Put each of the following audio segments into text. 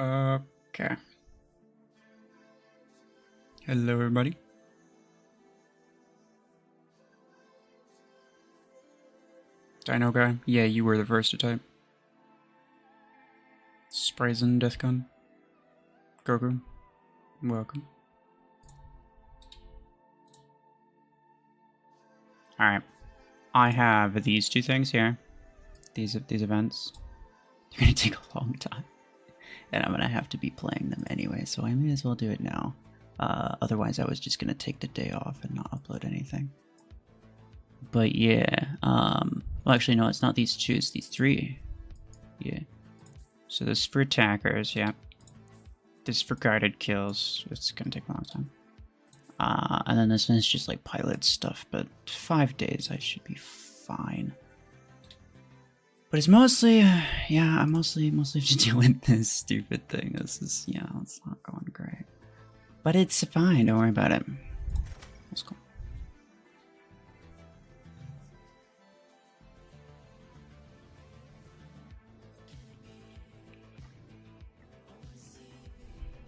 Okay. Hello, everybody. Dino guy? Yeah, you were the first to type. Sprazen Death Gun. Goku. Welcome. Alright. I have these two things here. These events. They're gonna take a long time. And I'm gonna have to be playing them anyway, so I may as well do it now. Otherwise I was just gonna take the day off and not upload anything. But yeah, well actually no, it's not these two, it's these three. Yeah. So this is for attackers, yeah. This is for guided kills. It's gonna take a long time. And then this one is just like pilot stuff, but 5 days I should be fine. But it's mostly, yeah, I mostly have to deal with this stupid thing. This is, yeah, it's not going great. But it's fine, don't worry about it. Let's go.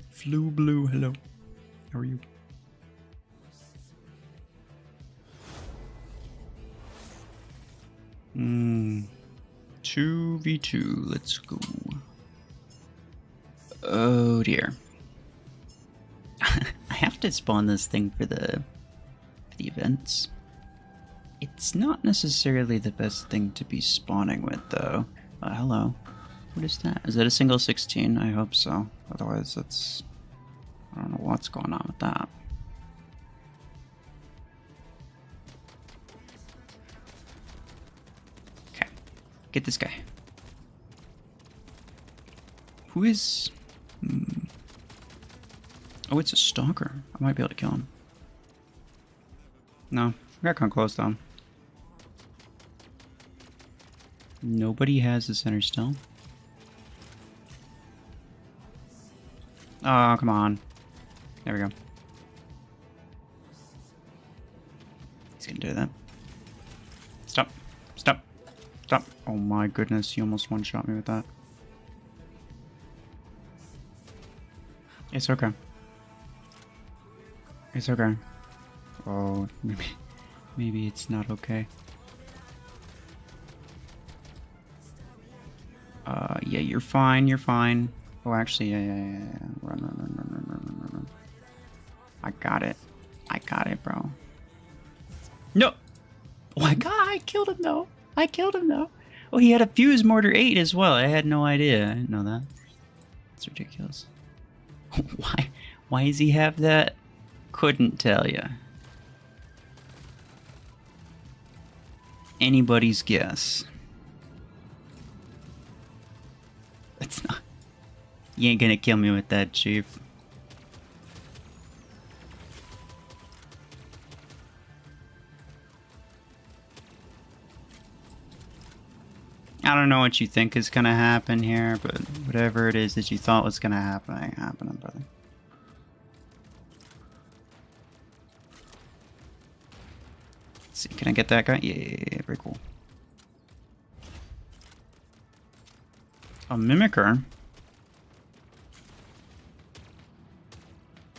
Flu Blue, hello. How are you? Hmm. 2v2, let's go. Oh dear. I have to spawn this thing for the events. It's not necessarily the best thing to be spawning with though. Hello. What is that? Is that a single 16? I hope so. Otherwise that's... I don't know what's going on with that. Okay. Get this guy. Who is... Oh, it's a stalker. I might be able to kill him. No. I got kind of close though. Nobody has the center still. Oh, come on. There we go. He's gonna do that. Stop. Stop. Stop. Oh my goodness, he almost one-shot me with that. It's okay. It's okay. Oh, maybe it's not okay. Yeah, you're fine, you're fine. Oh, actually, yeah. Run. I got it. I got it, bro. No! Oh my god, I killed him though. I killed him though. Oh, he had a fuse mortar 8 as well. I had no idea. I didn't know that. It's ridiculous. Why does he have that? Couldn't tell you. Anybody's guess. That's not... You ain't gonna kill me with that, Chief. I don't know what you think is gonna happen here, but whatever it is that you thought was gonna happen ain't happening, brother. Let's see, can I get that guy? Yeah, very cool. A Mimicker?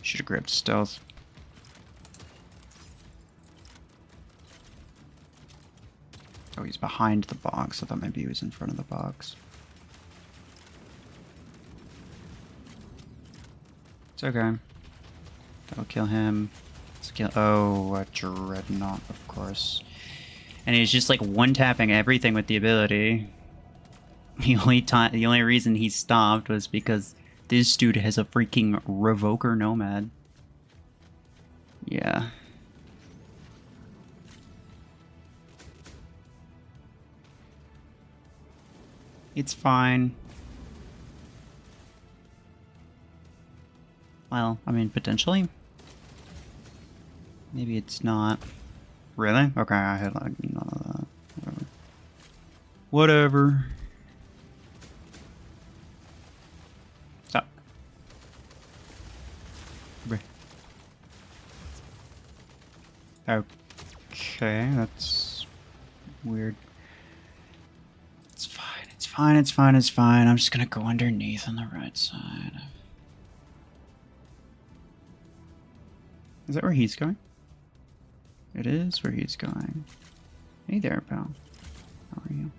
Should have grabbed stealth. Oh, he's behind the box. I thought maybe he was in front of the box. It's okay. That'll kill him. Let's kill... Oh, a Dreadnought, of course. And he's just like one-tapping everything with the ability. The only reason he stopped was because this dude has a freaking Revoker Nomad. Yeah. It's fine. Well, I mean, potentially. Maybe it's not. Really? Okay, I had like none of that. Whatever. Stop. Okay, that's weird. It's fine, it's fine. fine, it's fine, it's fine. I'm just gonna go underneath on the right side. Is that where he's going? It is where he's going. Hey there, pal. How are you?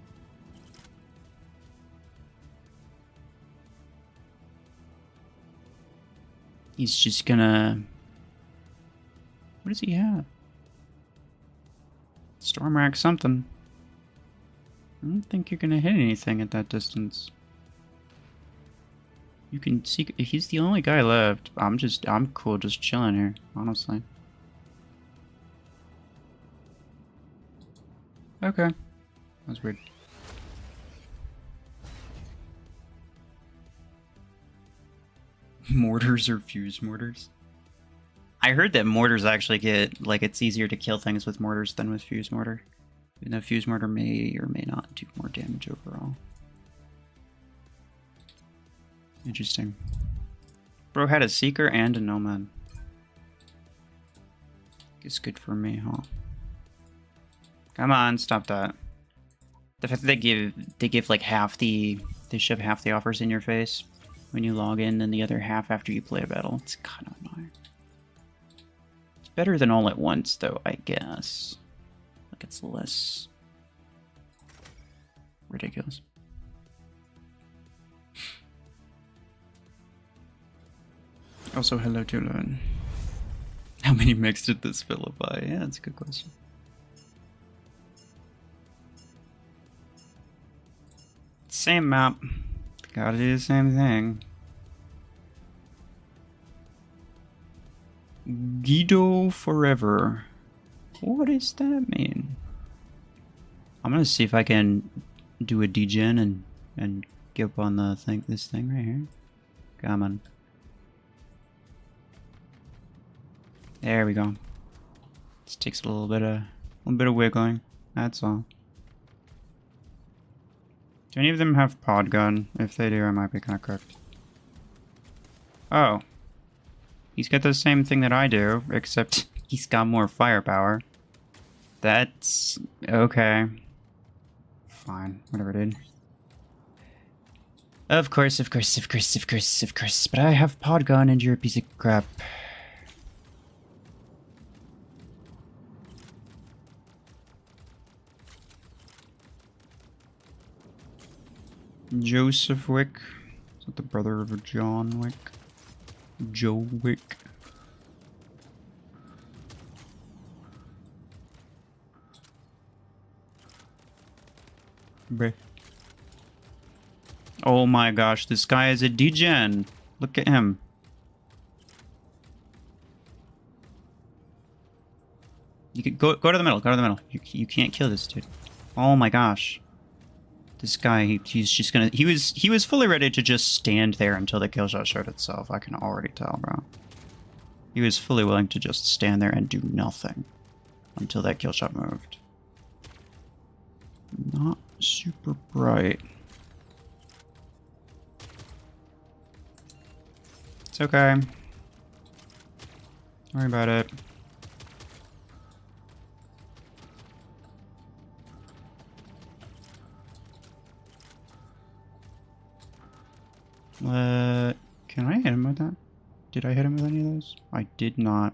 He's just gonna... What does he have? Storm rack something. I don't think you're gonna hit anything at that distance. You can see... He's the only guy left. I'm cool just chilling here, honestly. Okay. That's weird. Mortars or fuse mortars? I heard that mortars actually get, like, it's easier to kill things with mortars than with fuse mortar. Even though fuse mortar may or may not do more damage overall. Interesting. Bro had a seeker and a nomad. It's good for me, huh? Come on, stop that. The fact that they give like they shove half the offers in your face when you log in and the other half after you play a battle. It's kind of annoying. It's better than all at once though, I guess. Like it's less ridiculous. Also, hello to learn. How many mechs did this vilify? Yeah, that's a good question. Same map. Gotta do the same thing. Guido forever. What does that mean? I'm gonna see if I can do a degen and get up on the thing. This thing right here. Come on. There we go. This takes a little bit of wiggling. That's all. Do any of them have pod gun? If they do, I might be kind of cooked. Oh. He's got the same thing that I do, except he's got more firepower. That's... okay. Fine. Whatever, dude. Of course. But I have pod gun and you're a piece of crap. Joseph Wick. Is that the brother of John Wick? Joe Wick. Bruh. Oh my gosh, this guy is a degen. Look at him. You could go to the middle. Go to the middle. You can't kill this dude. Oh my gosh. This guy, he's just gonna... He was fully ready to just stand there until the kill shot showed itself. I can already tell, bro. He was fully willing to just stand there and do nothing until that kill shot moved. Not super bright. It's okay. Don't worry about it. Can I hit him with that? Did I hit him with any of those? I did not.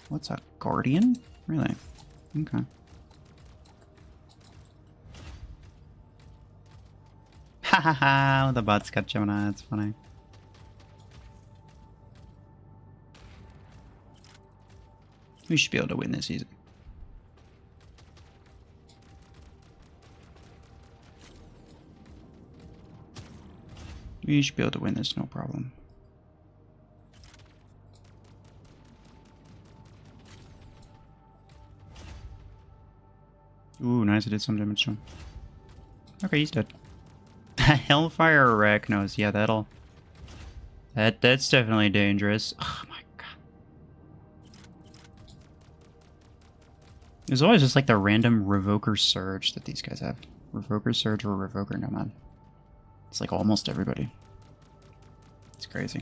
What's a guardian? Really? Okay. Ha ha ha! The bots got Jonah. That's funny. We should be able to win this easy. We should be able to win this, no problem. Ooh, nice, I did some damage to him. Okay, he's dead. Hellfire Arachnos, yeah, that's definitely dangerous. Oh my god. There's always just like the random Revoker Surge that these guys have. Revoker Surge or Revoker Nomad. It's like almost everybody. It's crazy.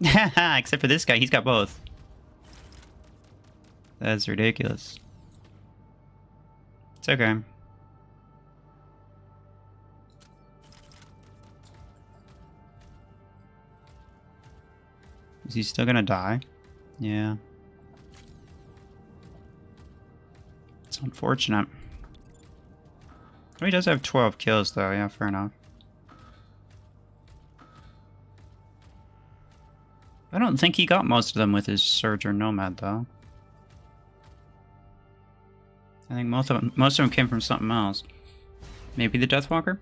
Except for this guy, he's got both. That's ridiculous. It's okay. Is he still gonna die? Yeah. It's unfortunate. Oh, he does have 12 kills though, yeah, fair enough. I don't think he got most of them with his Surge or Nomad though. I think most of them came from something else. Maybe the Deathwalker?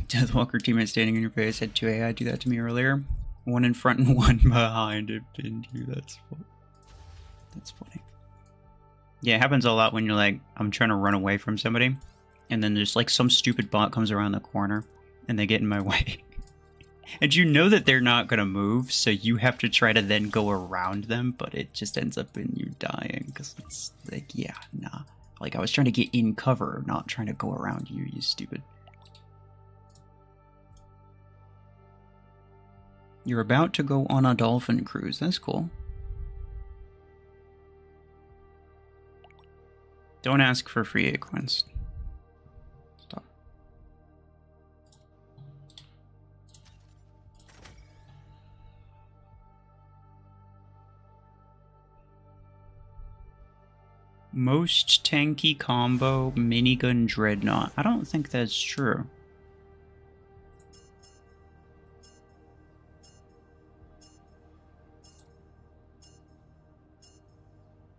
Deathwalker teammate standing in your face had 2 AI do that to me earlier. One in front and one behind it pinned you. That's funny. Yeah, it happens a lot when you're like, I'm trying to run away from somebody, and then there's like some stupid bot comes around the corner, and they get in my way. And you know that they're not gonna move, so you have to try to then go around them, but it just ends up in you dying, because it's like, yeah, nah. Like, I was trying to get in cover, not trying to go around you, you stupid. You're about to go on a dolphin cruise. That's cool. Don't ask for free acorns. Stop. Most tanky combo minigun dreadnought. I don't think that's true.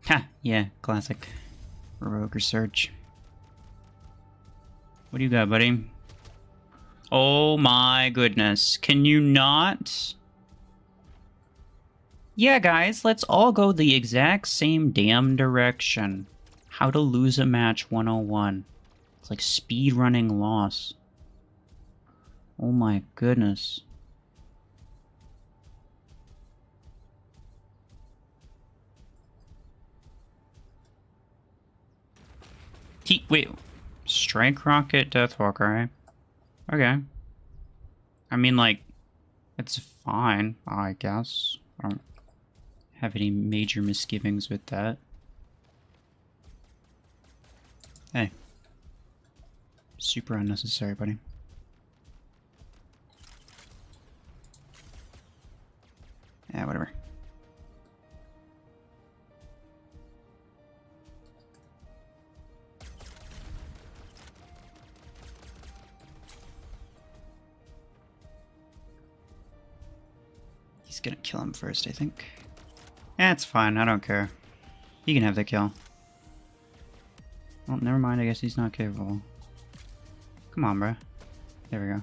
Ha! Yeah, classic. Rogue Research. What do you got, buddy? Oh my goodness. Can you not? Yeah, guys, let's all go the exact same damn direction. How to lose a match 101. It's like speed running loss. Oh my goodness. Wait, Strike Rocket Deathwalker, eh? Okay. I mean, like, it's fine, I guess. I don't have any major misgivings with that. Hey. Super unnecessary, buddy. Yeah, whatever. He's gonna kill him first, I think. Yeah, it's fine. I don't care. He can have the kill. Well, never mind. I guess he's not capable. Come on, bruh. There we go.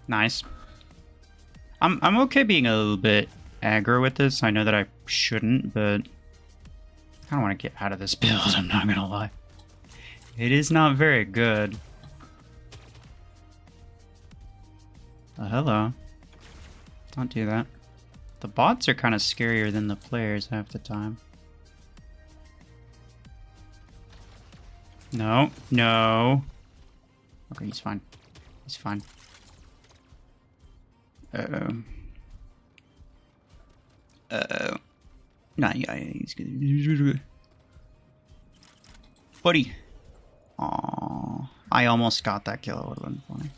Nice. I'm okay being a little bit aggro with this. I know that I shouldn't, but I don't want to get out of this build, I'm not gonna lie. It is not very good. Oh, hello. Don't do that. The bots are kind of scarier than the players half the time. No, no. Okay, he's fine. He's fine. Uh-oh. Uh-oh. Nah, yeah, he's good. Buddy. Aww. I almost got that kill. It would have been funny.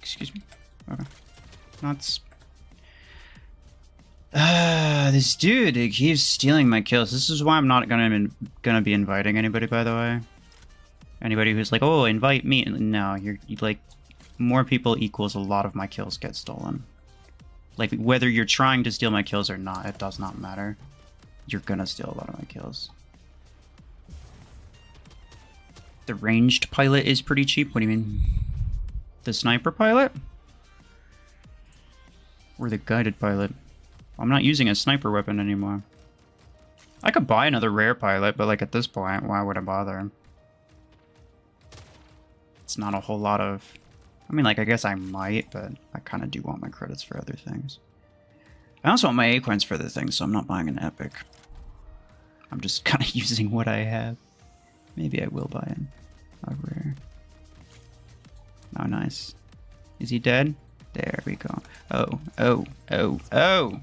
Excuse me. Okay. Nuts. This dude, he keeps stealing my kills. This is why I'm not gonna be inviting anybody, by the way. Anybody who's like, oh, invite me. No, you like, more people equals a lot of my kills get stolen. Like, whether you're trying to steal my kills or not, it does not matter. You're gonna steal a lot of my kills. The ranged pilot is pretty cheap. What do you mean? The sniper pilot? Or the guided pilot? I'm not using a sniper weapon anymore. I could buy another rare pilot, but like at this point, why would I bother? It's not a whole lot of... I mean, like, I guess I might, but I kind of do want my credits for other things. I also want my A coins for other things, so I'm not buying an epic. I'm just kind of using what I have. Maybe I will buy a rare. Oh, nice. Is he dead? There we go. Oh, oh, oh, oh!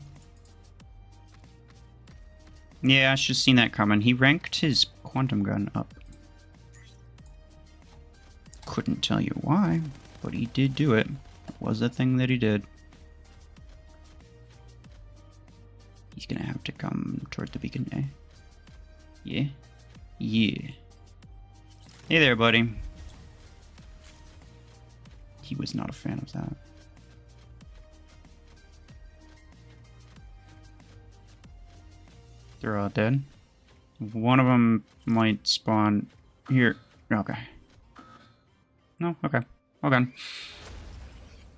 Yeah, I should have seen that coming. He ranked his quantum gun up. Couldn't tell you why, but he did do it. It was a thing that he did. He's gonna have to come toward the beacon, eh? Yeah? Yeah. Hey there, buddy. He was not a fan of that. They're all dead. One of them might spawn here. Okay. No? Okay. Okay.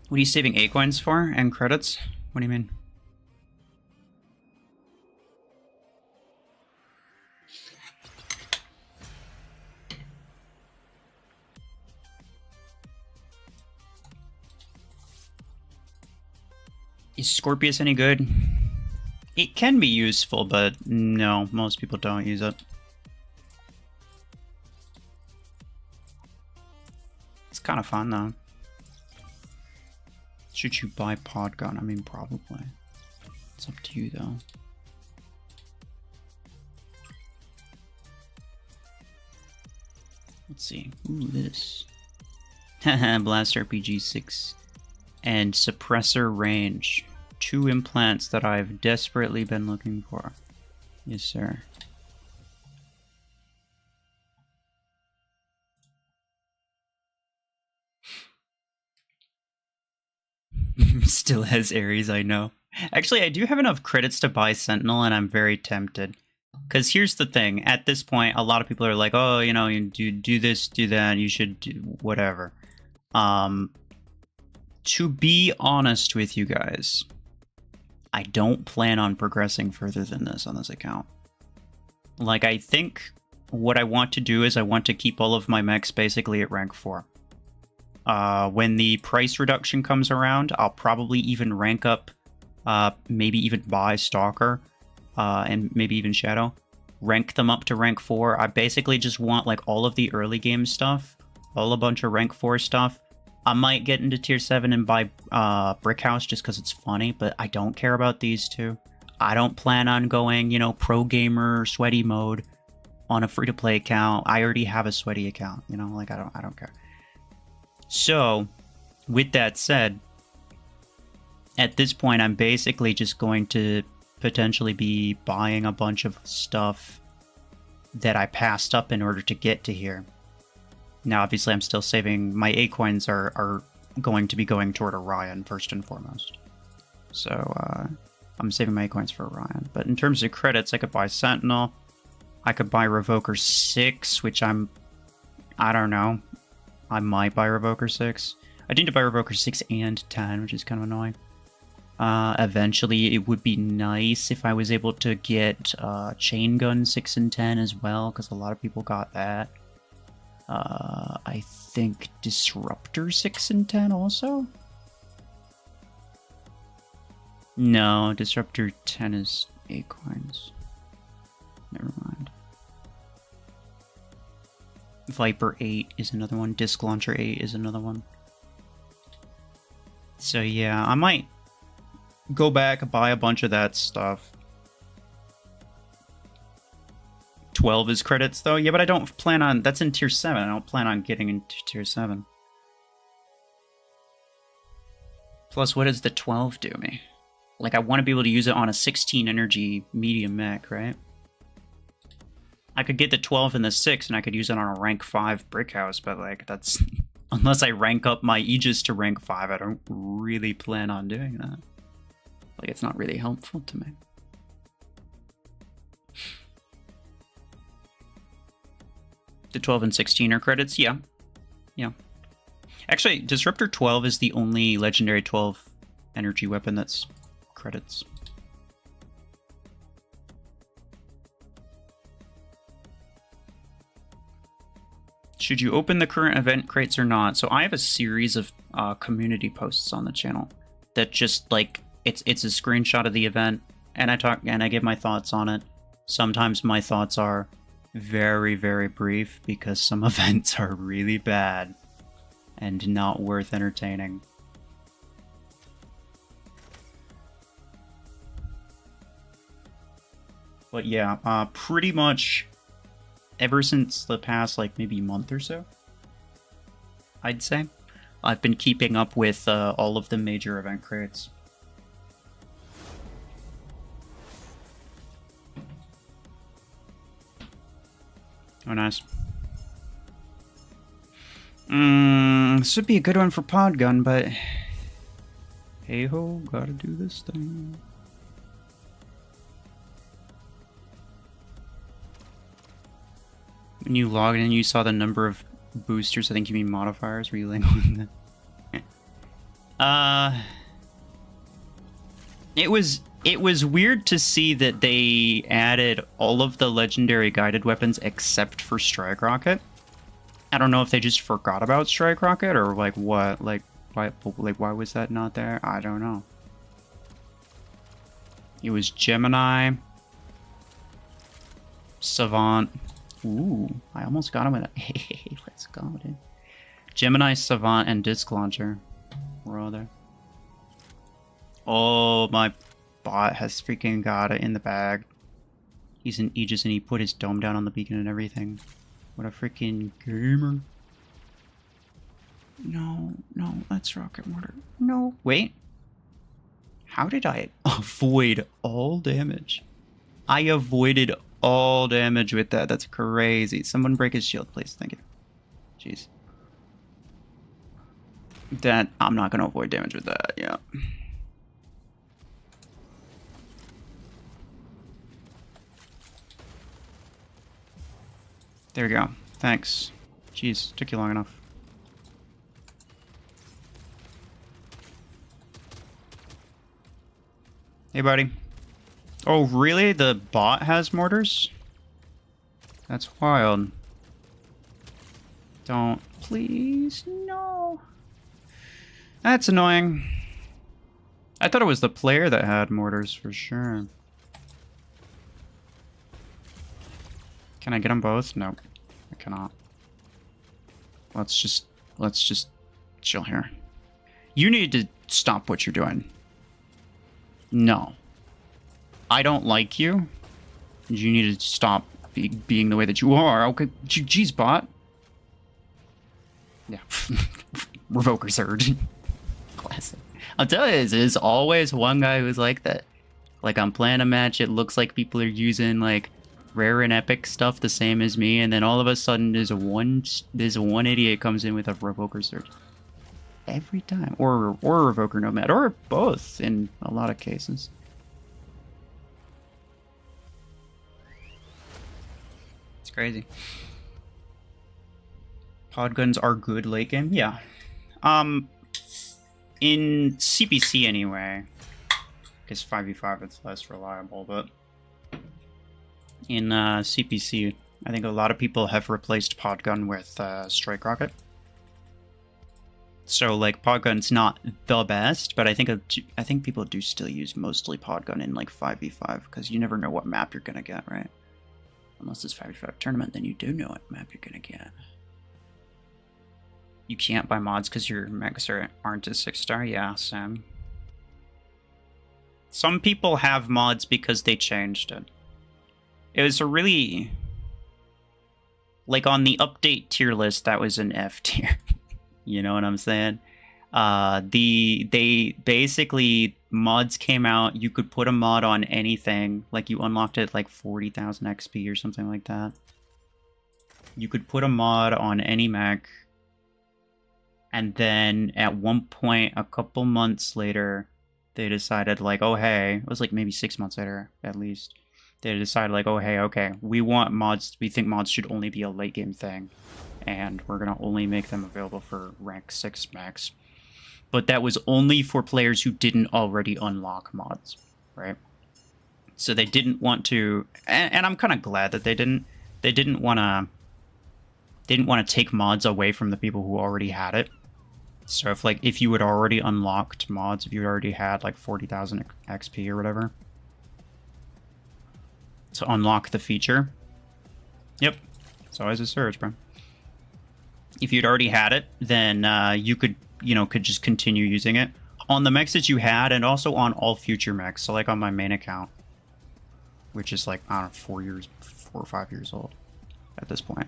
What are you saving A coins for? And credits? What do you mean? Is Scorpius any good? It can be useful, but no, most people don't use it. It's kind of fun, though. Should you buy pod gun? I mean, probably. It's up to you, though. Let's see. Ooh, this. Haha, Blast RPG 6. And Suppressor Range. 2 implants that I've desperately been looking for. Yes, sir. Still has Ares, I know. Actually, I do have enough credits to buy Sentinel, and I'm very tempted. Because here's the thing. At this point, a lot of people are like, oh, you know, you do this, do that, you should do whatever. To be honest with you guys, I don't plan on progressing further than this on this account. Like, I think what I want to do is I want to keep all of my mechs basically at rank 4. When the price reduction comes around, I'll probably even rank up, maybe even buy Stalker, and maybe even Shadow. Rank them up to rank 4. I basically just want, like, all of the early game stuff, a bunch of rank 4 stuff. I might get into tier 7 and buy Brick House just because it's funny, but I don't care about these two. I don't plan on going, you know, pro gamer sweaty mode on a free-to-play account. I already have a sweaty account, you know, like I don't care. So, with that said, at this point, I'm basically just going to potentially be buying a bunch of stuff that I passed up in order to get to here. Now, obviously, I'm still saving... My A coins are going to be going toward Orion, first and foremost. So, I'm saving my A coins for Orion. But in terms of credits, I could buy Sentinel. I could buy Revoker 6, which I don't know. I might buy Revoker 6. I need to buy Revoker 6 and 10, which is kind of annoying. Eventually, it would be nice if I was able to get Chain Gun 6 and 10 as well, because a lot of people got that. I think Disruptor 6 and 10 also? No, Disruptor 10 is A coins. Never mind. Viper 8 is another one. Disc Launcher 8 is another one. So yeah, I might go back and buy a bunch of that stuff. 12 is credits, though. Yeah, but I don't plan on... That's in Tier 7. I don't plan on getting into Tier 7. Plus, what does the 12 do me? Like, I want to be able to use it on a 16 energy medium mech, right? I could get the 12 and the 6, and I could use it on a rank 5 brick house, but, like, that's... Unless I rank up my Aegis to rank 5, I don't really plan on doing that. Like, it's not really helpful to me. The 12 and 16 are credits? Yeah. Yeah. Actually, Disruptor 12 is the only legendary 12 energy weapon that's credits. Should you open the current event crates or not? So I have a series of community posts on the channel that just like it's a screenshot of the event, and I give my thoughts on it. Sometimes my thoughts are very, very brief because some events are really bad and not worth entertaining. But yeah, pretty much ever since the past, like, maybe month or so, I'd say, I've been keeping up with all of the major event crates. Oh, nice. This would be a good one for Podgun, but hey-ho, gotta do this thing. When you logged in, you saw the number of boosters. I think you mean modifiers. Were you laying on that? It was weird to see that they added all of the legendary guided weapons except for Strike Rocket. I don't know if they just forgot about Strike Rocket or like what. Like why was that not there? I don't know. It was Gemini, Savant. Ooh, I almost got him with a... Hey, let's go, dude. Gemini, Savant, and Disc Launcher were all there. Oh, my bot has freaking got it in the bag. He's an Aegis and he put his dome down on the beacon and everything. What a freaking gamer. No, that's rocket mortar. No. Wait. How did I avoid all damage? I avoided all damage with that. That's crazy. Someone break his shield, please. Thank you. Jeez. That, I'm not going to avoid damage with that. Yeah. There we go. Thanks. Jeez, took you long enough. Hey, buddy. Oh, really? The bot has mortars? That's wild. Don't. Please, no. That's annoying. I thought it was the player that had mortars for sure. Can I get them both? No, I cannot. Let's just chill here. You need to stop what you're doing. No. I don't like you. You need to stop being the way that you are. Okay, geez, bot. Yeah. Revoker surge. Classic. I'll tell you, there's always one guy who's like that. Like, I'm playing a match, it looks like people are using, like, rare and epic stuff the same as me, and then all of a sudden there's one idiot comes in with a Revoker surge. Every time. Or a Revoker Nomad, or both in a lot of cases. It's crazy. Pod guns are good late game? Yeah. In CPC anyway, because 5v5 it's less reliable, but in CPC, I think a lot of people have replaced Podgun with Strike Rocket. So like Podgun's not the best, but I think people do still use mostly Podgun in like 5v5 because you never know what map you're gonna get, right? Unless it's 5v5 tournament, then you do know what map you're gonna get. You can't buy mods because your mechs aren't a 6-star? Yeah, Sam. Some people have mods because they changed it. It was a really... Like, on the update tier list, that was an F tier. You know what I'm saying? They basically... Mods came out, you could put a mod on anything. Like, you unlocked it like 40,000 XP or something like that. You could put a mod on any mech. And then at one point, a couple months later, they decided like, oh, hey, it was like maybe 6 months later, at least. They decided like, oh, hey, okay, we want mods. We think mods should only be a late game thing. And we're going to only make them available for rank 6 max. But that was only for players who didn't already unlock mods, right? So they didn't want to, and I'm kind of glad that they didn't want to didn't want to take mods away from the people who already had it. So if you had already unlocked mods, if you had already had like 40,000 XP or whatever, to unlock the feature. Yep, it's always a surge, bro. If you'd already had it, then you could just continue using it on the mechs that you had, and also on all future mechs. So like on my main account, which is like, I don't know, 4 or 5 years old at this point.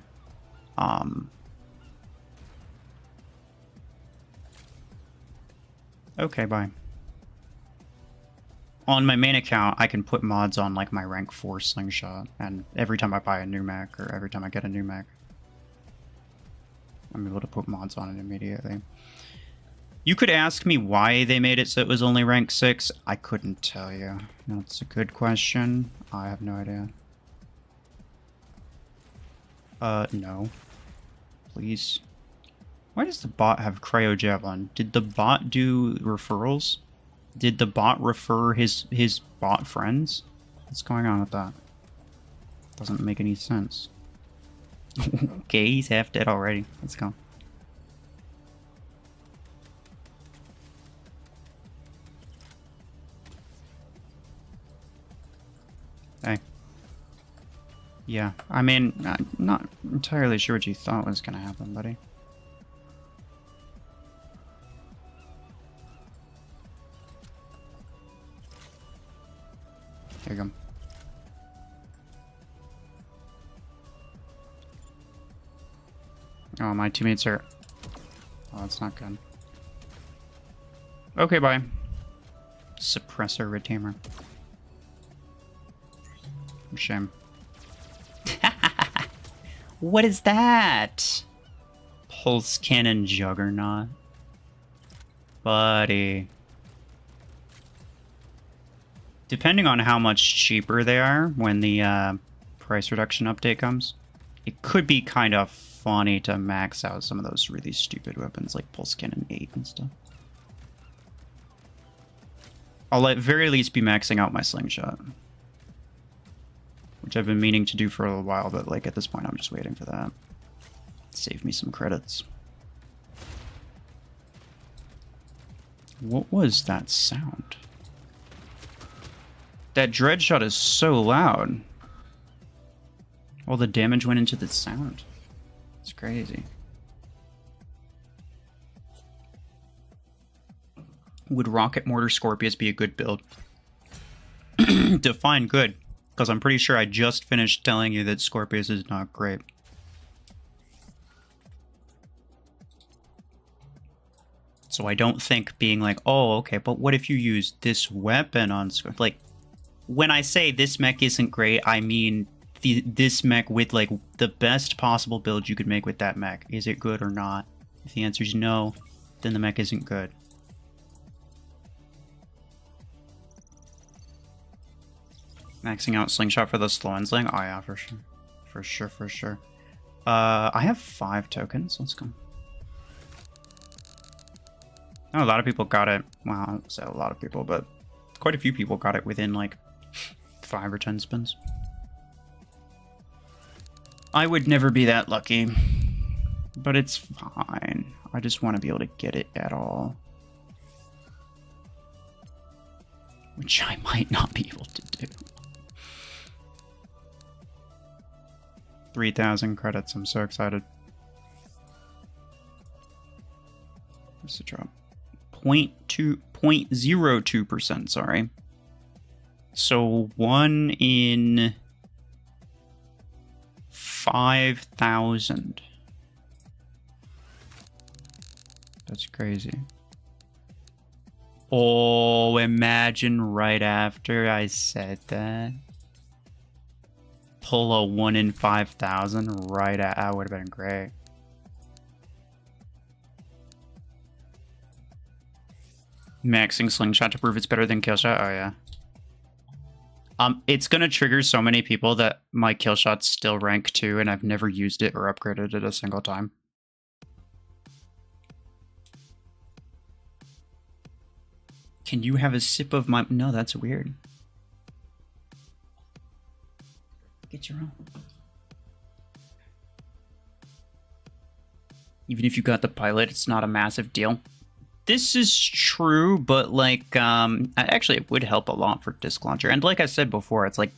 Okay, bye. On my main account, I can put mods on like my rank 4 slingshot, and every time I buy a new mech, or every time I get a new mech, I'm able to put mods on it immediately. You could ask me why they made it so it was only rank 6. I couldn't tell you. That's a good question. I have no idea. No. Please. Why does the bot have Cryo Javelin? Did the bot do referrals? Did the bot refer his bot friends? What's going on with that? Doesn't make any sense. Okay, he's half dead already. Let's go. Hey. Yeah, I mean, I'm not entirely sure what you thought was gonna happen, buddy. There you go. Oh, my teammates are... Oh, that's not good. Okay, bye. Suppressor Retamer. Shame. What is that? Pulse Cannon Juggernaut. Buddy. Depending on how much cheaper they are when the price reduction update comes, it could be kind of funny to max out some of those really stupid weapons like Pulse Cannon 8 and stuff. I'll at very least be maxing out my slingshot, which I've been meaning to do for a while, but like at this point I'm just waiting for that. Save me some credits. What was that sound? That dread shot is so loud. All the damage went into the sound. It's crazy. Would Rocket Mortar Scorpius be a good build? Define good, because I'm pretty sure I just finished telling you that Scorpius is not great. So I don't think being like, oh, okay, but what if you use this weapon on Scorpius? Like, when I say this mech isn't great, I mean this mech with like the best possible build you could make with that mech. Is it good or not? If the answer is no, then the mech isn't good. Maxing out slingshot for the slow end sling? Oh yeah, for sure. For sure, for sure. I have 5 tokens. Let's go. Oh, a lot of people got it. Well, I won't say a lot of people, but quite a few people got it within like 5 or 10 spins. I would never be that lucky, but it's fine. I just want to be able to get it at all. Which I might not be able to do. 3,000 credits. I'm so excited. What's the drop? 0.02%, sorry. So 1 in 5,000. That's crazy. Oh, imagine right after I said that. Pull a 1 in 5,000 right at... That would have been great. Maxing slingshot to prove it's better than killshot? Oh, yeah. It's gonna trigger so many people that my killshot's still rank 2 and I've never used it or upgraded it a single time. Can you have a sip of my... No, that's weird. Get your own. Even if you got the pilot, it's not a massive deal. This is true, but like, actually it would help a lot for disk launcher. And like I said before, it's like,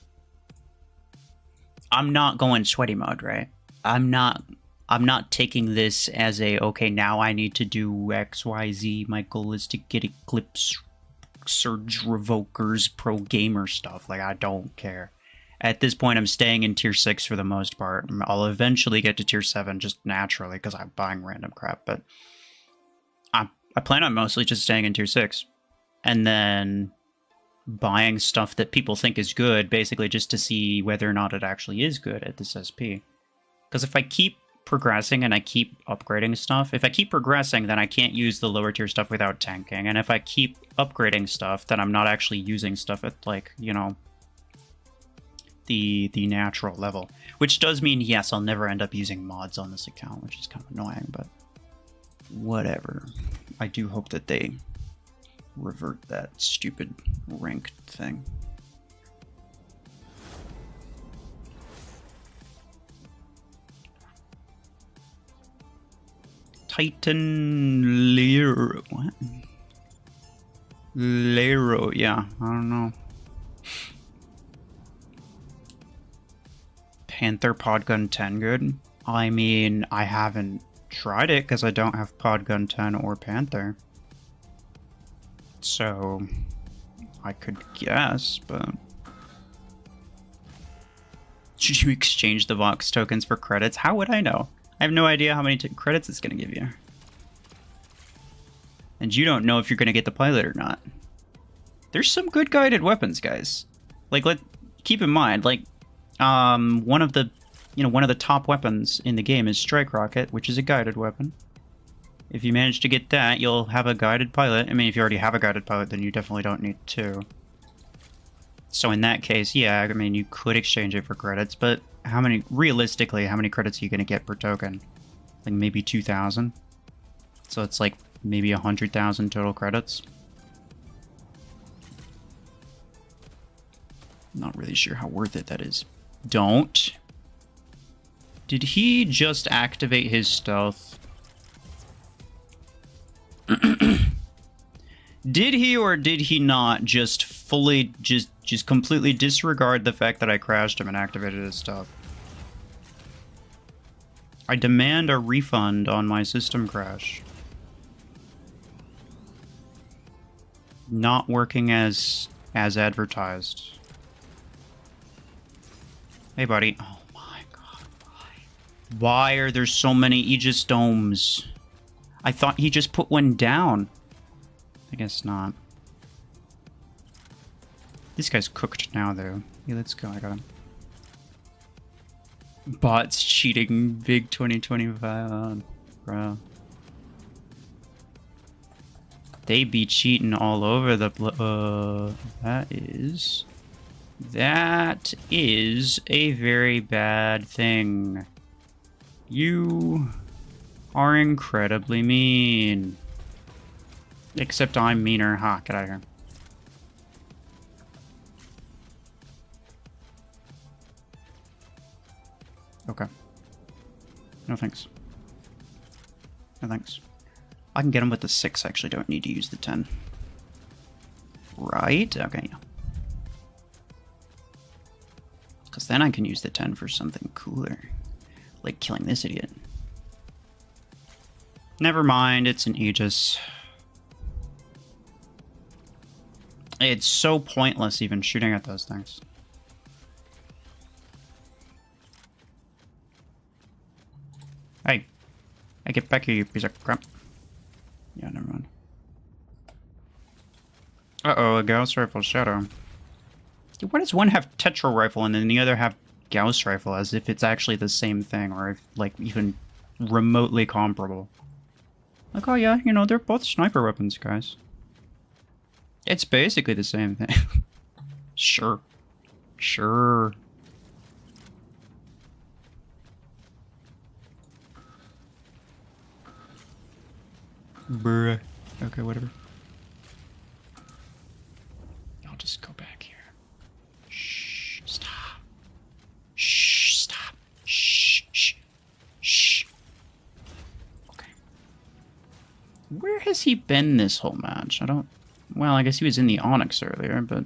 I'm not going sweaty mode, right? I'm not taking this as a, okay, now I need to do X, Y, Z. My goal is to get Eclipse, Surge Revokers, Pro Gamer stuff. Like, I don't care. At this point, I'm staying in tier 6 for the most part. I'll eventually get to tier 7 just naturally because I'm buying random crap, but I plan on mostly just staying in tier 6 and then buying stuff that people think is good, basically just to see whether or not it actually is good at this SP. Because if I keep progressing and I keep upgrading stuff, if I keep progressing, then I can't use the lower tier stuff without tanking. And if I keep upgrading stuff, then I'm not actually using stuff at, like, you know, the natural level. Which does mean, yes, I'll never end up using mods on this account, which is kind of annoying, but whatever. I do hope that they revert that stupid ranked thing. Titan Lero. What? Lero, yeah, I don't know. Panther Podgun 10 good? I mean, I haven't tried it because I don't have Podgun 10 or Panther. So, I could guess, but... Should you exchange the Vox tokens for credits? How would I know? I have no idea how many credits it's going to give you. And you don't know if you're going to get the pilot or not. There's some good guided weapons, guys. Like, keep in mind, like, one of the top weapons in the game is Strike Rocket, which is a guided weapon. If you manage to get that, you'll have a guided pilot. I mean, if you already have a guided pilot, then you definitely don't need two. So in that case, yeah, I mean, you could exchange it for credits, but realistically, how many credits are you going to get per token? Like maybe 2,000? So it's like maybe 100,000 total credits? Not really sure how worth it that is. Don't. Did he just activate his stealth? Did he or did he not just fully, just completely disregard the fact that I crashed him and activated his stealth? I demand a refund on my system crash. Not working as advertised. Hey, buddy. Oh my god, why? Why are there so many Aegis domes? I thought he just put one down. I guess not. This guy's cooked now, though. Yeah, let's go. I got him. Bots cheating big 2025. Bro. They be cheating all over the that is a very bad thing. You are incredibly mean. Except I'm meaner. Ha, get out of here. Okay. No thanks. No thanks. I can get him with the 6, actually. Don't need to use the 10. Right? Okay, yeah. Because then I can use the 10 for something cooler. Like killing this idiot. Never mind, it's an Aegis. It's so pointless even shooting at those things. Hey. Hey, get back here, you piece of crap. Yeah, never mind. Uh-oh, a Gauss rifle shadow. Dude, why does one have Tetra rifle and then the other have Gauss rifle as if it's actually the same thing or if, like, even remotely comparable? Like, oh yeah, you know, they're both sniper weapons, guys. It's basically the same thing. Sure. Sure. Bruh. Okay, whatever. I'll just go back here. Shh. Stop. Shh. Stop. Shh. Shh. Shh. Okay. Where has he been this whole match? I don't... Well, I guess he was in the Onyx earlier, but...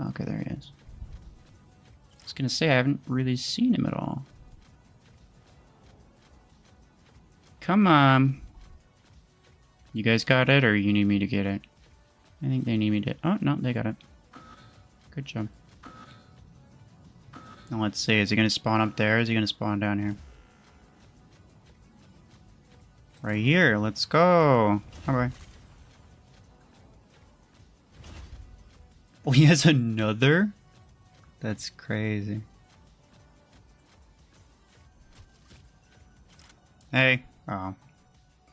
Okay, there he is. I was gonna say, I haven't really seen him at all. Come on. You guys got it, or you need me to get it? I think they need me to... Oh, no, they got it. Good job. Now let's see, is he gonna spawn up there, or is he gonna spawn down here? Right here, let's go. Alright. Oh, he has another? That's crazy. Hey. Oh.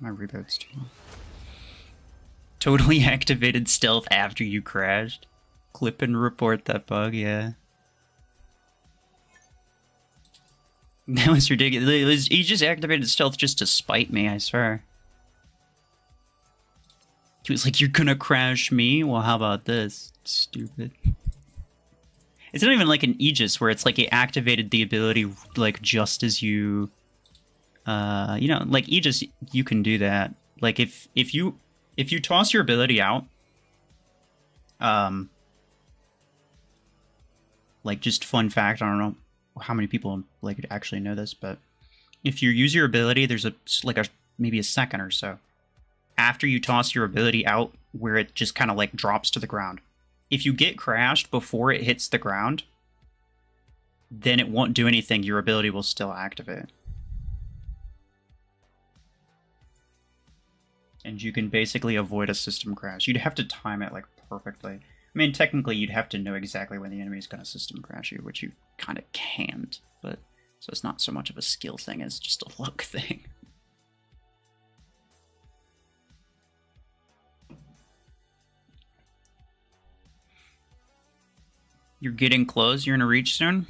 My reboot's too long. Totally activated stealth after you crashed. Clip and report that bug, yeah. That was ridiculous. He just activated stealth just to spite me, I swear. He was like, you're gonna crash me? Well, how about this? Stupid. It's not even like an Aegis where it's like it activated the ability like just as you... you know, like Aegis, you can do that. Like if you toss your ability out, like just fun fact, I don't know how many people like actually know this, but if you use your ability, there's maybe a second or so after you toss your ability out where it just kind of like drops to the ground. If you get crashed before it hits the ground, then it won't do anything. Your ability will still activate. And you can basically avoid a system crash. You'd have to time it like perfectly. I mean, technically, you'd have to know exactly when the enemy is going to system crash you, which you kind of can't. But so it's not so much of a skill thing as just a luck thing. You're getting close. You're going to reach soon.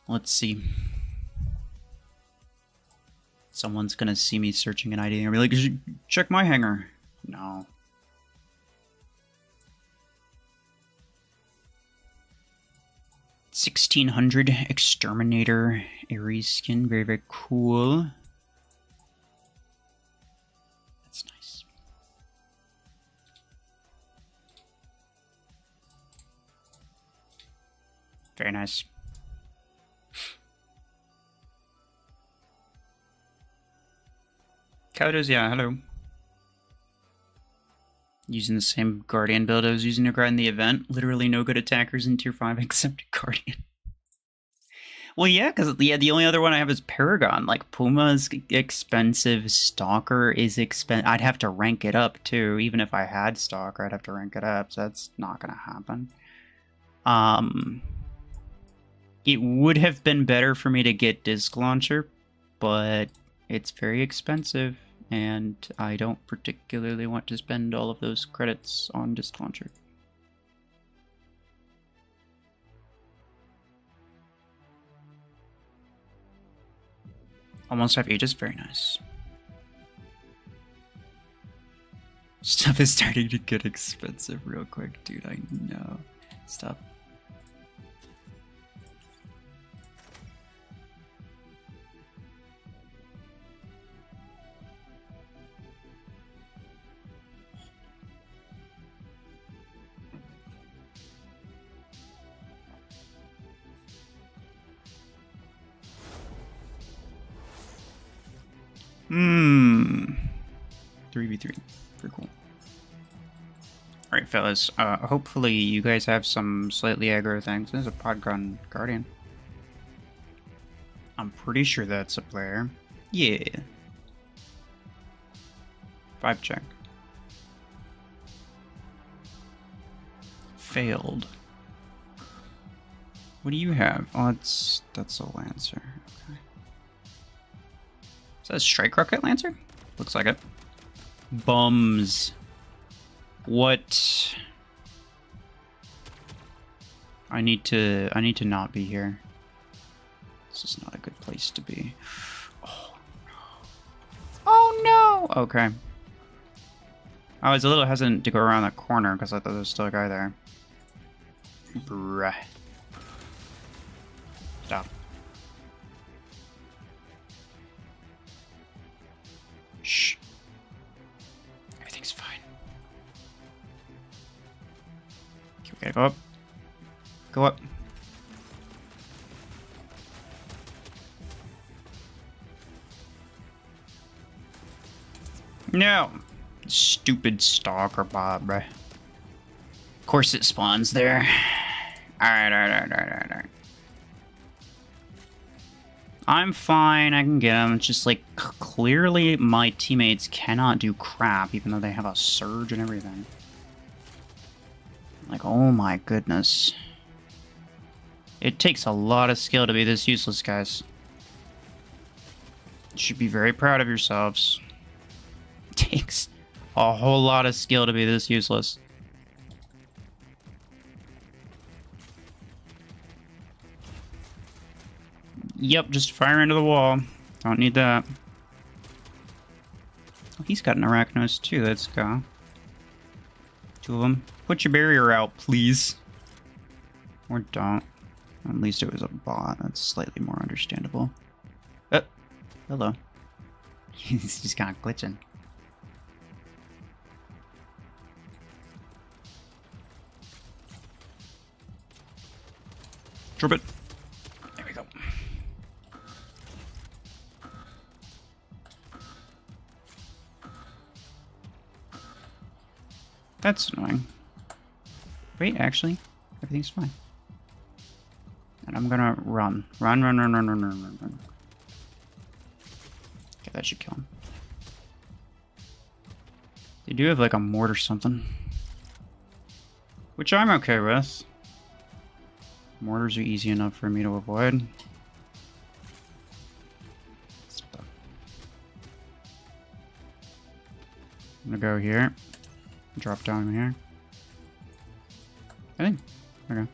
Let's see. Someone's going to see me searching an ID and be like, check my hangar. No. $1,600 Exterminator Ares skin. Very, very cool. That's nice. Very nice. Cowdos, yeah, hello. Using the same Guardian build I was using to grind the event. Literally no good attackers in tier 5 except Guardian. Well, yeah, because the only other one I have is Paragon. Like, Puma's expensive, Stalker is expensive. I'd have to rank it up, too. Even if I had Stalker, I'd have to rank it up, so that's not going to happen. It would have been better for me to get Disc Launcher, but it's very expensive. And I don't particularly want to spend all of those credits on Disc Launcher. Almost have Aegis, very nice. Stuff is starting to get expensive real quick, dude, I know. Stop. Hmm. 3v3. Pretty cool. Alright, fellas. Hopefully you guys have some slightly aggro things. There's a Podgun Guardian. I'm pretty sure that's a player. Yeah. 5 check. Failed. What do you have? Oh, that's a Lancer. Okay. Is that a Strike Rocket Lancer? Looks like it. Bums. What? I need to not be here. This is not a good place to be. Oh no. Oh no! Okay. I was a little hesitant to go around that corner because I thought there was still a guy there. Bruh. Stop. Shh. Gotta go up. Go up. No! Stupid stalker Bob, bruh. Of course it spawns there. Alright. I'm fine, I can get him. It's just like, clearly my teammates cannot do crap, even though they have a surge and everything. Like, oh my goodness. It takes a lot of skill to be this useless, guys. You should be very proud of yourselves. It takes a whole lot of skill to be this useless. Yep, just fire into the wall. Don't need that. Oh, he's got an Arachnos too, let's go. 2 of them. Put your barrier out, please. Or don't. At least it was a bot. That's slightly more understandable. Oh, hello. He's just kind of glitching. Drop it. There we go. That's annoying. Wait, actually, everything's fine. And I'm gonna run. Run. Okay, that should kill him. They do have like a mort or something. Which I'm okay with. Mortars are easy enough for me to avoid. I'm gonna go here. Drop down here. I think. Okay.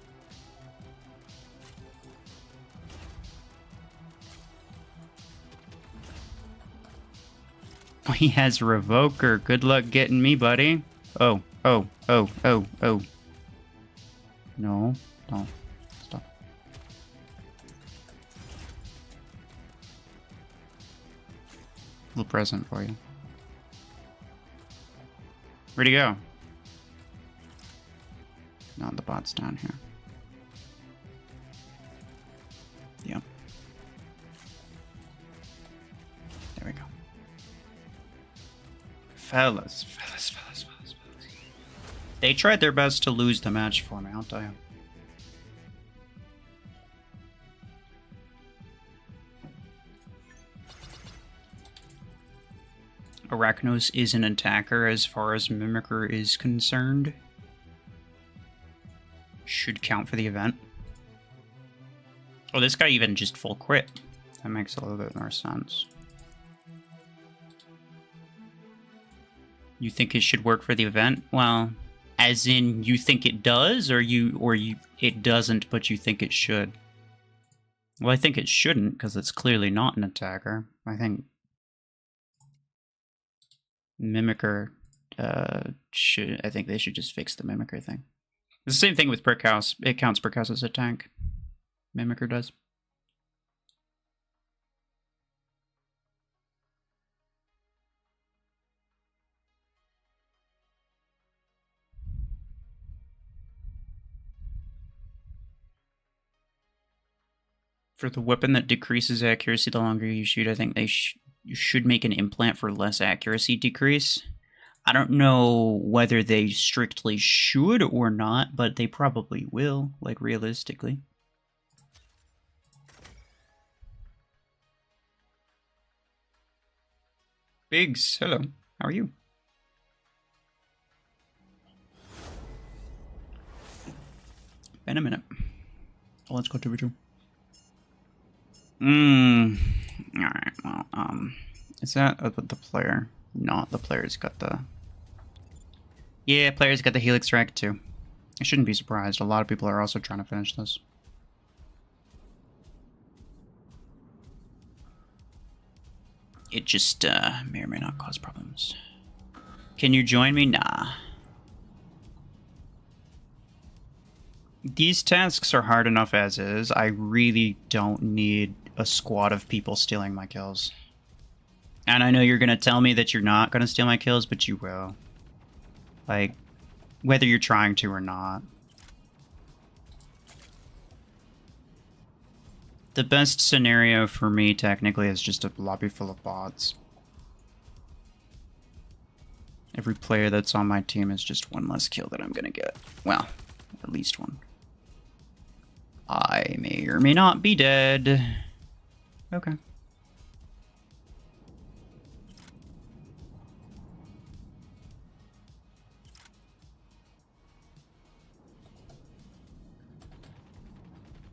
Oh, he has Revoker. Good luck getting me, buddy. Oh. No, don't. Stop. Little present for you. Where'd he go? No, the bot's down here. Yep. There we go. Fellas. They tried their best to lose the match for me, I'll tell you. Arachnos is an attacker as far as Mimicker is concerned. Should count for the event. Oh, this guy even just full crit. That makes a little bit more sense. You think it should work for the event? Well, as in you think it does, or it doesn't, but you think it should? Well, I think it shouldn't, because it's clearly not an attacker. I think Mimicker I think they should just fix the Mimicker thing. It's the same thing with Brickhouse. It counts Brickhouse as a tank. Mimicker does. For the weapon that decreases accuracy the longer you shoot, I think you should make an implant for less accuracy decrease. I don't know whether they strictly should or not, but they probably will, like realistically. Biggs, hello. How are you? Been a minute. Oh, let's go to Ritual. Alright, well, is that the player? No, the player's got the... Yeah, player's got the Helix Rack too. I shouldn't be surprised. A lot of people are also trying to finish this. It just may or may not cause problems. Can you join me? Nah. These tasks are hard enough as is. I really don't need a squad of people stealing my kills. And I know you're going to tell me that you're not going to steal my kills, but you will. Like, whether you're trying to or not. The best scenario for me, technically, is just a lobby full of bots. Every player that's on my team is just one less kill that I'm gonna get. Well, at least one. I may or may not be dead. Okay.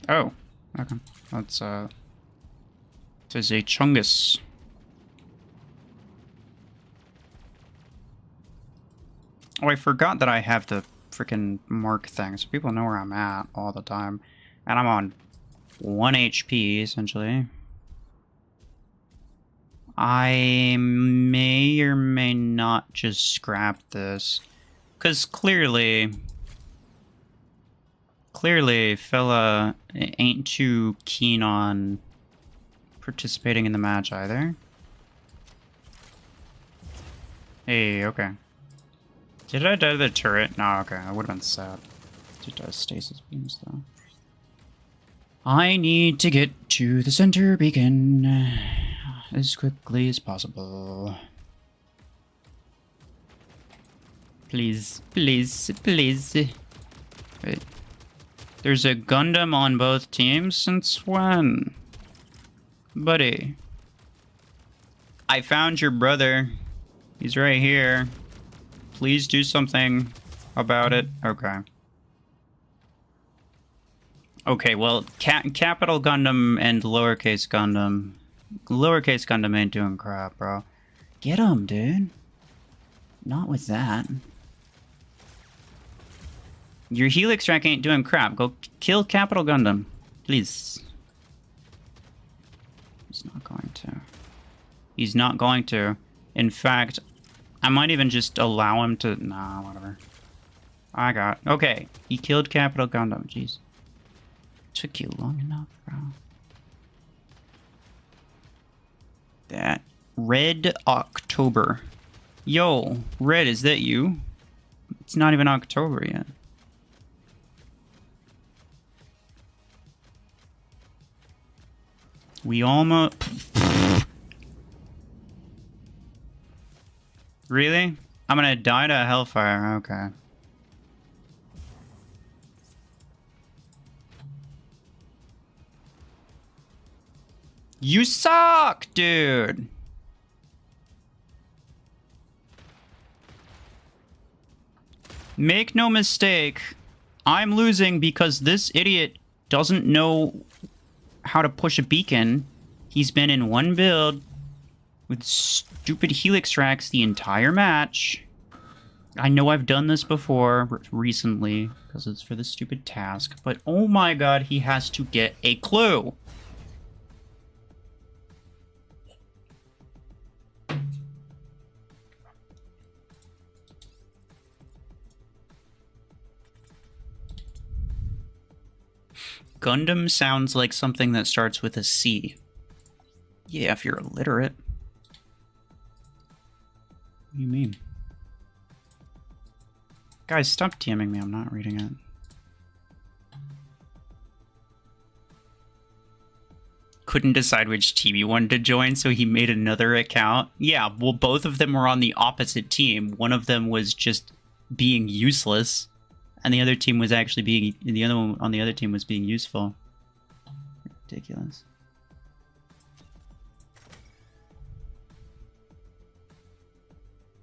Oh, okay. That's, it is a Chungus. Oh, I forgot that I have the freaking mark thing, so people know where I'm at all the time. And I'm on 1 HP, essentially. I may or may not just scrap this. Because clearly, fella ain't too keen on participating in the match either. Hey, okay. Did I die to the turret? No, okay, that would have been sad. Did die stasis beams, though. I need to get to the center beacon as quickly as possible. Please, please, please. Wait. There's a Gundam on both teams? Since when? Buddy. I found your brother. He's right here. Please do something about it. Okay. Okay, well, capital Gundam and lowercase Gundam. Lowercase Gundam ain't doing crap, bro. Get him, dude. Not with that. Your Helix track ain't doing crap. Go kill capital Gundam. Please. He's not going to. He's not going to. In fact, I might even just allow him to... Nah, whatever. I got... Okay, he killed capital Gundam. Jeez. Took you long enough, bro. That Red October. Yo, Red, is that you? It's not even October yet. We almost... Really? I'm gonna die to Hellfire. Okay. You suck, dude! Make no mistake, I'm losing because this idiot doesn't know how to push a beacon. He's been in one build with stupid Helix tracks the entire match. I know I've done this before recently because it's for the stupid task, but oh my god, he has to get a clue. Gundam sounds like something that starts with a C. Yeah, if you're illiterate. What do you mean? Guys, stop DMing me. I'm not reading it. Couldn't decide which team he wanted to join, so he made another account. Yeah, well, both of them were on the opposite team. One of them was just being useless, and the other team was actually being... The other one on the other team was being useful. Ridiculous.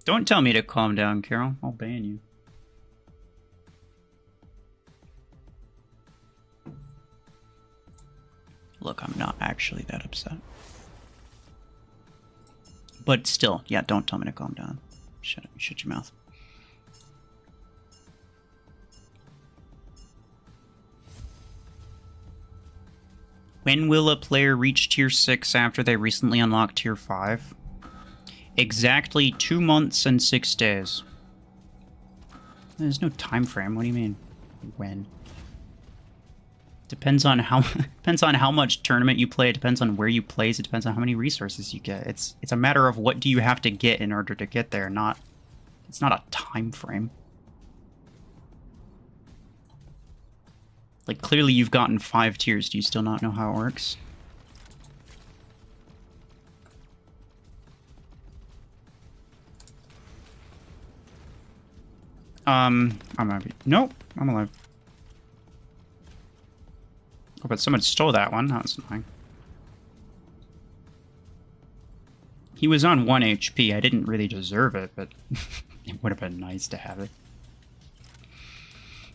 Don't tell me to calm down, Carol. I'll ban you. Look, I'm not actually that upset. But still, yeah, don't tell me to calm down. Shut your mouth. When will a player reach tier 6 after they recently unlocked tier 5? Exactly 2 months and 6 days. There's no time frame. What do you mean? When? Depends on how much tournament you play. It depends on where you place. It depends on how many resources you get. It's a matter of what do you have to get in order to get there. It's not a time frame. Like, clearly you've gotten 5 tiers. Do you still not know how it works? I might be... Nope, I'm alive. Oh, but someone stole that one. That was annoying. He was on 1 HP. I didn't really deserve it, but it would have been nice to have it.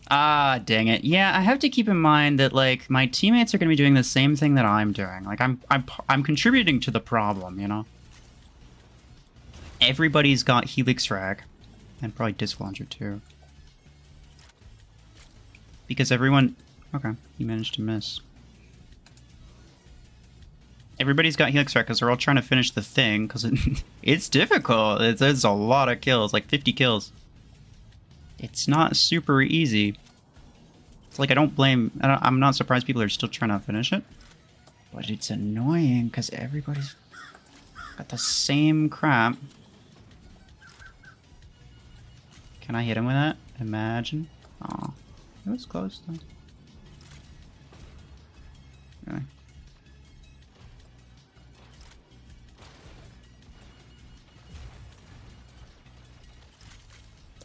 Ah, dang it. Yeah, I have to keep in mind that, like, my teammates are going to be doing the same thing that I'm doing. Like, I'm contributing to the problem, you know? Everybody's got Helix Frag. And probably Disc Launcher, too. Because everyone... Okay, he managed to miss. Everybody's got Helix Frag because they're all trying to finish the thing, because it's difficult. It's a lot of kills, like 50 kills. It's not super easy. It's like, I don't blame... I'm not surprised people are still trying to finish it. But it's annoying, because everybody's got the same crap. Can I hit him with that? Imagine. Aw. It was close, though. Really?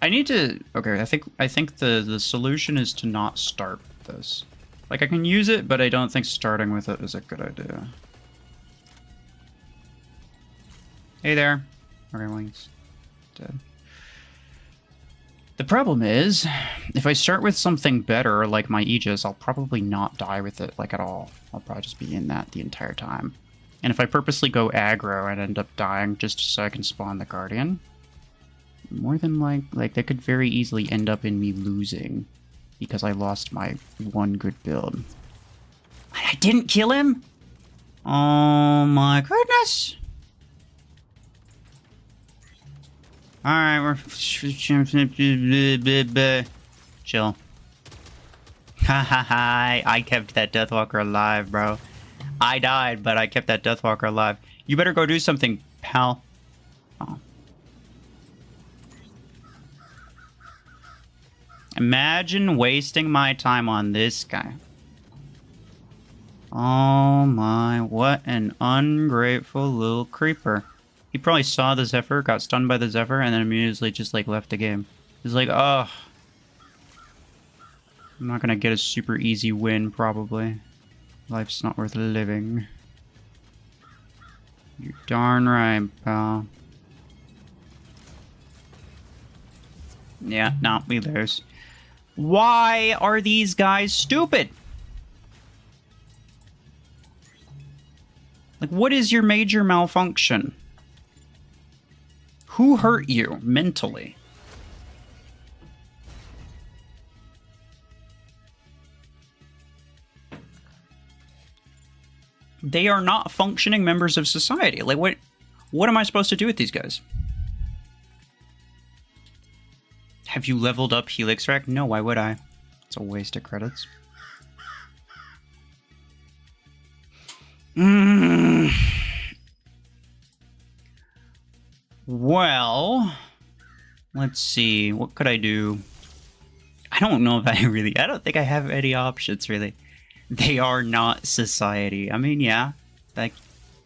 I need to... Okay, I think the solution is to not start this. Like, I can use it, but I don't think starting with it is a good idea. Hey there. Okay, well, he's dead. The problem is, if I start with something better, like my Aegis, I'll probably not die with it, like, at all. I'll probably just be in that the entire time. And if I purposely go aggro and end up dying just so I can spawn the Guardian, more than like that could very easily end up in me losing because I lost my one good build. I didn't kill him? Oh my goodness. Alright, we're... Chill. Ha ha ha, I kept that Deathwalker alive, bro. I died, but I kept that Deathwalker alive. You better go do something, pal. Oh. Imagine wasting my time on this guy. Oh my, what an ungrateful little creeper. He probably saw the Zephyr, got stunned by the Zephyr, and then immediately just, like, left the game. He's like, oh. I'm not gonna get a super easy win, probably. Life's not worth living. You're darn right, pal. Yeah, no, we lose. Why are these guys stupid? Like, what is your major malfunction? Who hurt you mentally? They are not functioning members of society. Like, what am I supposed to do with these guys? Have you leveled up Helix Rack? No, why would I? It's a waste of credits. Well, let's see. What could I do? I don't know if I don't think I have any options, really. They are not society. I mean, yeah,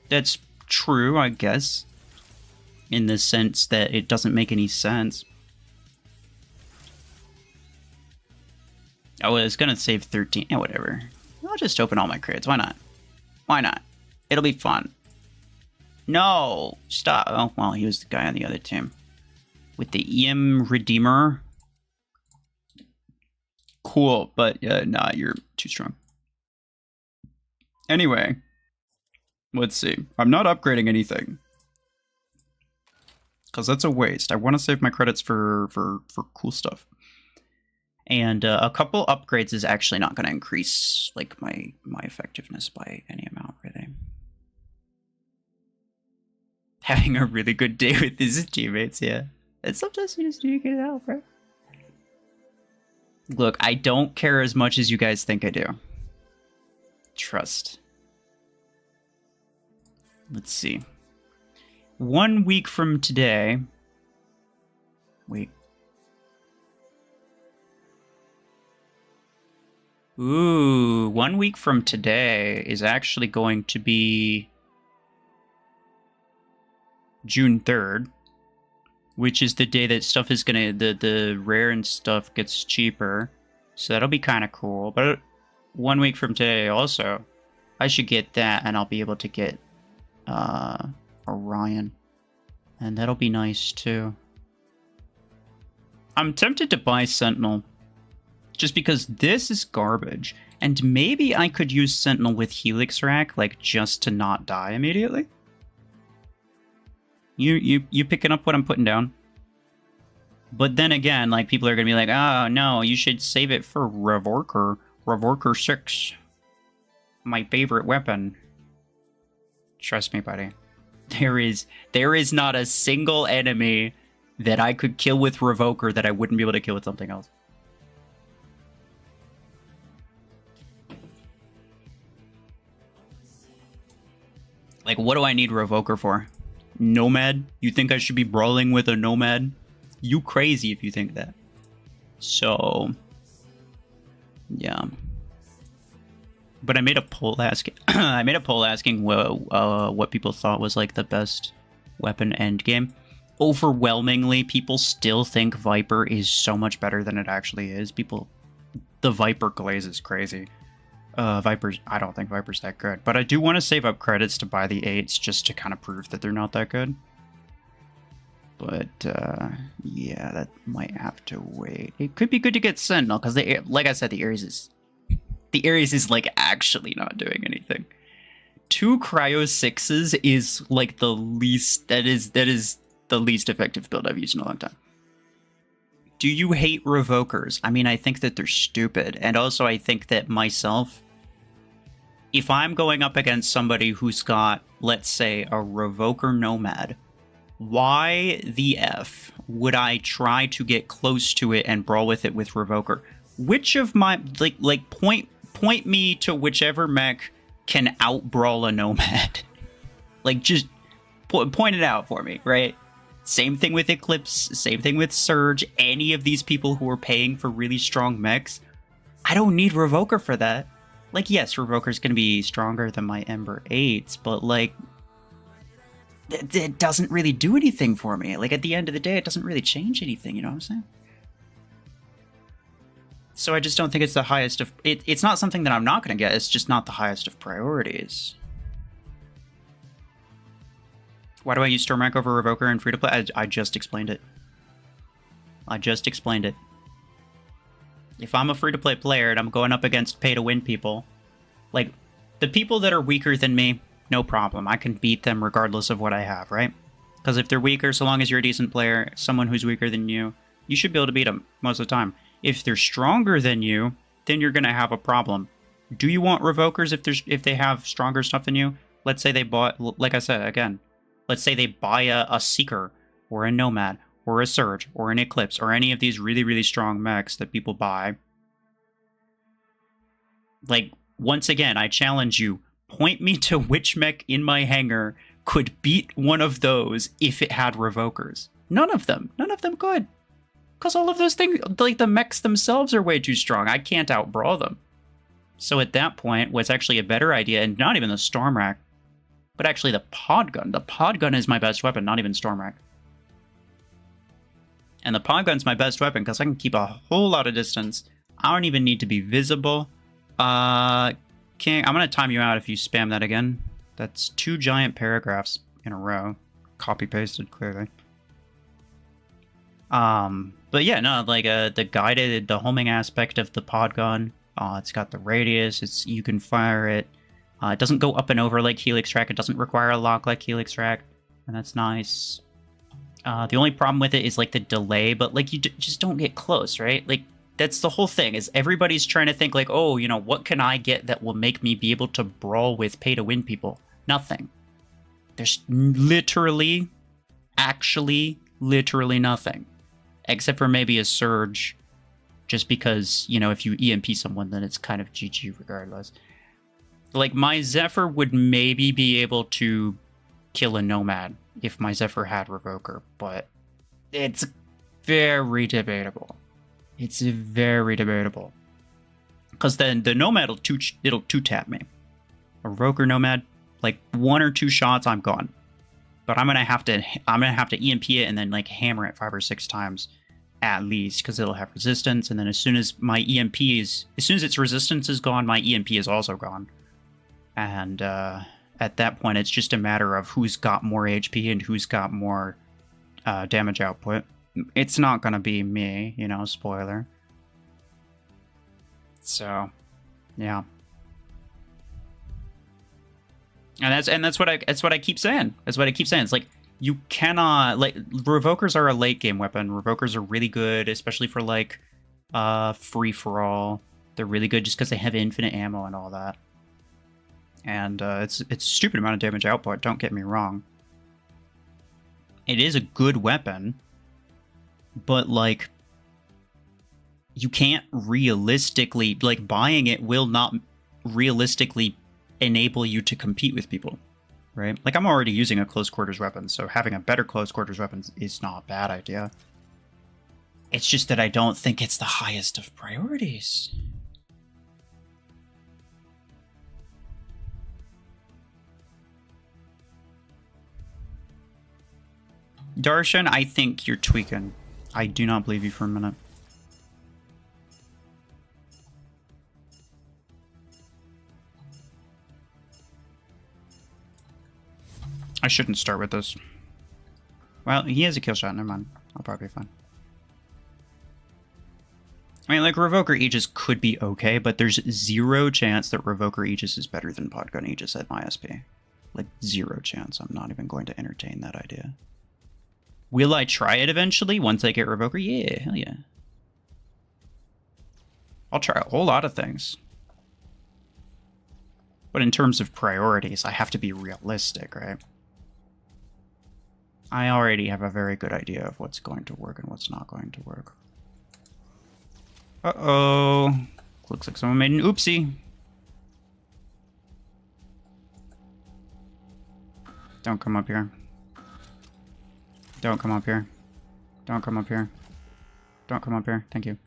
that's true, I guess. In the sense that it doesn't make any sense. Oh, it's gonna save 13. Yeah, whatever. I'll just open all my crates. Why not? Why not? It'll be fun. No! Stop. Oh, well, he was the guy on the other team. With the EM Redeemer. Cool, but nah, you're too strong. Anyway. Let's see. I'm not upgrading anything. Because that's a waste. I want to save my credits for cool stuff. And a couple upgrades is actually not going to increase like my effectiveness by any amount, really. Having a really good day with his teammates, yeah. And sometimes you just need to get help, right? Look, I don't care as much as you guys think I do. Trust. Let's see. 1 week from today... Wait. Ooh, 1 week from today is actually going to be June 3rd. which is the day that stuff is gonna the rare and stuff gets cheaper. So that'll be kind of cool. But 1 week from today also, I should get that, and I'll be able to get Orion. And that'll be nice too. I'm tempted to buy Sentinel just because this is garbage. And maybe I could use Sentinel with Helix Rack, like, just to not die immediately. You picking up what I'm putting down? But then again, like, people are going to be like, oh, no, you should save it for Revorker. Revorker 6. My favorite weapon. Trust me, buddy. There is not a single enemy that I could kill with Revoker that I wouldn't be able to kill with something else. Like, what do I need Revoker for? Nomad? You think I should be brawling with a Nomad? You crazy if you think that. So, yeah. But I made a poll asking. I made a poll asking what people thought was like the best weapon end game. Overwhelmingly, people still think Viper is so much better than it actually is. The Viper glaze is crazy. I don't think Viper's that good, but I do want to save up credits to buy the 8s just to kind of prove that they're not that good. But yeah, that might have to wait. It could be good to get Sentinel because, like I said, the Ares is like actually not doing anything. 2 Cryo 6s is like the least. That is the least effective build I've used in a long time. Do you hate Revokers? I mean, I think that they're stupid. And also, I think that myself, if I'm going up against somebody who's got, let's say, a Revoker Nomad, why the F would I try to get close to it and brawl with it with Revoker? Which of my, point me to whichever mech can out-brawl a Nomad. Like, just point it out for me, right? Same thing with Eclipse, same thing with Surge, any of these people who are paying for really strong mechs. I don't need Revoker for that. Like, yes, Revoker's going to be stronger than my Ember 8s, but, like, it doesn't really do anything for me. Like, at the end of the day, it doesn't really change anything, you know what I'm saying? So I just don't think it's the highest of... It's not something that I'm not going to get, it's just not the highest of priorities. Why do I use Stormrack over Revoker and free-to-play? I just explained it. I just explained it. If I'm a free-to-play player and I'm going up against pay-to-win people, like, the people that are weaker than me, no problem. I can beat them regardless of what I have, right? Because if they're weaker, so long as you're a decent player, someone who's weaker than you should be able to beat them most of the time. If they're stronger than you, then you're going to have a problem. Do you want Revokers if they have stronger stuff than you? Let's say they bought, like I said, again, let's say they buy a Seeker, or a Nomad, or a Surge, or an Eclipse, or any of these really, really strong mechs that people buy. Like, once again, I challenge you, point me to which mech in my hangar could beat one of those if it had Revokers. None of them. None of them could. Because all of those things, like, the mechs themselves are way too strong. I can't out-brawl them. So at that point, what's actually a better idea, and not even the Stormrack, but actually the pod gun. The pod gun is my best weapon, not even Stormrack. And the pod gun's my best weapon because I can keep a whole lot of distance. I don't even need to be visible. I'm going to time you out if you spam that again. That's 2 giant paragraphs in a row. Copy-pasted, clearly. But yeah, no, like, the homing aspect of the pod gun. It's got the radius. You can fire it. It doesn't go up and over like Helix Track. It doesn't require a lock like Helix Track, and that's nice. The only problem with it is, like, the delay, but, like, you just don't get close, right? Like, that's the whole thing, is everybody's trying to think, like, oh, you know, what can I get that will make me be able to brawl with pay-to-win people? Nothing. There's literally, actually, literally nothing. Except for maybe a Surge, just because, you know, if you EMP someone, then it's kind of GG regardless. Like, my Zephyr would maybe be able to kill a Nomad if my Zephyr had Revoker, but it's very debatable. It's very debatable. Because then the Nomad it'll two-tap me. A Revoker Nomad, like, 1 or 2 shots, I'm gone. But I'm gonna have to EMP it and then like hammer it 5 or 6 times at least, because it'll have resistance. And then as soon as its resistance is gone, my EMP is also gone. And at that point, it's just a matter of who's got more HP and who's got more damage output. It's not gonna be me, you know, spoiler. So, yeah. And that's what I keep saying. That's what I keep saying. It's like, you cannot, like, Revokers are a late game weapon. Revokers are really good, especially for like free for all. They're really good just because they have infinite ammo and all that. And it's a stupid amount of damage output, don't get me wrong. It is a good weapon, but like, you can't realistically, like, buying it will not realistically enable you to compete with people, right? Like, I'm already using a close quarters weapon, so having a better close quarters weapon is not a bad idea. It's just that I don't think it's the highest of priorities. Darshan, I think you're tweaking. I do not believe you for a minute. I shouldn't start with this. Well, he has a kill shot, never mind. I'll probably be fine. I mean, like, Revoker Aegis could be okay, but there's zero chance that Revoker Aegis is better than Podgun Aegis at my SP. Like, zero chance. I'm not even going to entertain that idea. Will I try it eventually once I get Revoker? Yeah, hell yeah. I'll try a whole lot of things. But in terms of priorities, I have to be realistic, right? I already have a very good idea of what's going to work and what's not going to work. Uh-oh. Looks like someone made an oopsie. Don't come up here. Don't come up here. Don't come up here. Don't come up here. Thank you.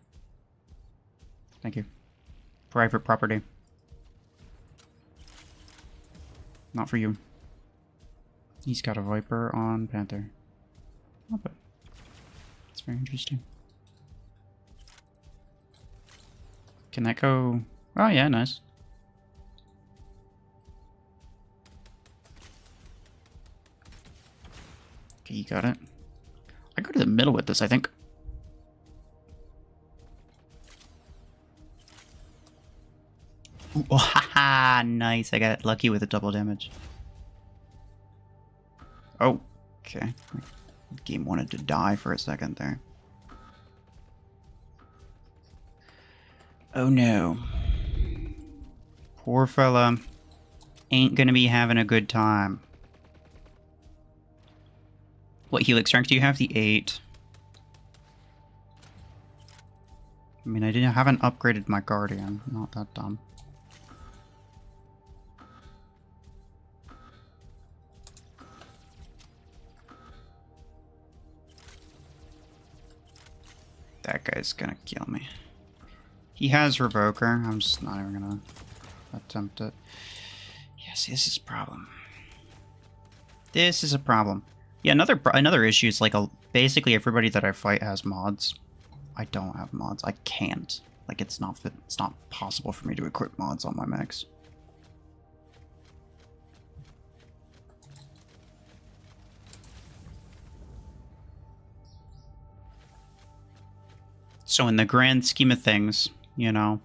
Thank you. Private property. Not for you. He's got a Viper on Panther. Oh, but it's very interesting. Can that go? Oh yeah, nice. Okay, you got it. I go to the middle with this, I think. Ooh, oh, haha, nice. I got lucky with a double damage. Oh, okay. The game wanted to die for a second there. Oh no. Poor fella. Ain't gonna be having a good time. What helix strength do you have? The 8. I mean, I haven't upgraded my Guardian. Not that dumb. That guy's gonna kill me. He has Revoker. I'm just not even gonna attempt it. Yeah, see, this is a problem. This is a problem. Yeah, another issue is like basically everybody that I fight has mods. I don't have mods. I can't. Like, it's not possible for me to equip mods on my mechs. So in the grand scheme of things, you know,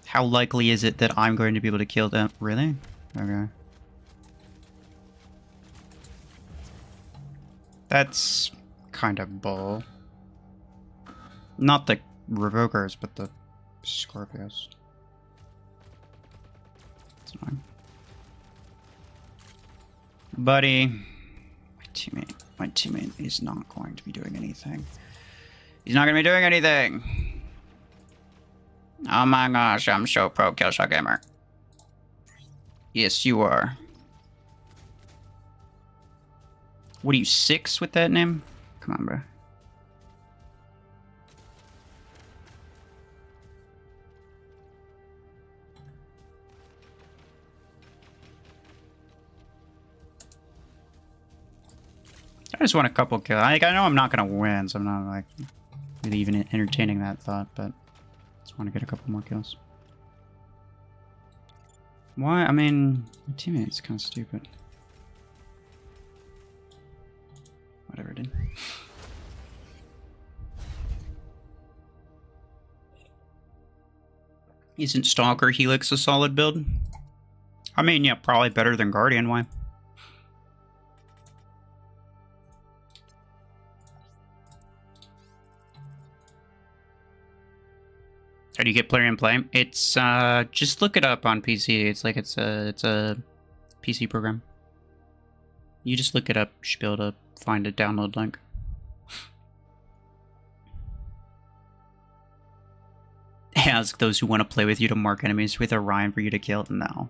how likely is it that I'm going to be able to kill them? Really? Okay. That's kind of bull. Not the Revokers, but the Scorpios. That's annoying. Buddy. My teammate is not going to be doing anything. He's not going to be doing anything. Oh my gosh, I'm so pro Killshot Gamer. Yes, you are. What are you, 6 with that name? Come on, bro. I just want a couple kills. Like, I know I'm not gonna win, so I'm not like really even entertaining that thought, but just want to get a couple more kills. Why? I mean, my teammate's kind of stupid. Whatever, dude. Isn't Stalker Helix a solid build? I mean, yeah, probably better than Guardian. Why? How do you get Plarium Play? It's just look it up on PC. It's like it's a PC program. You just look it up. You should be able to find a download link. Ask those who want to play with you to mark enemies with Orion for you to kill. No,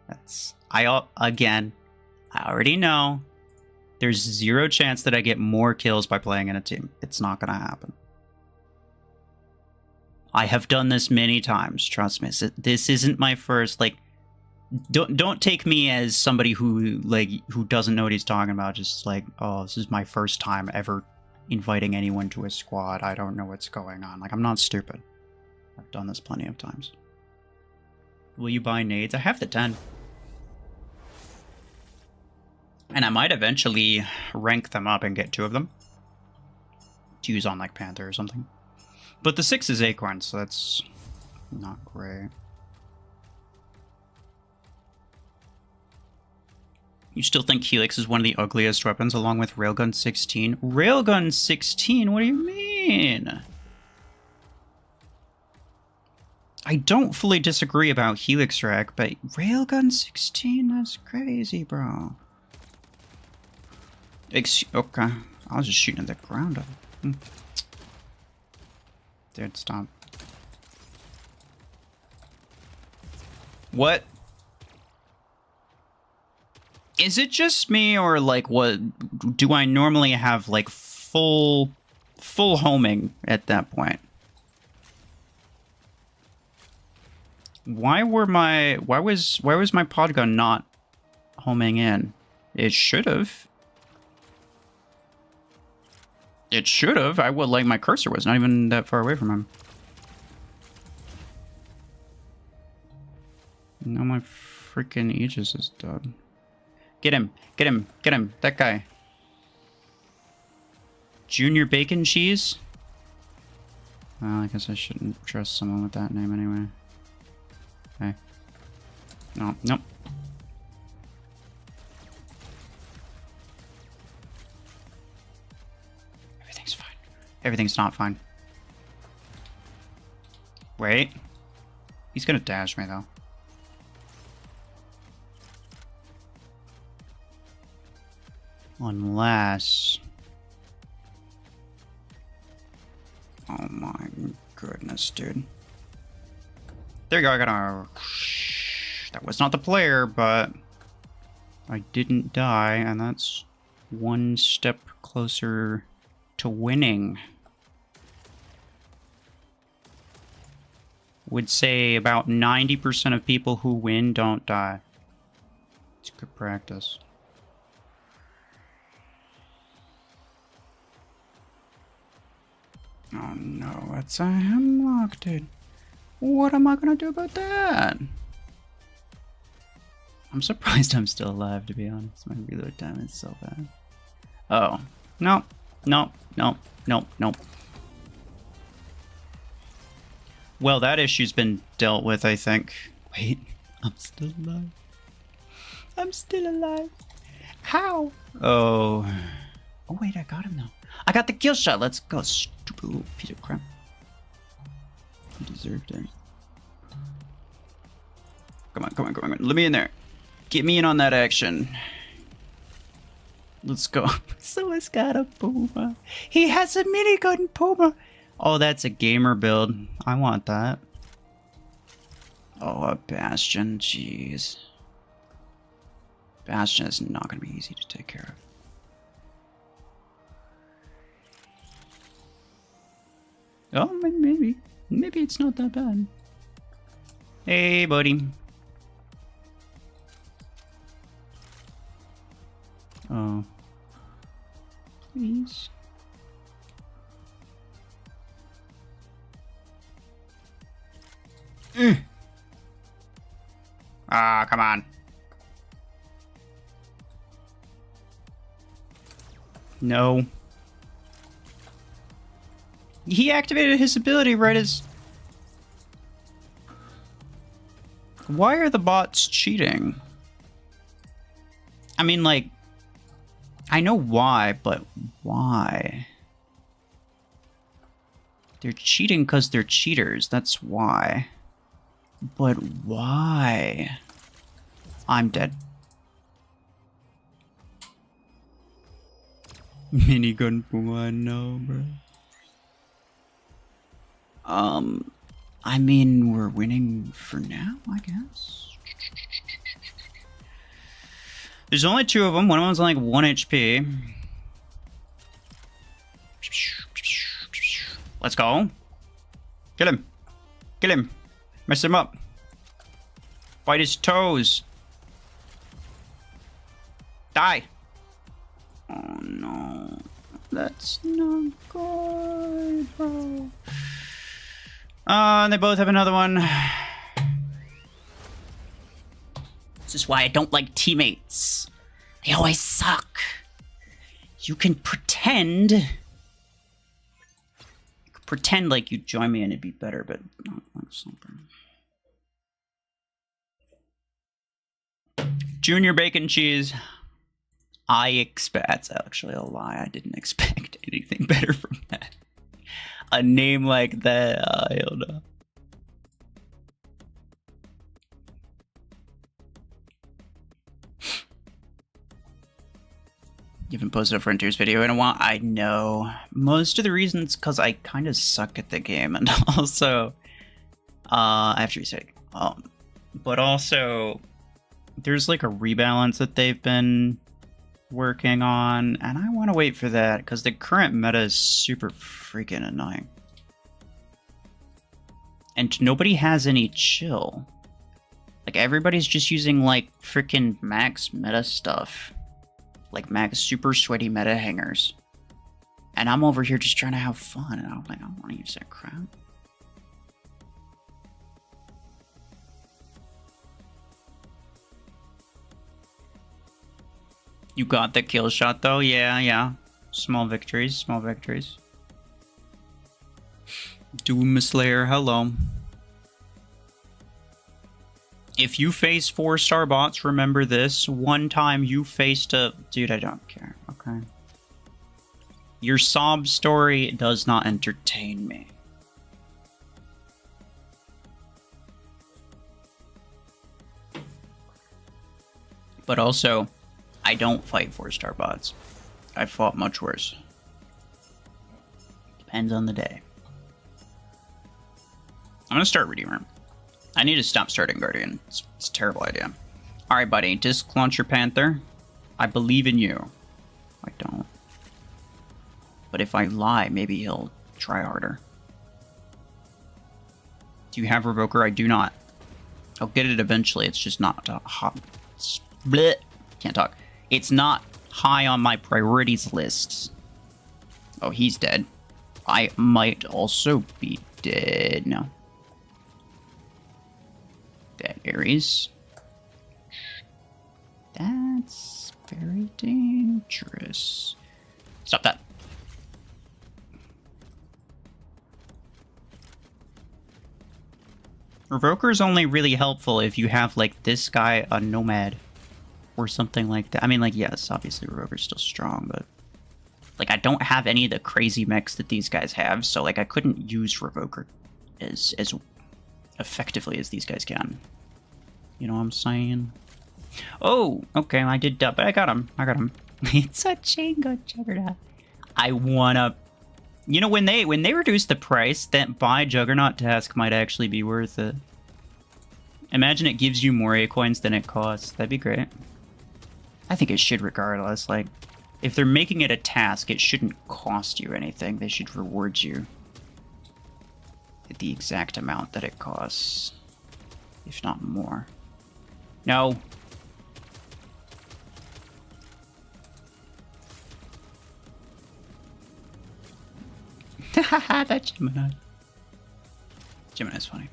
that's again. I already know. There's 0 chance that I get more kills by playing in a team. It's not gonna happen. I have done this many times. Trust me. This isn't my first. Like, don't take me as somebody who doesn't know what he's talking about. Just like, oh, this is my first time ever inviting anyone to a squad. I don't know what's going on. Like, I'm not stupid. I've done this plenty of times. Will you buy nades? I have the 10. And I might eventually rank them up and get 2 of them. To use on, like, Panther or something. But the 6 is Acorn, so that's not great. You still think Helix is one of the ugliest weapons along with Railgun 16? Railgun 16? What do you mean? I don't fully disagree about Helix Rack, but Railgun 16? That's crazy, bro. Okay. I was just shooting at the ground. Dude, stop. What? Is it just me, or like what? Do I normally have like full homing at that point? Why was my pod gun not homing in? It should have. It should have. I would, like, my cursor was not even that far away from him. No, my freaking Aegis is dead. Get him! Get him! Get him! That guy. Junior Bacon Cheese? Well, I guess I shouldn't trust someone with that name anyway. Okay. No, nope. Everything's fine. Everything's not fine. Wait. He's gonna dash me, though. Unless... Oh my goodness, dude. There you go, I got a... That was not the player, but... I didn't die, and that's one step closer to winning. Would say about 90% of people who win don't die. It's good practice. Oh no, it's a hemlock, dude. What am I gonna do about that? I'm surprised I'm still alive, to be honest. My reload time is so bad. Oh. No. No. No. No. No. Well, that issue's been dealt with, I think. Wait. I'm still alive. I'm still alive. How? Oh. Oh, wait, I got him now. I got the kill shot. Let's go. Stupid little piece of crap. You deserved it. Come on, come on, come on. Let me in there. Get me in on that action. Let's go. Someone's got a Puma. He has a minigun Puma. Oh, that's a gamer build. I want that. Oh, a Bastion. Jeez. Bastion is not going to be easy to take care of. Oh, maybe. Maybe it's not that bad. Hey, buddy. Oh. Please. Ah, come on. No. He activated his ability right as... Why are the bots cheating? I mean, like... I know why, but why? They're cheating because they're cheaters, that's why. But why? I'm dead. Minigun one, no, bro. I mean, we're winning for now, I guess. There's only 2 of them. One of them's like 1 HP. Let's go. Kill him. Kill him. Mess him up. Bite his toes. Die. Oh no. That's not good, bro. And they both have another one. This is why I don't like teammates. They always suck. You can pretend. Pretend like you join me and it'd be better, but not like something. Junior bacon cheese. That's actually a lie. I didn't expect anything better from that. A name like that, I don't know. You haven't posted a Frontiers video in a while? I know. Most of the reasons because I kind of suck at the game, and also I have to reset. But also there's like a rebalance that they've been working on, and I want to wait for that because the current meta is super freaking annoying. And nobody has any chill. Like, everybody's just using, like, freaking max meta stuff. Like, max super sweaty meta hangers. And I'm over here just trying to have fun, and I'm like, I don't want to use that crap. You got the kill shot, though? Yeah. Small victories, small victories. Doom Slayer, hello. If you face 4-star bots, remember this. One time you faced a... Dude, I don't care, okay? Your sob story does not entertain me. But also, I don't fight 4-star bots. I've fought much worse. Depends on the day. I'm gonna start Redeemer. I need to stop starting Guardian. It's a terrible idea. Alright, buddy. Disc Launcher Panther. I believe in you. I don't. But if I lie, maybe he'll try harder. Do you have Revoker? I do not. I'll get it eventually. It's just not hot. Bleh. Can't talk. It's not high on my priorities lists. Oh, he's dead. I might also be dead. No. That Ares. That's very dangerous. Stop that. Revoker is only really helpful if you have, like, this guy, a Nomad, or something like that. I mean, like, yes, obviously Revoker's still strong, but, like, I don't have any of the crazy mechs that these guys have, so, like, I couldn't use Revoker as effectively as these guys can. You know what I'm saying? Oh, okay, I did but I got him. It's a Chango Juggernaut. I wanna... You know, when they reduce the price, that buy Juggernaut task might actually be worth it. Imagine it gives you more A-coins than it costs. That'd be great. I think it should regardless. Like, if they're making it a task, it shouldn't cost you anything. They should reward you at the exact amount that it costs, if not more. No. That Gemini. Gemini's funny.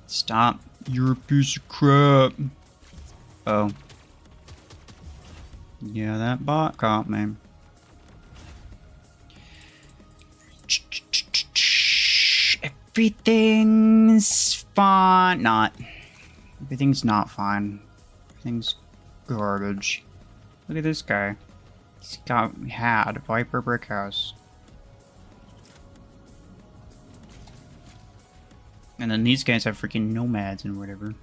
Stop. You're a piece of crap. Oh. Yeah, that bot caught me. Everything's fine. Not. Everything's not fine. Everything's garbage. Look at this guy. He's had Viper Brick House. And then these guys have freaking nomads and whatever.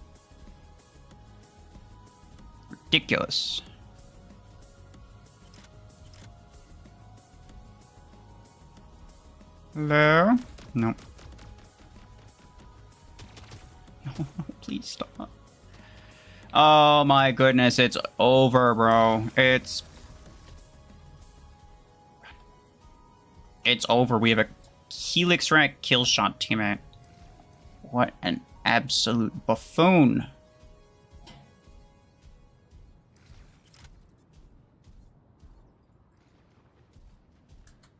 Ridiculous. Hello? No. No, please stop. Oh my goodness, it's over, bro. It's over. We have a Helix Rack kill shot teammate. What an absolute buffoon.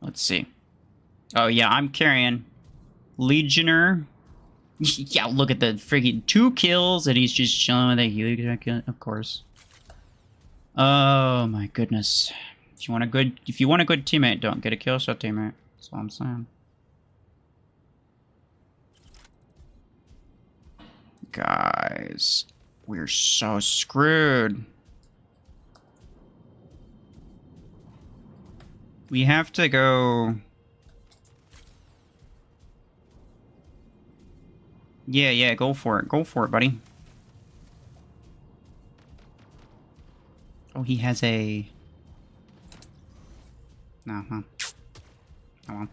Let's see. Oh yeah, I'm carrying Legionnaire. Yeah, look at the freaking 2 kills and he's just chilling with a Helix Rack, of course. Oh my goodness. If you want a good teammate, don't get a kill shot teammate. That's all I'm saying. Guys, we're so screwed. We have to go... Yeah, go for it. Go for it, buddy. Oh, he has a... No, huh? Oh, well.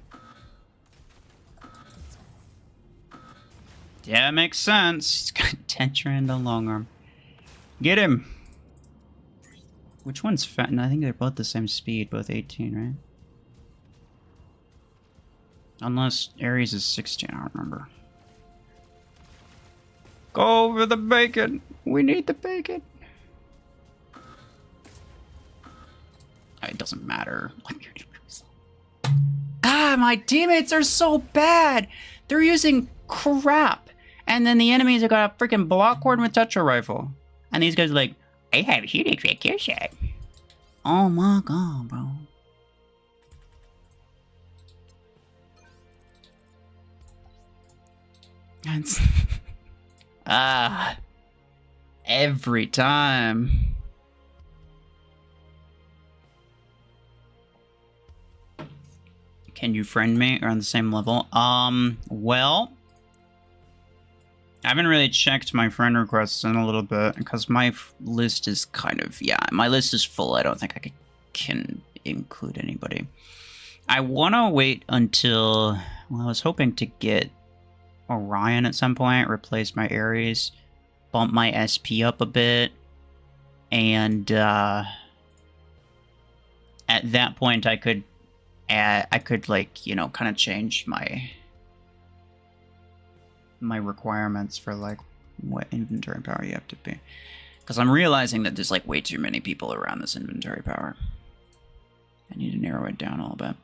Yeah, makes sense. He's got Tetra and a long arm. Get him! Which one's fat? No, I think they're both the same speed, both 18, right? Unless Ares is 16, I don't remember. Go for the bacon! We need the bacon! It doesn't matter. God, my teammates are so bad! They're using crap! And then the enemies have got a freaking block cord with Tetra rifle. And these guys are like, I have a Helix Rack kill shot. Oh my god, bro. That's... every time. Can you friend me? Or on the same level? Well... I haven't really checked my friend requests in a little bit, because my list is kind of... Yeah, my list is full. I don't think I can include anybody. I want to wait until... Well, I was hoping to get Orion at some point, replace my Ares, bump my SP up a bit, and at that point I could like, you know, kind of change my requirements for like what inventory power you have to be, because I'm realizing that there's like way too many people around this inventory power. I need to narrow it down a little bit.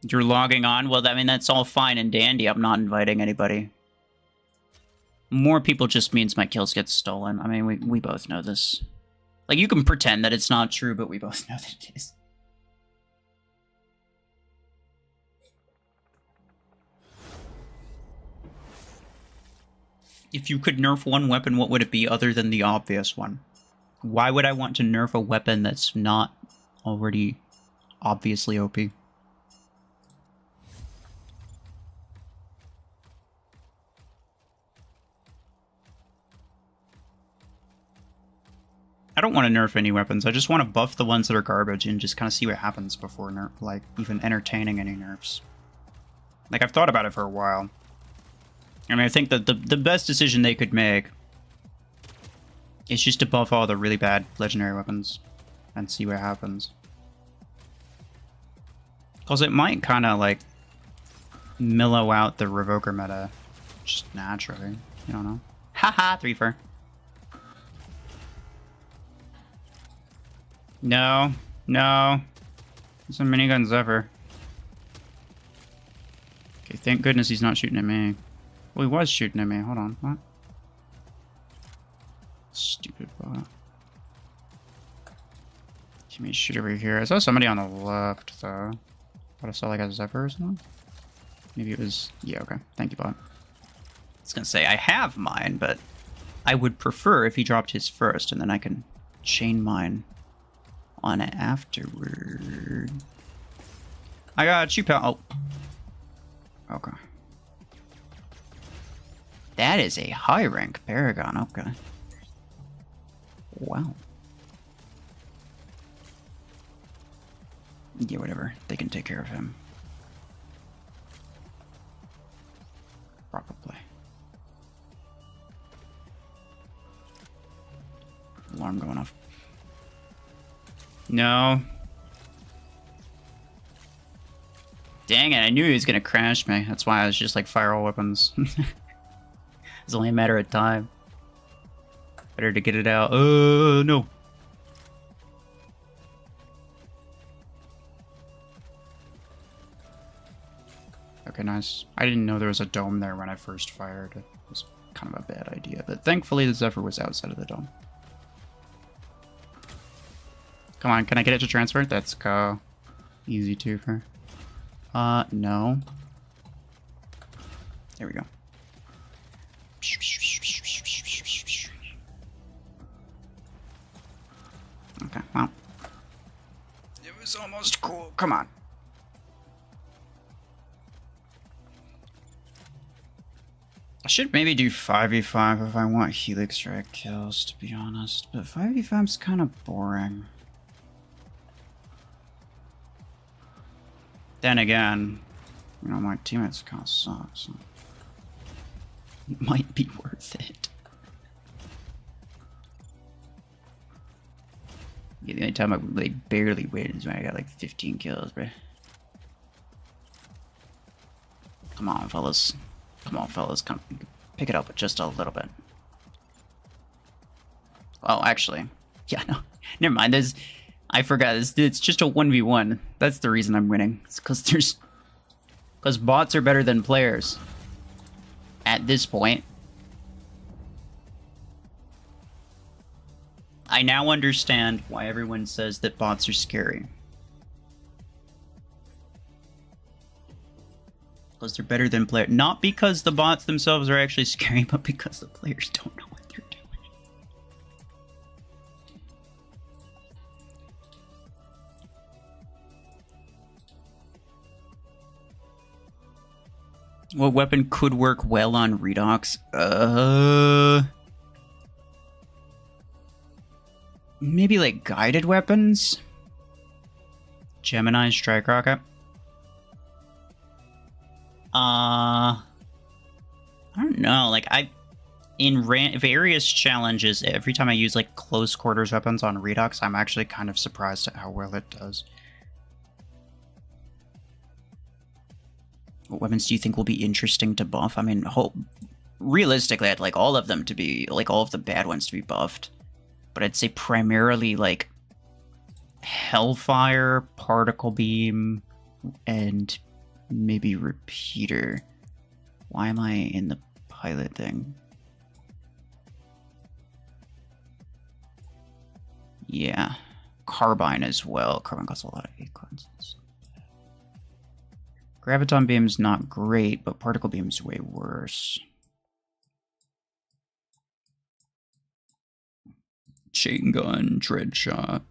You're logging on? Well, I mean, that's all fine and dandy. I'm not inviting anybody. More people just means my kills get stolen. I mean, we both know this. Like, you can pretend that it's not true, but we both know that it is. If you could nerf one weapon, what would it be other than the obvious one? Why would I want to nerf a weapon that's not already obviously OP? I don't want to nerf any weapons. I just want to buff the ones that are garbage and just kind of see what happens before nerf, like even entertaining any nerfs. Like, I've thought about it for a while. I mean, I think that the best decision they could make is just to buff all the really bad legendary weapons and see what happens. Because it might kind of like mellow out the Revoker meta just naturally. You don't know. Haha, 3-4. No. No. There's a minigun Zephyr. Okay, thank goodness he's not shooting at me. Well, he was shooting at me. Hold on. What? Stupid bot. Let me shoot over here. I saw somebody on the left, though. What, I saw like a Zephyr or something? Maybe it was... Yeah, okay. Thank you, bot. I was gonna say, I have mine, but I would prefer if he dropped his first, and then I can chain mine on it afterward. I got you, pal. Oh. Okay. That is a high rank Paragon. Okay. Wow. Yeah, whatever. They can take care of him. Probably. Alarm going off. No. Dang it, I knew he was gonna crash me. That's why I was just like, fire all weapons. It's only a matter of time. Better to get it out. No. Okay, nice. I didn't know there was a dome there when I first fired. It was kind of a bad idea, but thankfully the Zephyr was outside of the dome. Come on, can I get it to transfer? Let's go. Easy twofer. No. There we go. Okay, well. It was almost cool. Come on. I should maybe do 5v5 if I want Helix Strike kills, to be honest. But 5v5's kind of boring. Then again, you know, my teammates kind of suck, so it might be worth it. Yeah, the only time I like barely win is when I got like 15 kills, bro. Come on, fellas. Come on, fellas. Come pick it up just a little bit. Oh, actually, yeah, no, never mind. I forgot. It's just a 1v1. That's the reason I'm winning. It's because bots are better than players. At this point. I now understand why everyone says that bots are scary. Because they're better than players. Not because the bots themselves are actually scary, but because the players don't know what they're doing. What weapon could work well on Redox? Maybe like guided weapons? Gemini Strike Rocket? I don't know. Like, in various challenges, every time I use like close quarters weapons on Redox, I'm actually kind of surprised at how well it does. What weapons do you think will be interesting to buff? I mean, realistically, I'd like all of them to be, like all of the bad ones to be buffed. But I'd say primarily like Hellfire, Particle Beam, and maybe Repeater. Why am I in the pilot thing? Yeah. Carbine as well. Carbine costs a lot of acorns. Graviton Beam's not great, but Particle Beam's way worse. Chain Gun, Dread Shot.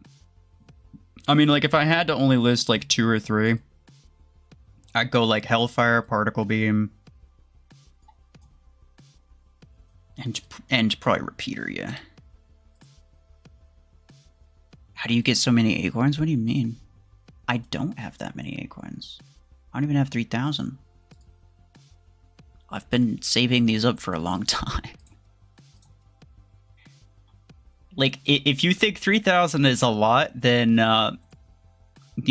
I mean, like, if I had to only list, like, 2 or 3, I'd go, like, Hellfire, Particle Beam, and probably Repeater, yeah. How do you get so many acorns? What do you mean? I don't have that many acorns. I don't even have 3,000. I've been saving these up for a long time. Like, if you think 3,000 is a lot, then the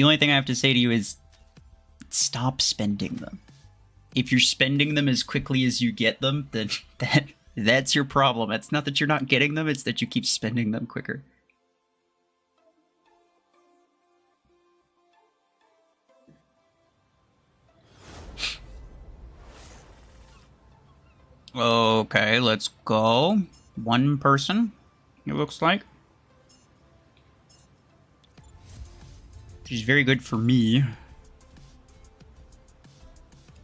only thing I have to say to you is stop spending them. If you're spending them as quickly as you get them, then that's your problem. It's not that you're not getting them, it's that you keep spending them quicker. Okay, let's go. One person, it looks like. Which is very good for me.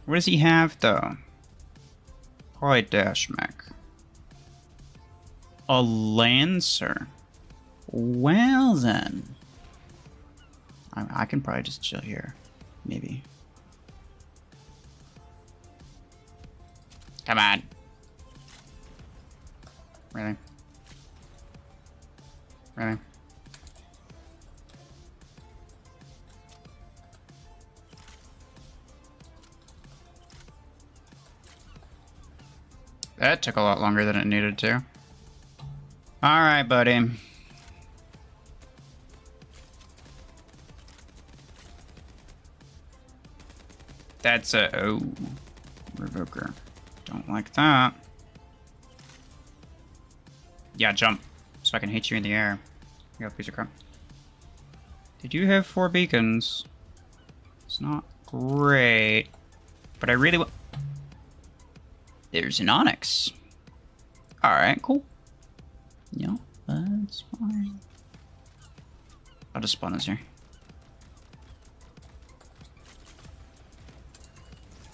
What does he have, though? Probably Dash Mech. A Lancer. Well, then. I can probably just chill here. Maybe. Come on. Really? Really? That took a lot longer than it needed to. Alright, buddy. That's a... Oh. Revoker. Don't like that. Yeah, jump. So I can hit you in the air. You got a piece of crap. Did you have 4 beacons? It's not great. But I really... There's an Onyx. Alright, cool. Yeah, that's fine. I'll just spawn this here.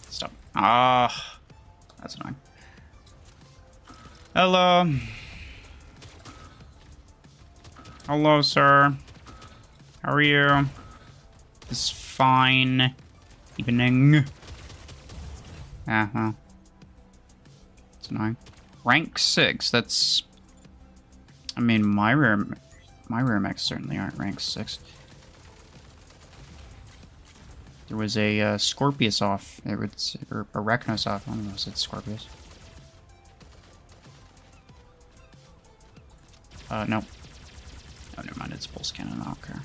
Stop. Ah, that's annoying. Hello. Hello, sir. How are you? It's fine. Evening. Ah, well. It's annoying. Rank 6, that's... I mean, my rare mechs certainly aren't rank 6. There was a Scorpius off. It was or Arachnos off. I don't know if it's Scorpius. No. Oh, never mind. It's Pulse Cannon. I don't care.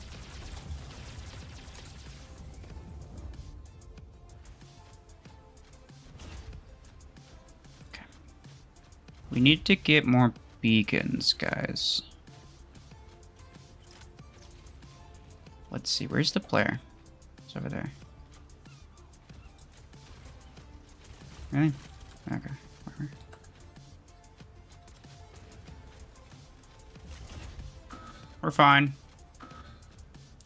Okay. We need to get more beacons, guys. Let's see. Where's the player? It's over there. Really? Okay. Whatever. We're fine.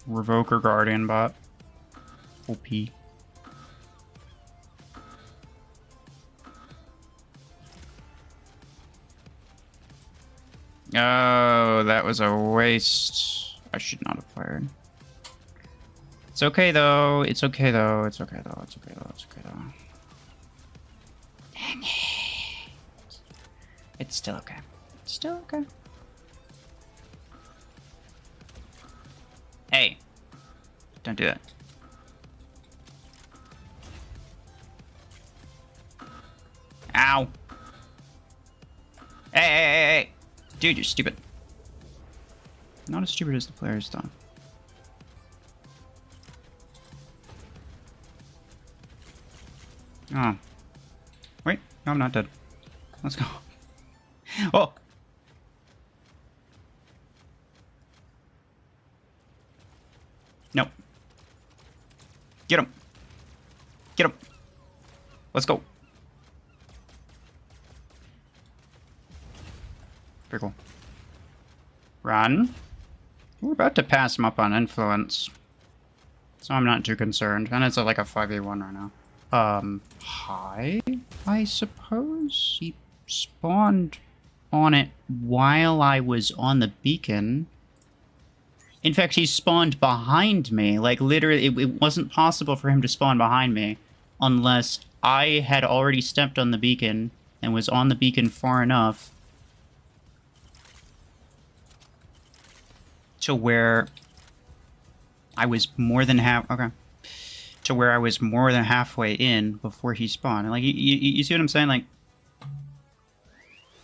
Revoker Guardian bot. OP. Oh, that was a waste. I should not have fired. It's okay though. It's okay though. It's okay though. It's okay though. It's okay though. Dang it. It's still okay. It's still okay. Hey. Don't do that. Ow. Hey, hey, hey, hey. Dude, you're stupid. Not as stupid as the player's done. Oh. Wait, no, I'm not dead. Let's go. Oh! No. Get him. Get him. Let's go. Very cool. Run. We're about to pass him up on influence. So I'm not too concerned. And it's like a 5v1 right now. Hi, I suppose? He spawned on it while I was on the beacon. In fact, he spawned behind me. Like, literally, it wasn't possible for him to spawn behind me unless I had already stepped on the beacon and was on the beacon far enough to where I was more than to where I was more than halfway in before he spawned. And like, you see what I'm saying? Like,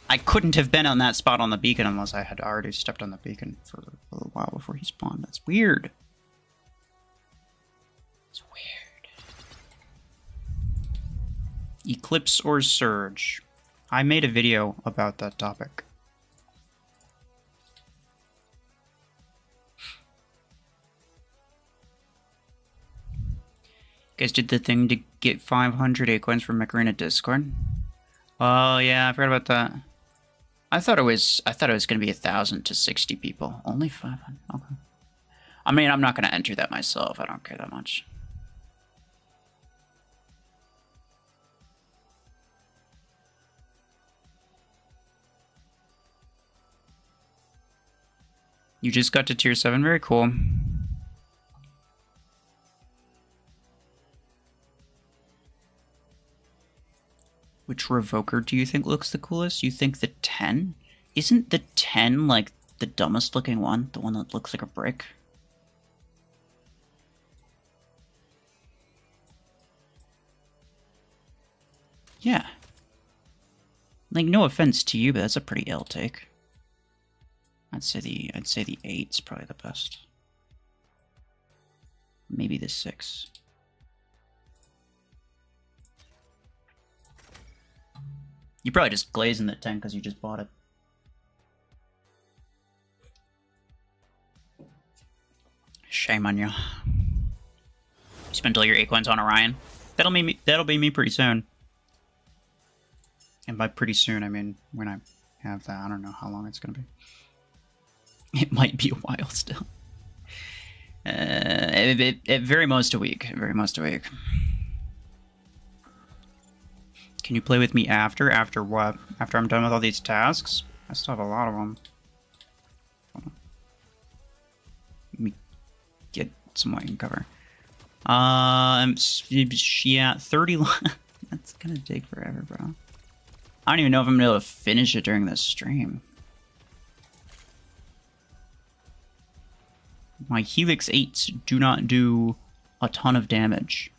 I couldn't have been on that spot on the beacon unless I had already stepped on the beacon for a little while before he spawned. That's weird. It's weird. Eclipse or Surge? I made a video about that topic. You guys did the thing to get 500 acorns from Macarena Discord. Oh yeah, I forgot about that. I thought it was gonna be 1,000 to 60 people. Only 500. Okay. I mean, I'm not gonna enter that myself. I don't care that much. You just got to tier 7. Very cool. Which Revoker do you think looks the coolest? You think the 10? Isn't the 10 like the dumbest looking one? The one that looks like a brick? Yeah. Like, no offense to you, but that's a pretty ill take. I'd say the 8's probably the best. Maybe the 6. You probably just glazing the 10 because you just bought it. Shame on you. You spent all your 8 coins on Orion. That'll be me pretty soon. And by pretty soon, I mean when I have that. I don't know how long it's gonna be. It might be a while still. Very most a week. Very most a week. Can you play with me after? After what? After I'm done with all these tasks? I still have a lot of them. Let me get some white and cover. Yeah, 30 That's gonna take forever, bro. I don't even know if I'm gonna be able to finish it during this stream. My Helix 8s do not do a ton of damage.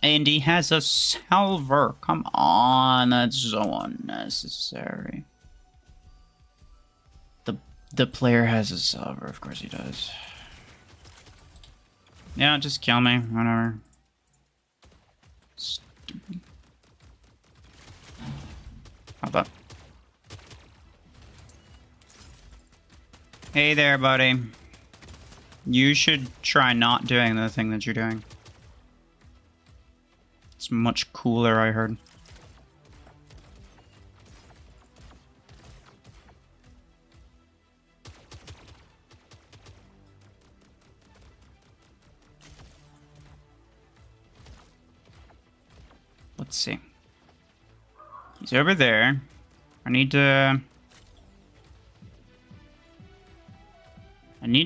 And he has a salver. Come on, that's so unnecessary. The player has a salver, of course he does. Yeah, just kill me, whatever. Stupid. Hop up. Hey there, buddy. You should try not doing the thing that you're doing. It's much cooler, I heard. Let's see. He's over there. I need to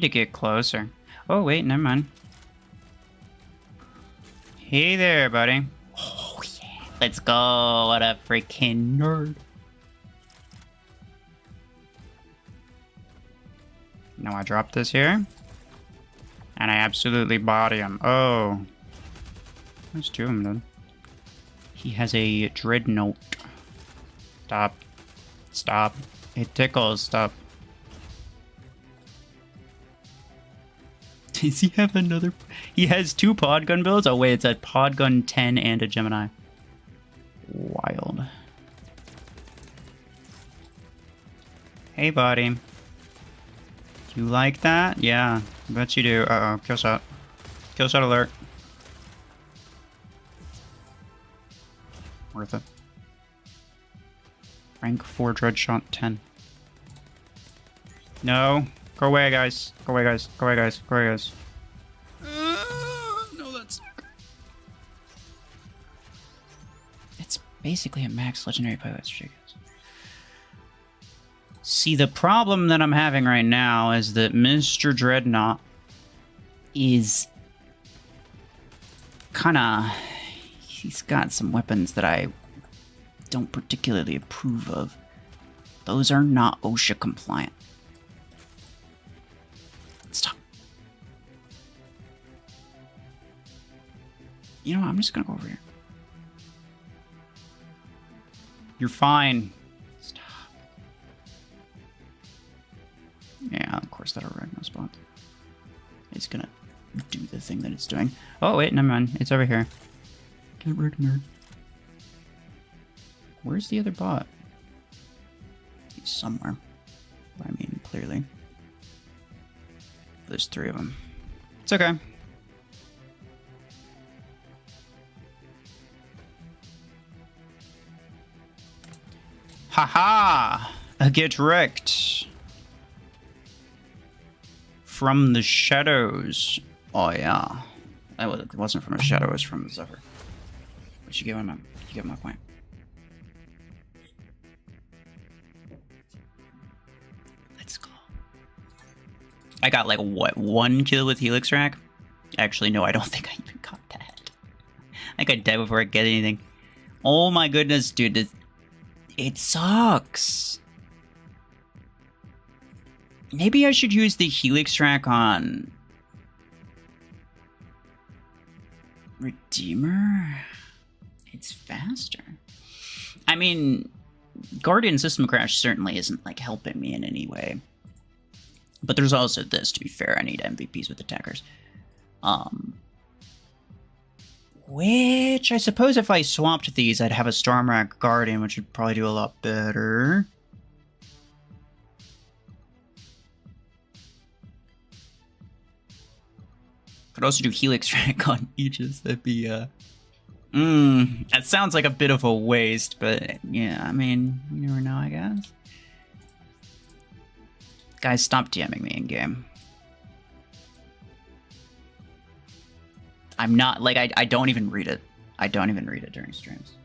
get closer. Oh, wait, never mind. Hey there, buddy. Oh, yeah. Let's go. What a freaking nerd. Now I drop this here. And I absolutely body him. Oh. There's 2 of them, dude. He has a dreadnought. Stop. Stop. It tickles. Stop. Does he have another? He has 2 podgun builds? Oh wait, it's a podgun 10 and a Gemini. Wild. Hey buddy. You like that? Yeah, I bet you do. Uh-oh, kill shot. Kill shot alert. Worth it. Rank 4 Dreadshot 10. No. Go away, guys. Go away, guys. Go away, guys. Go away, guys. No, that's... It's basically a max legendary pilot. It's ridiculous. See, the problem that I'm having right now is that Mr. Dreadnought is kind of... He's got some weapons that I don't particularly approve of. Those are not OSHA compliant. Stop. You know what? I'm just gonna go over here. You're fine. Stop. Yeah, of course that'll wreck no spot. It's gonna do the thing that it's doing. Oh wait, never mind. It's over here. Get rid of nerd. Where's the other bot? He's somewhere. I mean, clearly. There's 3 of them. It's okay. Haha! Get wrecked. From the shadows. Oh yeah. It wasn't from a shadow, it was from the Zephyr. But you get my point. Let's go. I got like what, 1 kill with Helix Rack? Actually, no, I don't think I even got that. I think I died before I get anything. Oh my goodness, dude, it sucks. Maybe I should use the Helix Rack on Redeemer. It's faster. I mean, Guardian System Crash certainly isn't like helping me in any way. But there's also this, to be fair. I need MVPs with attackers. Which I suppose if I swapped these, I'd have a Stormrack Guardian, which would probably do a lot better. Could also do Helix Rack on Aegis. That'd be, that sounds like a bit of a waste, but yeah, I mean, you never know, I guess. Guys, stop DMing me in game. I'm not, like, I don't even read it. I don't even read it during streams.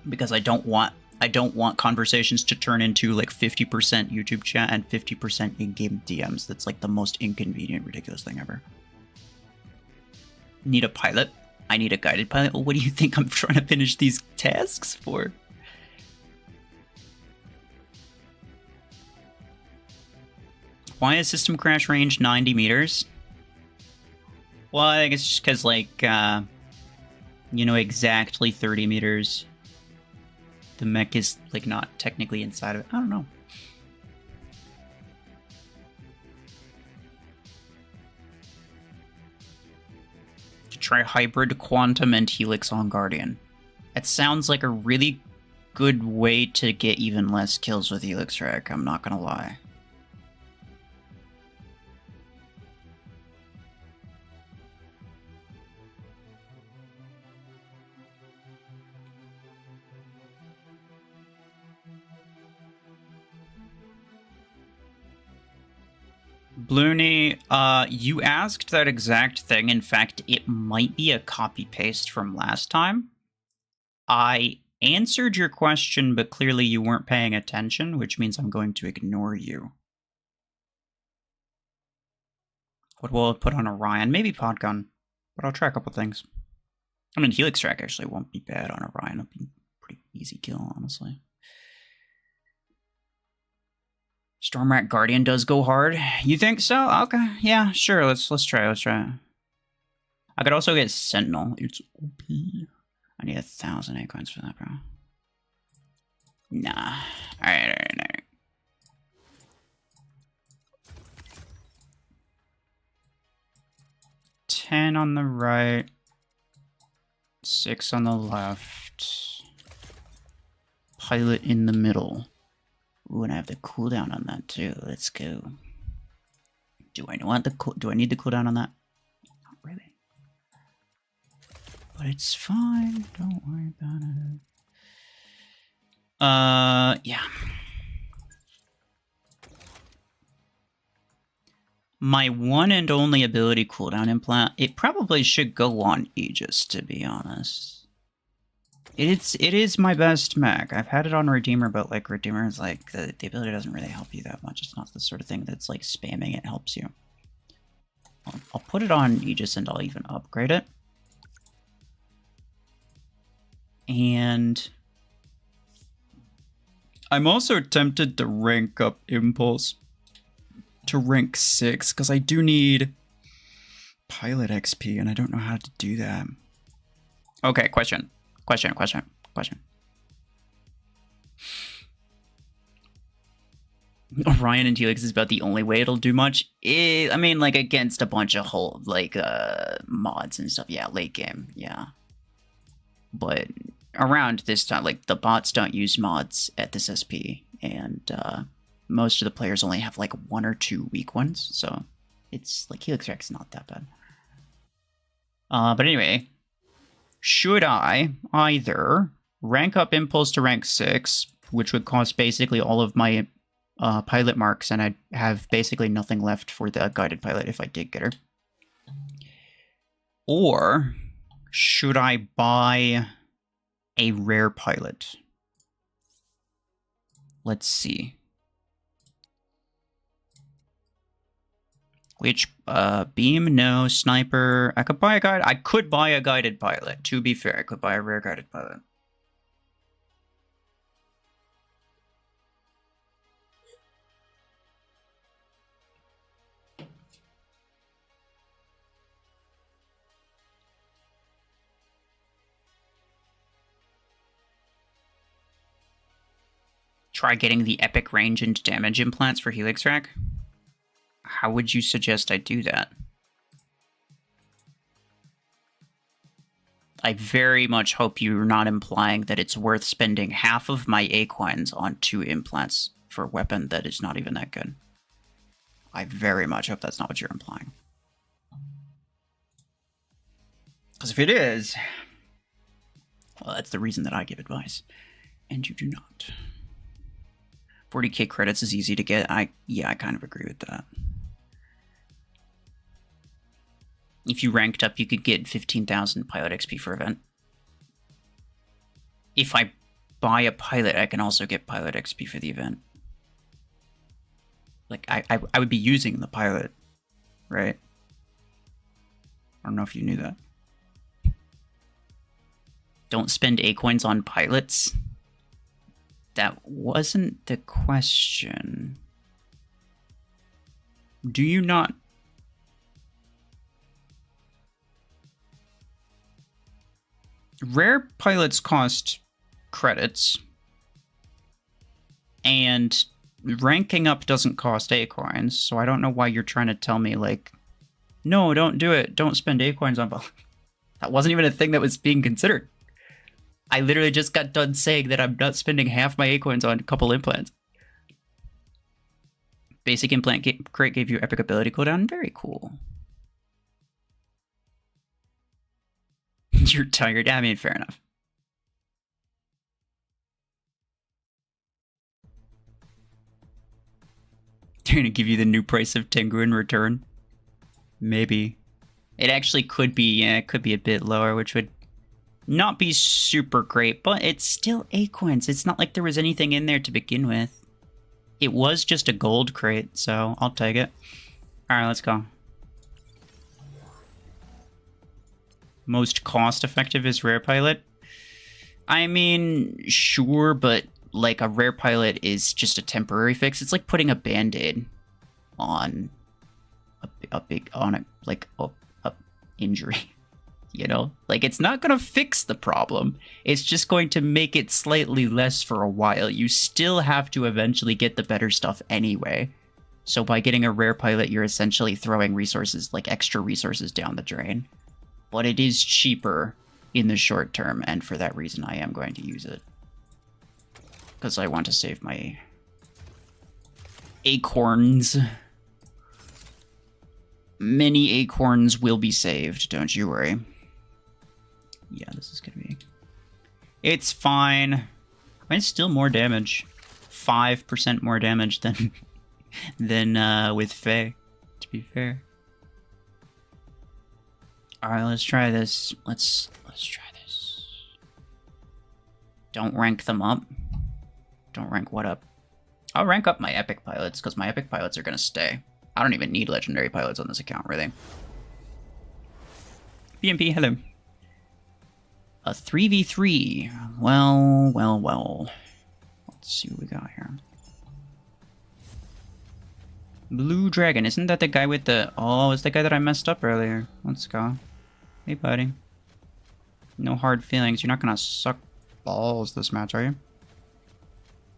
Because I don't want conversations to turn into like 50% YouTube chat and 50% in-game DMs. That's like the most inconvenient, ridiculous thing ever. Need a pilot? I need a guided pilot? Well, what do you think I'm trying to finish these tasks for? Why is System Crash range 90 meters? Well, I think it's just because, like, you know, exactly 30 meters. The mech is, like, not technically inside of it. I don't know. To try Hybrid, Quantum, and Helix on Guardian. It sounds like a really good way to get even less kills with Helix Rack, I'm not gonna lie. Blooney, you asked that exact thing. In fact, it might be a copy-paste from last time. I answered your question, but clearly you weren't paying attention, which means I'm going to ignore you. What will it put on Orion? Maybe Podgun, but I'll try a couple things. I mean, Helix Track actually won't be bad on Orion. It'll be a pretty easy kill, honestly. Stormrack Guardian does go hard. You think so? Okay, yeah, sure. Let's try. I could also get Sentinel. It's OP. I need 1,000 acorns for that, bro. Nah. All right. 10 on the right. 6 on the left. Pilot in the middle. Ooh, and I have the cooldown on that too. Let's go. Do I need the cooldown on that? Not really. But it's fine. Don't worry about it. Yeah. My one and only ability cooldown implant, it probably should go on Aegis, to be honest. It is my best mech. I've had it on Redeemer, but like Redeemer is like the ability doesn't really help you that much. It's not the sort of thing that's like spamming it helps you. I'll put it on Aegis and I'll even upgrade it. And I'm also tempted to rank up Impulse to rank 6 because I do need pilot XP and I don't know how to do that. Okay, question. Orion and Helix is about the only way it'll do much. I mean, like, against a bunch of whole, like, mods and stuff. Yeah, late game, yeah. But around this time, like, the bots don't use mods at this SP, and most of the players only have, like, 1 or 2 weak ones, so it's, like, Helix Rack's not that bad. But anyway, Should I either rank up Impulse to rank 6, which would cost basically all of my pilot marks, and I'd have basically nothing left for the guided pilot if I did get her? Or should I buy a rare pilot? Let's see. Which, beam, no, sniper. I could buy a guide. I could buy a guided pilot. To be fair, I could buy a rare guided pilot. Try getting the epic range and damage implants for Helix Rack. How would you suggest I do that? I very much hope you're not implying that it's worth spending half of my Aquines on 2 implants for a weapon that is not even that good. I very much hope that's not what you're implying. Because if it is, well, that's the reason that I give advice. And you do not. 40k credits is easy to get. Yeah, I kind of agree with that. If you ranked up, you could get 15,000 pilot XP for event. If I buy a pilot, I can also get pilot XP for the event. Like, I would be using the pilot, right? I don't know if you knew that. Don't spend Aquines on pilots. That wasn't the question. Do you not? Rare pilots cost credits, and ranking up doesn't cost Aquines, so I don't know why you're trying to tell me, like, no, don't do it. Don't spend Aquines on... That wasn't even a thing that was being considered. I literally just got done saying that I'm not spending half my Aquines on a couple implants. Basic implant crate gave you epic ability cooldown. Very cool. You're tired. I mean, fair enough. They're gonna give you the new price of Tengu in return. Maybe. It actually could be, yeah, it could be a bit lower, which would not be super great, but it's still Aquines. It's not like there was anything in there to begin with. It was just a gold crate, so I'll take it. Alright, let's go. Most cost-effective is rare pilot. I mean, sure, but like a rare pilot is just a temporary fix. It's like putting a band-aid on a injury. You know, like, it's not going to fix the problem. It's just going to make it slightly less for a while. You still have to eventually get the better stuff anyway. So by getting a rare pilot, you're essentially throwing resources, like extra resources, down the drain. But it is cheaper in the short term, and for that reason I am going to use it. Because I want to save my acorns. Many acorns will be saved, don't you worry. Yeah, this is gonna be... It's fine. I mean, it's still more damage. 5% more damage than with Faye, to be fair. Alright, let's try this. Let's try this. Don't rank them up. Don't rank what up? I'll rank up my epic pilots, because my epic pilots are gonna stay. I don't even need legendary pilots on this account, really. BMP, hello. A 3v3. Well, well, well. Let's see what we got here. Blue Dragon. Isn't that the guy with the... Oh, it's the guy that I messed up earlier. Let's go. Hey, buddy. No hard feelings. You're not gonna suck balls this match, are you?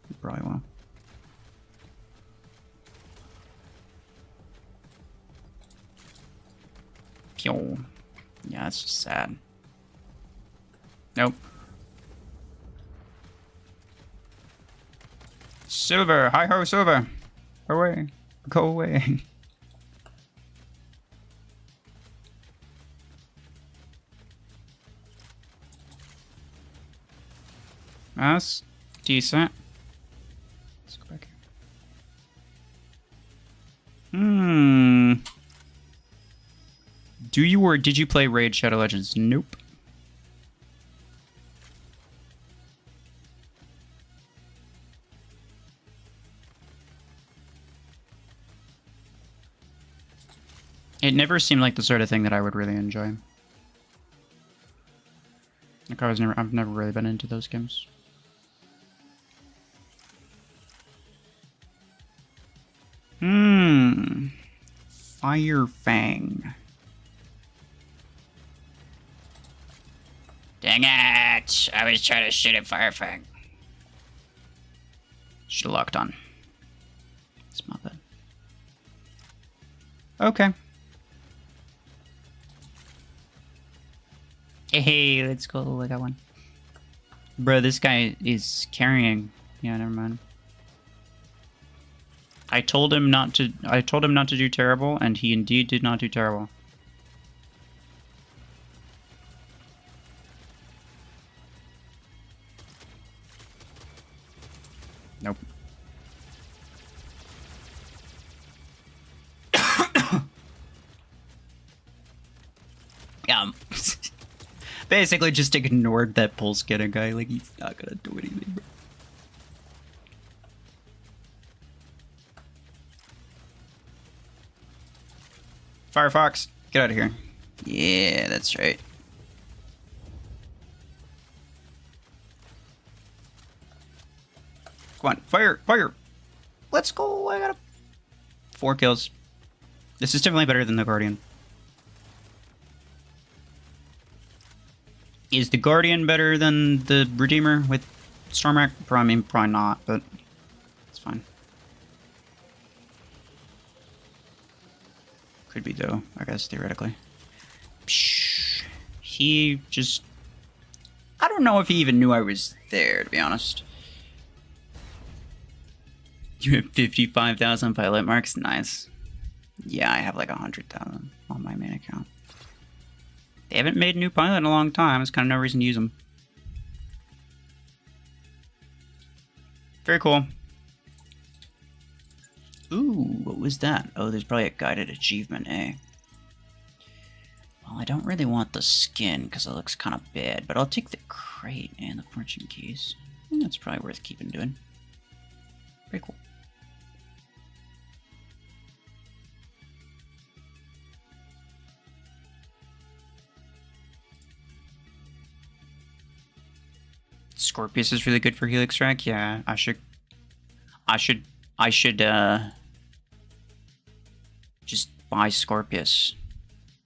You probably will. Pew. Yeah, that's just sad. Nope. Silver! Hi-ho, Silver! Away! Go away! That's decent. Let's go back here. Do you or did you play Raid Shadow Legends? Nope. It never seemed like the sort of thing that I would really enjoy. Like I've never really been into those games. Fire Fang. Dang it! I was trying to shoot at Fire Fang. Should have locked on. It's not bad. Okay. Hey, let's go. I got one. Bro, this guy is carrying. Yeah, never mind. I told him not to do terrible, and he indeed did not do terrible. Nope. Basically just ignored that pulse getter guy, like he's not gonna do anything, bro. Firefox, get out of here. Yeah, that's right. Come on, fire, fire. Let's go, I got 4 kills. This is definitely better than the Guardian. Is the Guardian better than the Redeemer with Stormac? I mean, probably not, but it's fine. Could be, though, I guess, theoretically. Psh, he just... I don't know if he even knew I was there, to be honest. You have 55,000 pilot marks? Nice. Yeah, I have like 100,000 on my main account. They haven't made a new pilot in a long time. There's kind of no reason to use them. Very cool. Ooh, what was that? Oh, there's probably a guided achievement, eh? Well, I don't really want the skin because it looks kind of bad, but I'll take the crate and the fortune keys. That's probably worth keeping doing. Very cool. Scorpius is really good for Helix Track. Yeah, I should just buy Scorpius.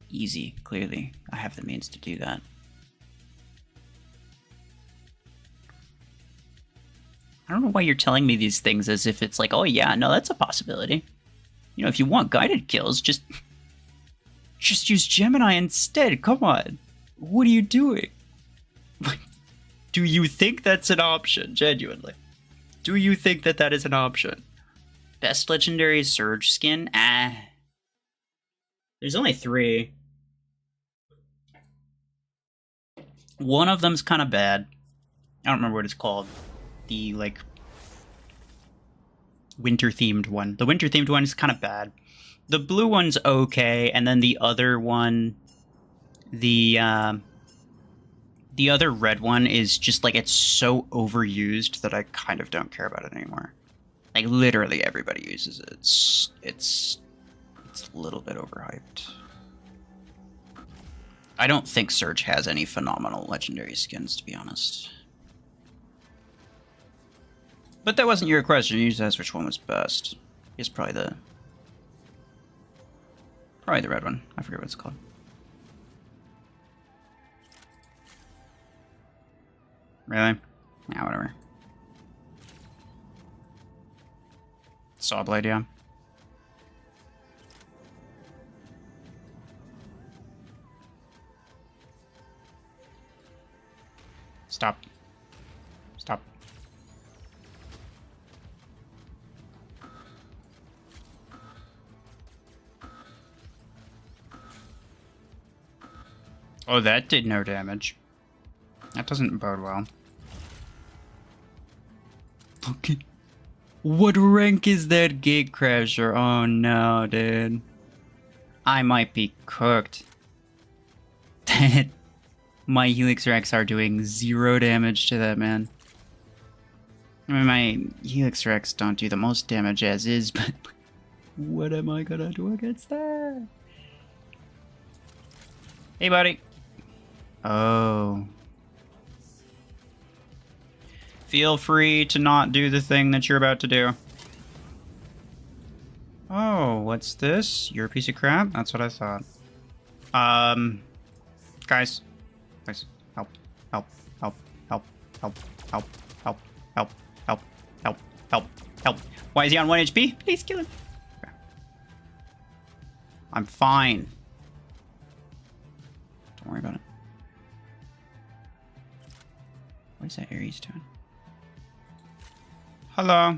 Easy, clearly. I have the means to do that. I don't know why you're telling me these things as if it's like, oh yeah, no, that's a possibility. You know, if you want guided kills, just use Gemini instead. Come on. What are you doing? Do you think that's an option, genuinely? Do you think that that is an option? Best legendary Surge skin? There's only 3. One of them's kind of bad. I don't remember what it's called. The, like, winter-themed one. The winter-themed one is kind of bad. The blue one's okay, and then the other one... The other red one is just, like, it's so overused that I kind of don't care about it anymore. Like, literally everybody uses it. It's a little bit overhyped. I don't think Surge has any phenomenal legendary skins, to be honest. But that wasn't your question. You just asked which one was best. It's probably the red one. I forget what it's called. Really? Yeah, whatever. Sawblade, yeah. Stop. Stop. Oh, that did no damage. That doesn't bode well. Okay. What rank is that Gatecrasher? Oh no, dude. I might be cooked. My Helix Rex are doing 0 damage to that man. I mean, my Helix Rex don't do the most damage as is, but what am I gonna do against that? Hey, buddy. Oh. Feel free to not do the thing that you're about to do. Oh, what's this? You're a piece of crap? That's what I thought. Guys. Guys. Help. Help. Help. Help. Help. Help. Help. Help. Help. Help. Help. Help. Why is he on 1 HP? Please kill him. Okay. I'm fine. Don't worry about it. What is that Ares doing? Hello.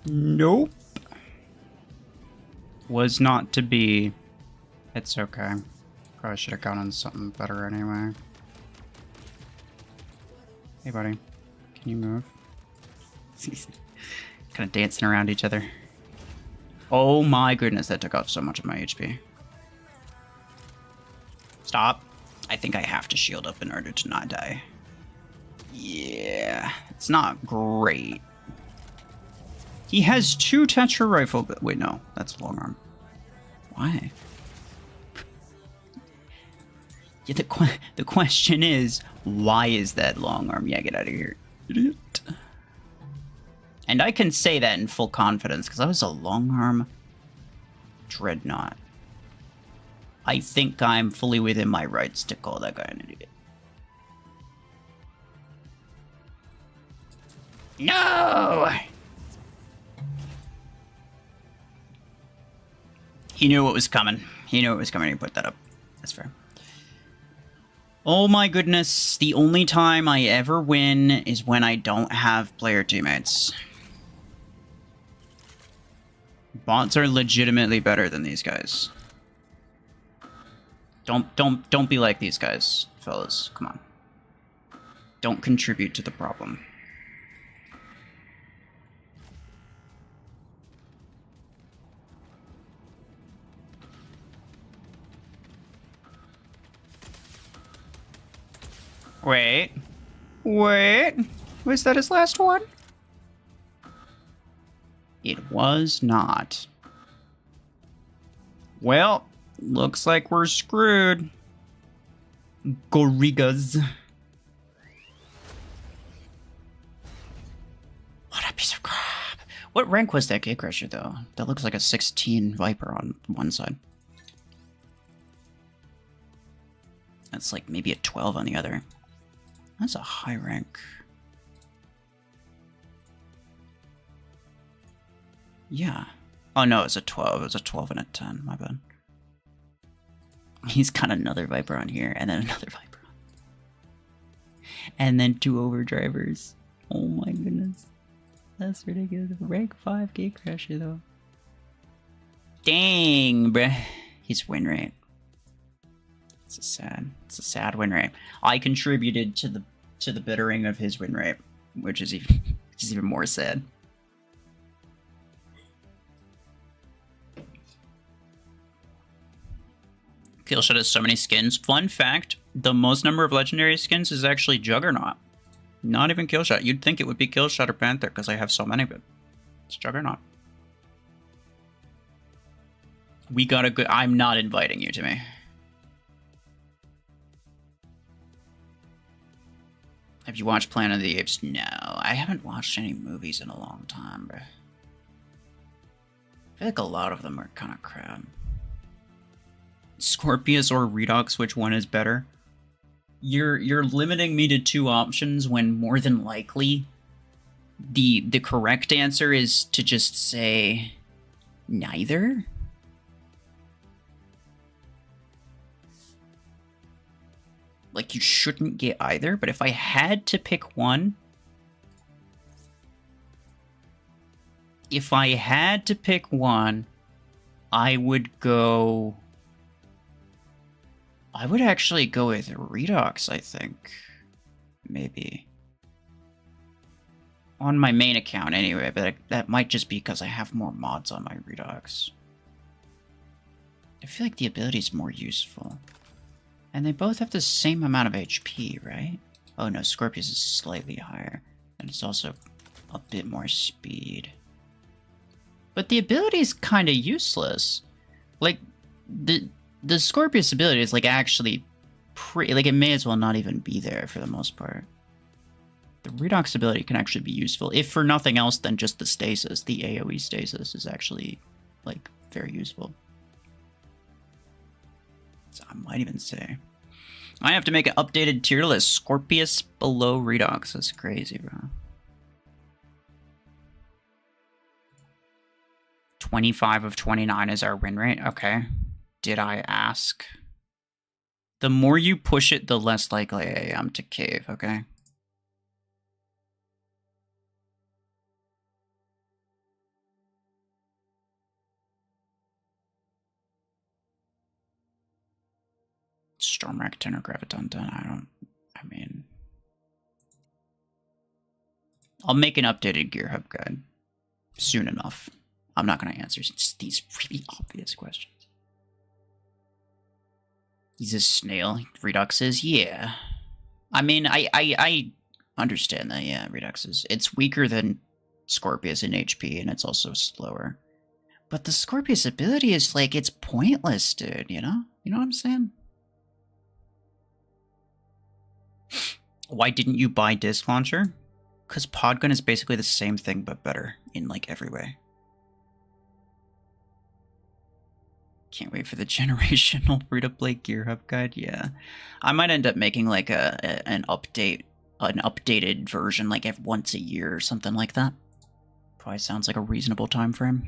Nope. Was not to be. It's okay. Probably should have gone on something better anyway. Hey, buddy. Can you move? Kind of dancing around each other. Oh my goodness, that took off so much of my HP. Stop. I think I have to shield up in order to not die. Yeah, it's not great. He has 2 Tetra rifle, but wait, no, that's long arm. Why? Yeah, the question is, why is that long arm? Yeah, get out of here, idiot. And I can say that in full confidence because I was a long arm dreadnought. I think I'm fully within my rights to call that guy an idiot. No! He knew what was coming. He knew it was coming. He put that up. That's fair. Oh my goodness. The only time I ever win is when I don't have player teammates. Bots are legitimately better than these guys. Don't be like these guys, fellas. Come on. Don't contribute to the problem. Wait. Wait. Was that his last one? It was not. Well, looks like we're screwed. Gorigas. What a piece of crap. What rank was that Gatecrasher, though? That looks like a 16 Viper on one side. That's like maybe a 12 on the other. That's a high rank. Yeah. Oh no, it's a 12. It was a 12 and a 10. My bad. He's got another Viper on here, and then another Viper on. And then 2 overdrivers. Oh my goodness. That's ridiculous. Rank 5 Gatecrasher, though. Dang, bruh. His win rate. It's a sad win rate. I contributed to the bittering of his win rate, which is even more sad. Killshot has so many skins. Fun fact, the most number of legendary skins is actually Juggernaut. Not even Killshot. You'd think it would be Killshot or Panther because I have so many, but it's Juggernaut. We got a good... I'm not inviting you to me. Have you watched Planet of the Apes? No, I haven't watched any movies in a long time, bro. I feel like a lot of them are kind of crap. Scorpius or Redox, which one is better? You're limiting me to 2 options when more than likely the correct answer is to just say neither. like, you shouldn't get either, but if I had to pick one... If I had to pick one, I would go... I would actually go with Redox, I think. Maybe. On my main account, anyway, but that might just be because I have more mods on my Redox. I feel like the ability is more useful. And they both have the same amount of HP, right? Oh no, Scorpius is slightly higher. And it's also a bit more speed. But the ability is kind of useless. Like, the Scorpius ability is, like, actually pretty... Like, it may as well not even be there for the most part. The Redox ability can actually be useful, if for nothing else than just the stasis. The AoE stasis is actually, like, very useful. So I might even say... I have to make an updated tier list. Scorpius below Redox. That's crazy, bro. 25 of 29 is our win rate. Okay. Did I ask? The more you push it, the less likely I am to cave, okay? Stormwreck 10 or Graviton 10, I mean... I'll make an updated Gear Hub guide soon enough. I'm not going to answer these really obvious questions. He's a snail. Redux is, yeah. I mean, I understand that, yeah, Redux is. It's weaker than Scorpius in HP, and it's also slower. But the Scorpius ability is, like, it's pointless, dude, you know? You know what I'm saying? Why didn't you buy Disc Launcher? Because Podgun is basically the same thing, but better in, like, every way. Can't wait for the generational free-to-play Gear Hub guide. Yeah, I might end up making like an updated version, like once a year or something like that. Probably sounds like a reasonable time frame.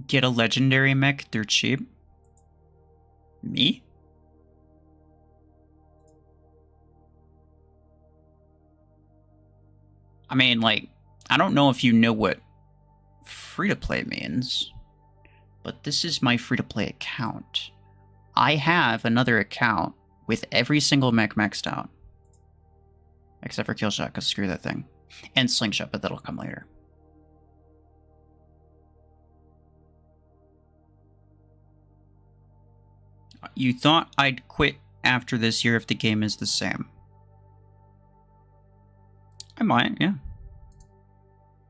Get a legendary mech through cheap. Me? I mean, like, I don't know if you know what free-to-play means, but this is my free-to-play account. I have another account with every single mech maxed out. Except for Killshot, because screw that thing. And Slingshot, but that'll come later. You thought I'd quit after this year if the game is the same. I might, yeah.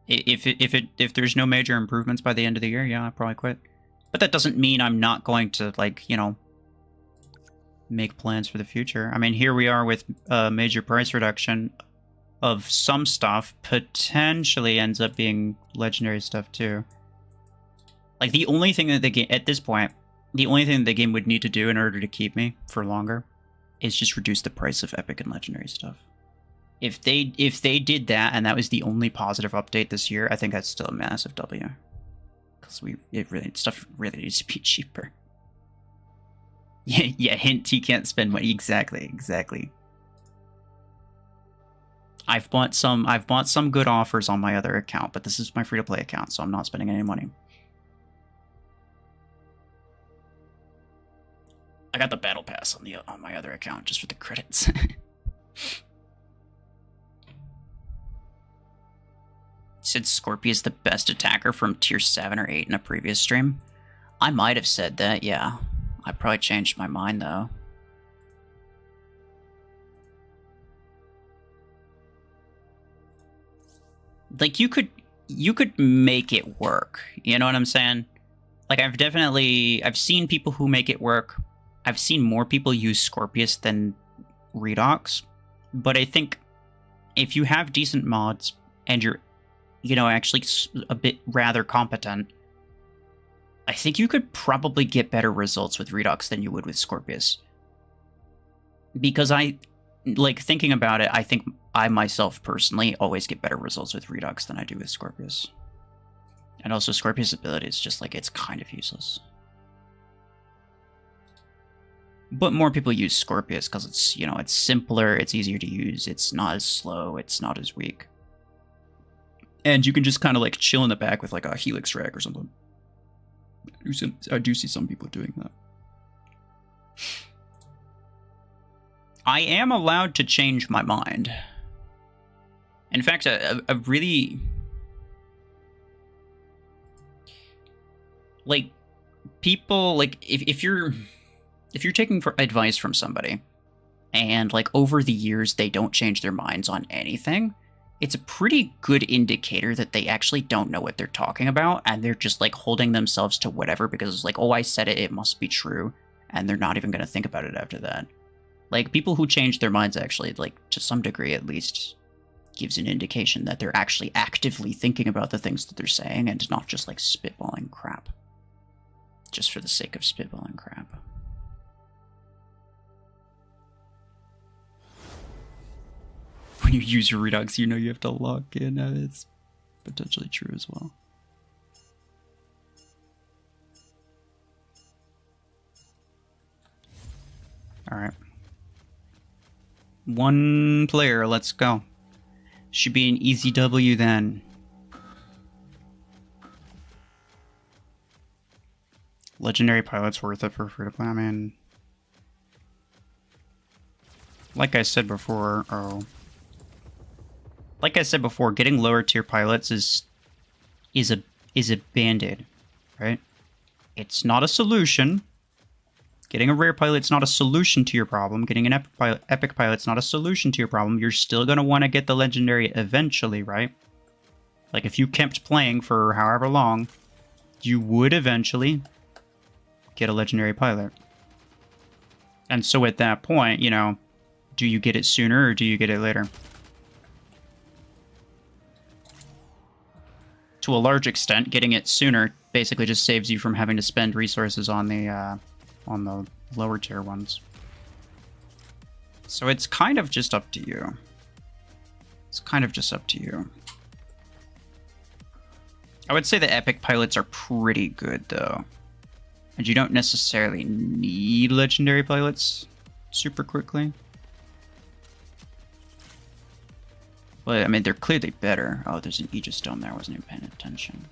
If there's no major improvements by the end of the year, yeah, I'll probably quit. But that doesn't mean I'm not going to, like, you know, make plans for the future. I mean, here we are with a major price reduction of some stuff. Potentially ends up being legendary stuff too. Like, the only thing that the game, at this point, the only thing the game would need to do in order to keep me for longer is just reduce the price of epic and legendary stuff. If they did that and that was the only positive update this year, I think that's still a massive W. Because stuff really needs to be cheaper. Yeah, hint, he can't spend money. Exactly. I've bought some good offers on my other account, but this is my free-to-play account, so I'm not spending any money. I got the battle pass on my other account just for the credits. Said Scorpius the best attacker from tier 7 or 8 in a previous stream. I might have said that, yeah. I probably changed my mind though. Like, you could make it work. You know what I'm saying? Like, I've seen people who make it work. I've seen more people use Scorpius than Redox. But I think if you have decent mods and you're, you know, actually a bit rather competent, I think you could probably get better results with Redox than you would with Scorpius. Because thinking about it, I think I myself personally always get better results with Redox than I do with Scorpius. And also Scorpius' ability is just like, it's kind of useless. But more people use Scorpius because it's, you know, it's simpler, it's easier to use, it's not as slow, it's not as weak. And you can just kind of like chill in the back with like a Helix Rack or something. I do see some people doing that. I am allowed to change my mind. In fact, a really... like, people, like, if you're taking advice from somebody, and, like, over the years they don't change their minds on anything, it's a pretty good indicator that they actually don't know what they're talking about, and they're just, like, holding themselves to whatever, because it's like, oh, I said it, it must be true, and they're not even going to think about it after that. Like, people who change their minds actually, like, to some degree at least, gives an indication that they're actually actively thinking about the things that they're saying, and not just, like, spitballing crap. Just for the sake of spitballing crap. When you use your Redux, you know you have to log in. It's potentially true as well. Alright. One player, let's go. Should be an easy W then. Legendary pilot's worth it for free to play. I mean, like I said before, getting lower tier pilots is a band-aid, right? It's not a solution. Getting a rare pilot's not a solution to your problem. Getting an epic pilot's not a solution to your problem. You're still gonna want to get the legendary eventually, right? Like if you kept playing for however long, you would eventually get a legendary pilot. And so at that point, you know, do you get it sooner or do you get it later? To a large extent, getting it sooner basically just saves you from having to spend resources on the lower tier ones. So it's kind of just up to you. It's kind of just up to you. I would say the epic pilots are pretty good though. And you don't necessarily need legendary pilots super quickly. Well, I mean, they're clearly better. Oh, there's an Aegis Dome there. I wasn't even paying attention.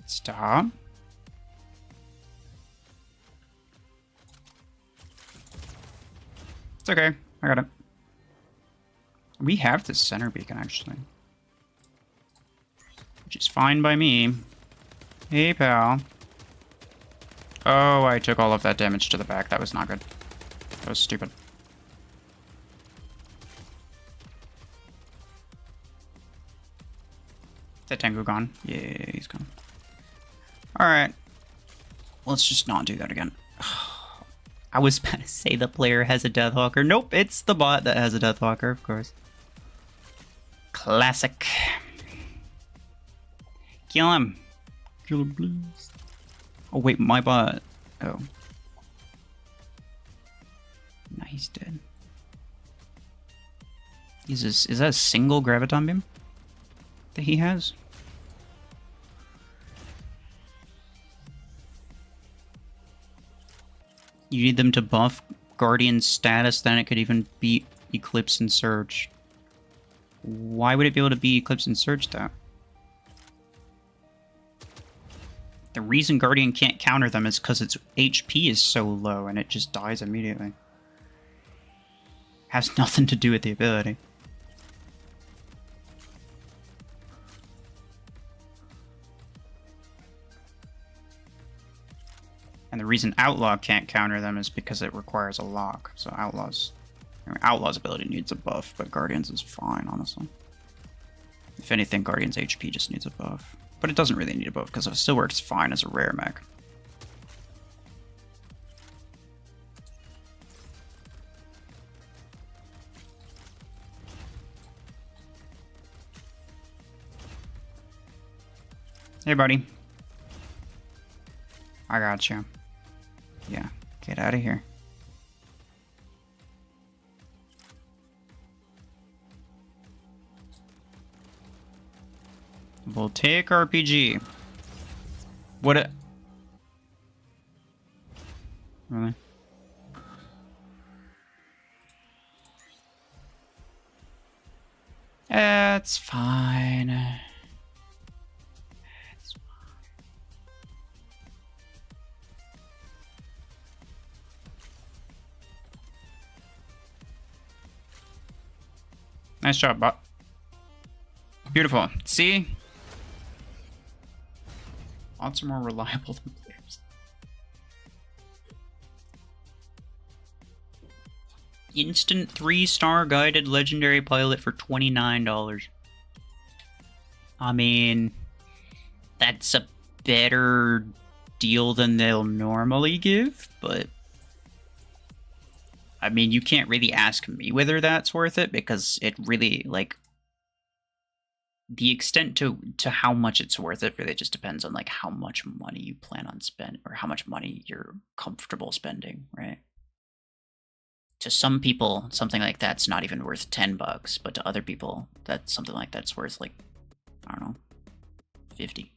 Stop. It's okay. I got it. We have this center beacon, actually. Which is fine by me. Hey, pal. Oh, I took all of that damage to the back. That was not good. That was stupid. Is that Tengu gone? Yeah, he's gone. Alright. Let's just not do that again. I was about to say the player has a Deathwalker. Nope, it's the bot that has a Deathwalker, of course. Classic. Kill him. Kill him, please. Oh, wait, my bot. Oh. Nah, he's dead. Is that a single Graviton Beam that he has? You need them to buff Guardian's status, then it could even beat Eclipse and Surge. Why would it be able to beat Eclipse and Surge, though? The reason Guardian can't counter them is because its HP is so low and it just dies immediately. Has nothing to do with the ability. And the reason Outlaw can't counter them is because it requires a lock. So Outlaw's ability needs a buff, but Guardian's is fine, honestly. If anything, Guardian's HP just needs a buff. But it doesn't really need a buff because it still works fine as a rare mech. Hey, buddy. I got you. Yeah, Get out of here. We'll take RPG. What a... Really? It's fine. It's fine. Nice job, bot. Beautiful. See? Bots are more reliable than players. Instant 3-star guided legendary pilot for $29. I mean, that's a better deal than they'll normally give, but I mean, you can't really ask me whether that's worth it because it really, like, the extent to how much it's worth it really just depends on, like, how much money you plan on spending or how much money you're comfortable spending, right? To some people, something like that's not even worth $10, but to other people, that's something like that's worth, like, I don't know, 50.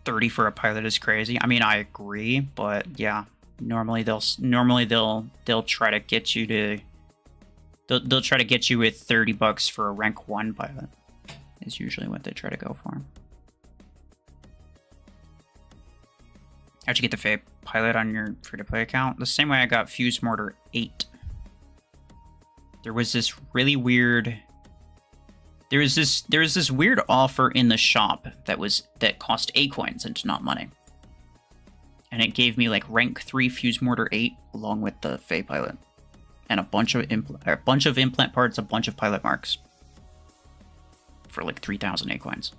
30 for a pilot is crazy. I mean, I agree, but yeah, normally they'll try to get you to they'll try to get you with $30 for a rank 1 pilot. Is usually what they try to go for. How'd you get the Fae pilot on your free-to-play account? The same way I got Fuse Mortar 8. There was this really weird... There was this weird offer in the shop that cost A coins and not money. And it gave me like rank 3 Fuse Mortar 8 along with the Fae pilot. And a bunch of implant parts, a bunch of pilot marks. For like 3,000 A coins.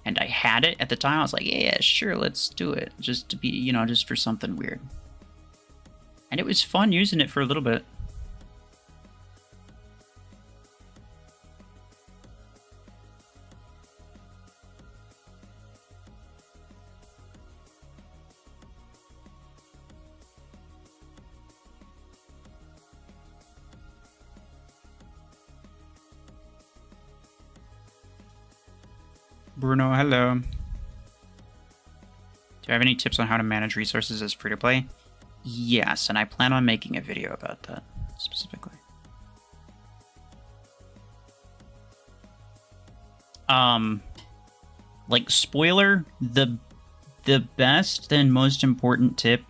And I had it at the time. I was like, yeah, sure, let's do it. Just to be, you know, just for something weird. And it was fun using it for a little bit. Bruno, hello. Do you have any tips on how to manage resources as free-to-play? Yes, and I plan on making a video about that, specifically. Like, spoiler, the best and most important tip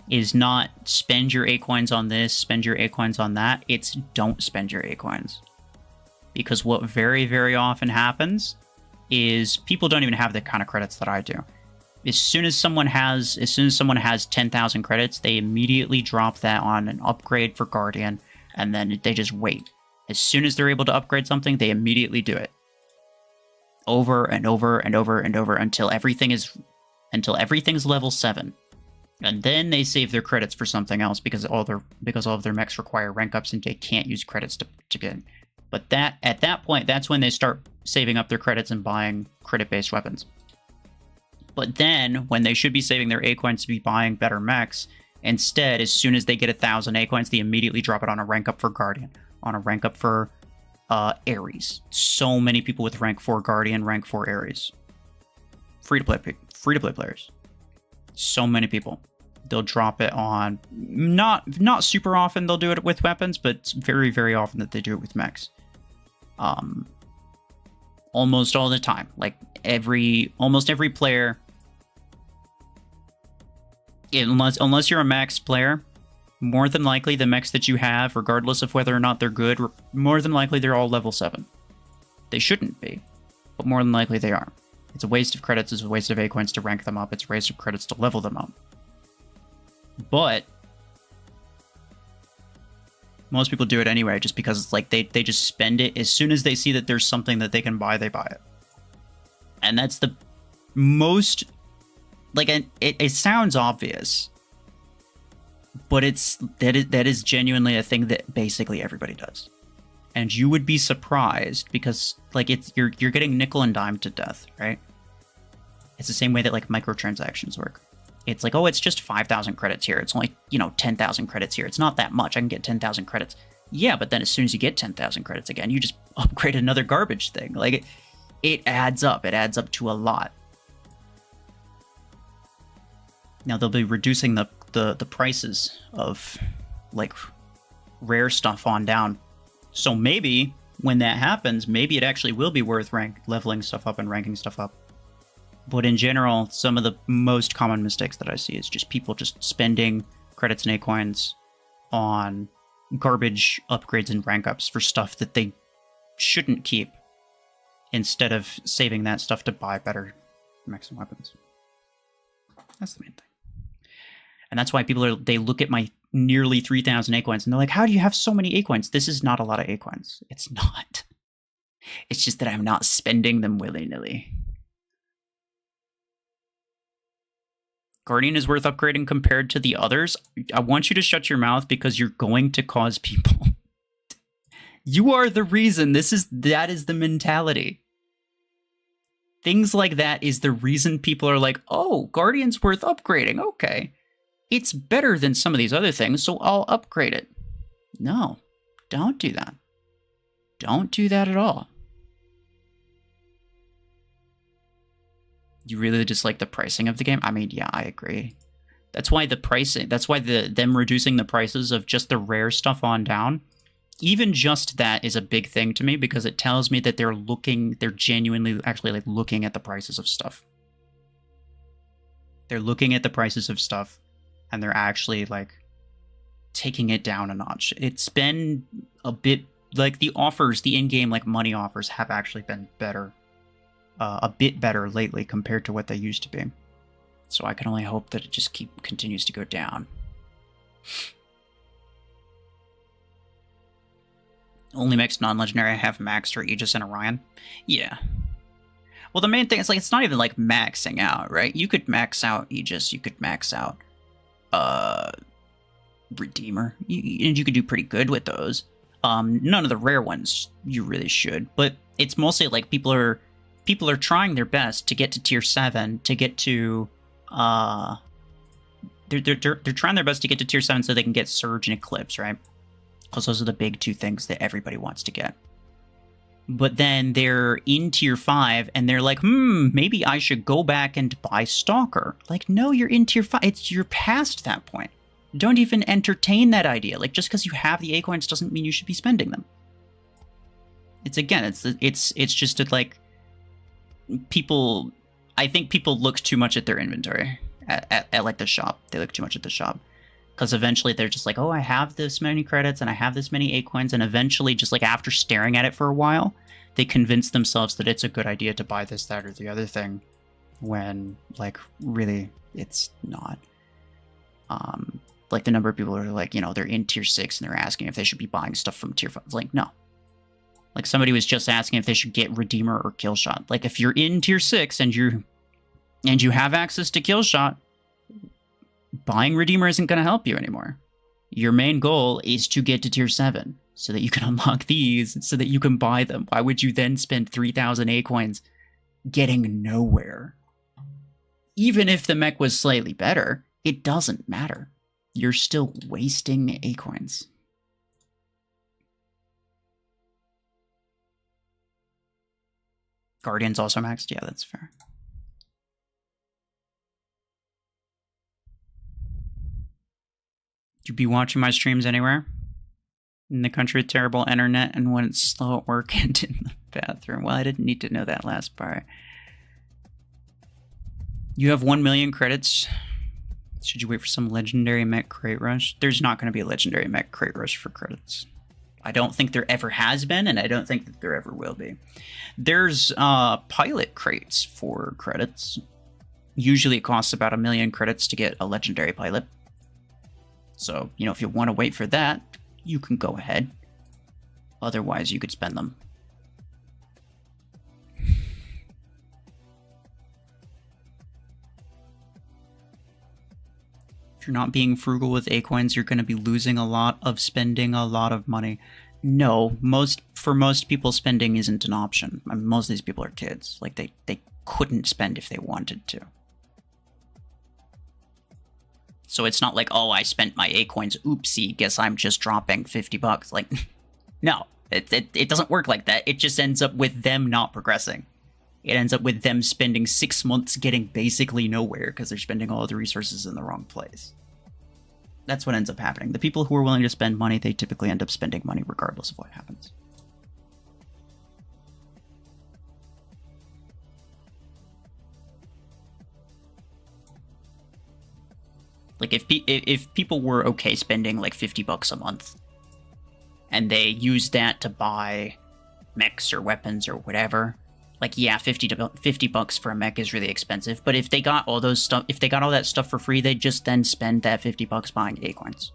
is not spend your A-coins on this, spend your A-coins on that. It's don't spend your A-coins. Because what very, very often happens is people don't even have the kind of credits that I do. As soon as someone has 10,000 credits, they immediately drop that on an upgrade for Guardian, and then they just wait. As soon as they're able to upgrade something, they immediately do it. Over and over and over and over until everything's level 7. And then they save their credits for something else because all of their mechs require rank ups and they can't use credits to get. But at that point, that's when they start saving up their credits and buying credit-based weapons. But then, when they should be saving their A-coins to be buying better mechs, instead, as soon as they get 1,000 A-coins, they immediately drop it on a rank up for Guardian, on a rank up for Ares. So many people with rank 4 Guardian, rank 4 Ares. Free-to-play players. So many people. They'll drop it on... Not super often they'll do it with weapons, but it's very, very often that they do it with mechs. Almost all the time. Like, almost every player... Unless you're a max player, more than likely the mechs that you have, regardless of whether or not they're good, more than likely they're all level 7. They shouldn't be, but more than likely they are. It's a waste of credits, it's a waste of A-coins to rank them up, it's a waste of credits to level them up. But most people do it anyway, just because it's like they just spend it. As soon as they see that there's something that they can buy, they buy it. And that's the most... Like, it sounds obvious, but that is genuinely a thing that basically everybody does. And you would be surprised because, like, you're getting nickel and dime to death, right? It's the same way that like microtransactions work. It's like, oh, it's just 5,000 credits here. It's only, 10,000 credits here. It's not that much. I can get 10,000 credits. Yeah, but then as soon as you get 10,000 credits again, you just upgrade another garbage thing. Like, it adds up. It adds up to a lot. Now, they'll be reducing the prices of, like, rare stuff on down. So maybe when that happens, maybe it actually will be worth leveling stuff up and ranking stuff up. But in general, some of the most common mistakes that I see is just people just spending credits and A-coins on garbage upgrades and rank ups for stuff that they shouldn't keep, instead of saving that stuff to buy better mechs and weapons. That's the main thing. And that's why they look at my nearly 3,000 A-coins and they're like, how do you have so many A-coins? This is not a lot of A-coins. It's not. It's just that I'm not spending them willy-nilly. Guardian is worth upgrading compared to the others. I want you to shut your mouth because you're going to cause people. You are the reason. That is the mentality. Things like that is the reason people are like, oh, Guardian's worth upgrading. Okay. It's better than some of these other things, so I'll upgrade it. No, don't do that. Don't do that at all. You really dislike the pricing of the game? I mean, yeah, I agree. That's why the pricing, them reducing the prices of just the rare stuff on down, even just that is a big thing to me, because it tells me that they're genuinely actually like looking at the prices of stuff. They're looking at the prices of stuff and they're actually like taking it down a notch. It's been a bit like the offers, the in-game like money offers have actually been better. A bit better lately compared to what they used to be. So I can only hope that it just continues to go down. Only mechs non-legendary have maxed or Aegis and Orion. Yeah. Well, the main thing is like it's not even like maxing out, right? You could max out Aegis, you could max out Redeemer, and you could do pretty good with those. None of the rare ones you really should, but it's mostly like people are trying their best to get to tier 7, to get to they're trying their best to get to tier 7 so they can get Surge and Eclipse, right? Because those are the big two things that everybody wants to get. But then they're in tier 5 and they're like, maybe I should go back and buy Stalker. Like, no, you're in tier 5. You're past that point. Don't even entertain that idea. Like, just because you have the A-coins doesn't mean you should be spending them. It's just that, like, I think people look too much at their inventory at like the shop. They look too much at the shop because eventually they're just like, oh, I have this many credits and I have this many A-coins, and eventually just like after staring at it for a while, they convince themselves that it's a good idea to buy this, that, or the other thing, when like really it's not. Like the number of people are like, they're in tier 6 and they're asking if they should be buying stuff from tier 5. It's like, no. Like somebody was just asking if they should get Redeemer or Killshot. Like if you're in tier 6 and you have access to Killshot, buying Redeemer isn't going to help you anymore. Your main goal is to get to tier 7 so that you can unlock these, so that you can buy them. Why would you then spend 3,000 A-coins getting nowhere? Even if the mech was slightly better, it doesn't matter. You're still wasting A-coins. Guardian's also maxed? Yeah, that's fair. You be watching my streams anywhere? In the country with terrible internet and when it's slow at work and in the bathroom? Well, I didn't need to know that last part. You have 1 million credits. Should you wait for some legendary mech crate rush? There's not going to be a legendary mech crate rush for credits. I don't think there ever has been, and I don't think that there ever will be. There's pilot crates for credits. Usually it costs about 1 million credits to get a legendary pilot. So, if you want to wait for that, you can go ahead. Otherwise, you could spend them. If you're not being frugal with A-coins, you're going to be losing a lot of spending a lot of money. No, for most people, spending isn't an option. I mean, most of these people are kids. Like, they couldn't spend if they wanted to. So it's not like, oh, I spent my A coins. Oopsie, guess I'm just dropping 50 bucks. Like, no, it doesn't work like that. It just ends up with them not progressing. It ends up with them spending 6 months getting basically nowhere because they're spending all of the resources in the wrong place. That's what ends up happening. The people who are willing to spend money, they typically end up spending money regardless of what happens. Like, if people were okay spending like 50 bucks a month, and they used that to buy mechs or weapons or whatever, like, yeah, 50 bucks for a mech is really expensive, but if they got all those stuff, if they got all that stuff for free, they'd just then spend that 50 bucks buying acorns.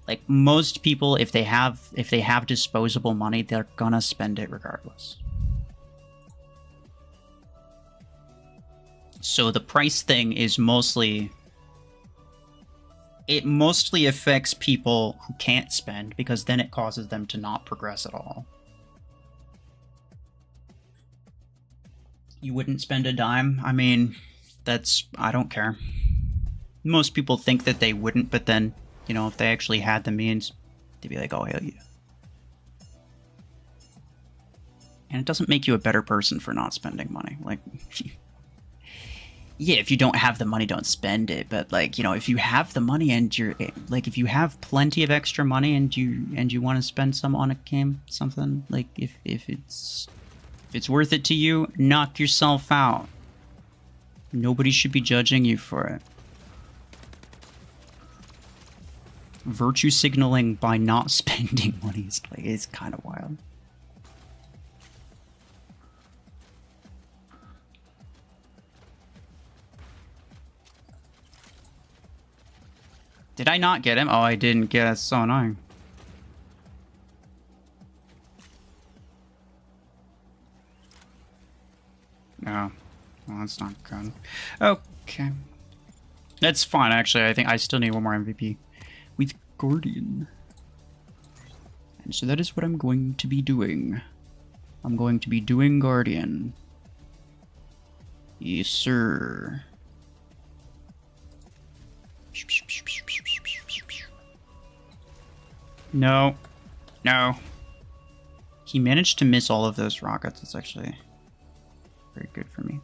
Like, most people, if they have disposable money, they're gonna spend it regardless. So the price thing is mostly... It mostly affects people who can't spend, because then it causes them to not progress at all. You wouldn't spend a dime? I mean, I don't care. Most people think that they wouldn't, but then, you know, if they actually had the means, they'd be like, oh, hell yeah. And it doesn't make you a better person for not spending money. Like... Yeah, if you don't have the money, don't spend it. But, like, you know, if you have the money and you're like, if you have plenty of extra money and you want to spend some on a game, something, like, if it's worth it to you, knock yourself out. Nobody should be judging you for it. Virtue signaling by not spending money is kind of wild. Did I not get him? Oh, I didn't get it. It's so annoying. No. Well, that's not good. Okay. That's fine, actually. I think I still need one more MVP with Guardian. And so that is what I'm going to be doing. I'm going to be doing Guardian. Yes, sir. No. No. He managed to miss all of those rockets. It's actually very good for me.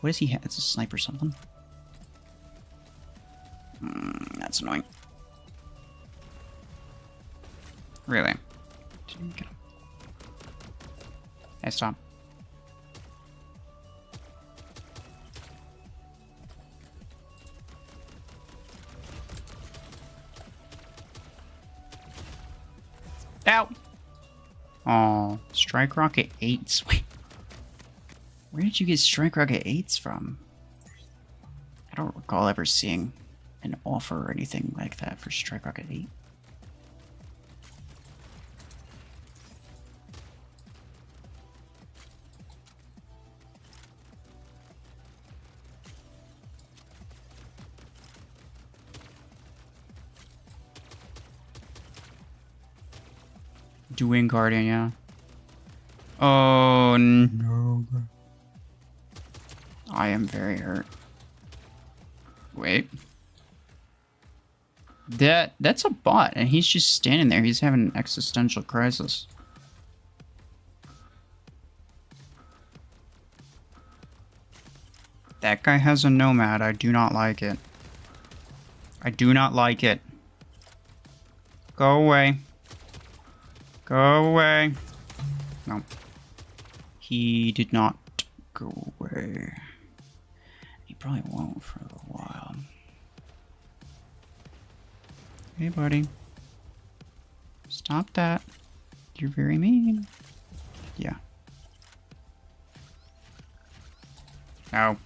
What does he have? It's a sniper or something. That's annoying. Really? Hey, stop. Ow! Oh, Strike Rocket 8s. Wait. Where did you get Strike Rocket 8s from? I don't recall ever seeing an offer or anything like that for Strike Rocket 8. Doing Guardian, yeah. Oh no. I am very hurt. Wait. That's a bot, and he's just standing there. He's having an existential crisis. That guy has a nomad. I do not like it. I do not like it. Go away. Go away. No. He did not go away. He probably won't for a while. Hey, buddy. Stop that. You're very mean. Yeah. Ow.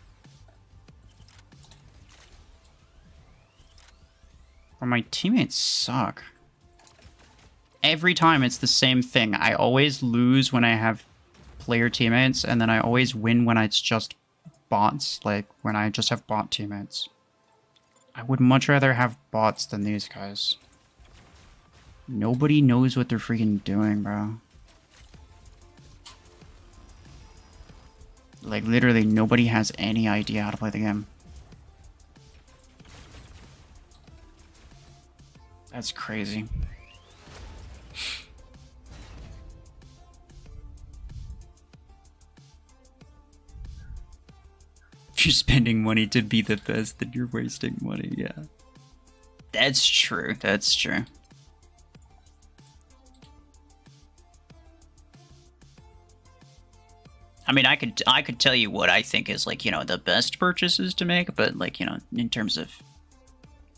Or my teammates suck. Every time it's the same thing. I always lose when I have player teammates, and then I always win when it's just bots, like when I just have bot teammates. I would much rather have bots than these guys. Nobody knows what they're freaking doing, bro. Like, literally, nobody has any idea how to play the game. That's crazy. If you're spending money to be the best, then you're wasting money, yeah. That's true, that's true. I mean, I could tell you what I think is, like, you know, the best purchases to make, but, like, you know, in terms of,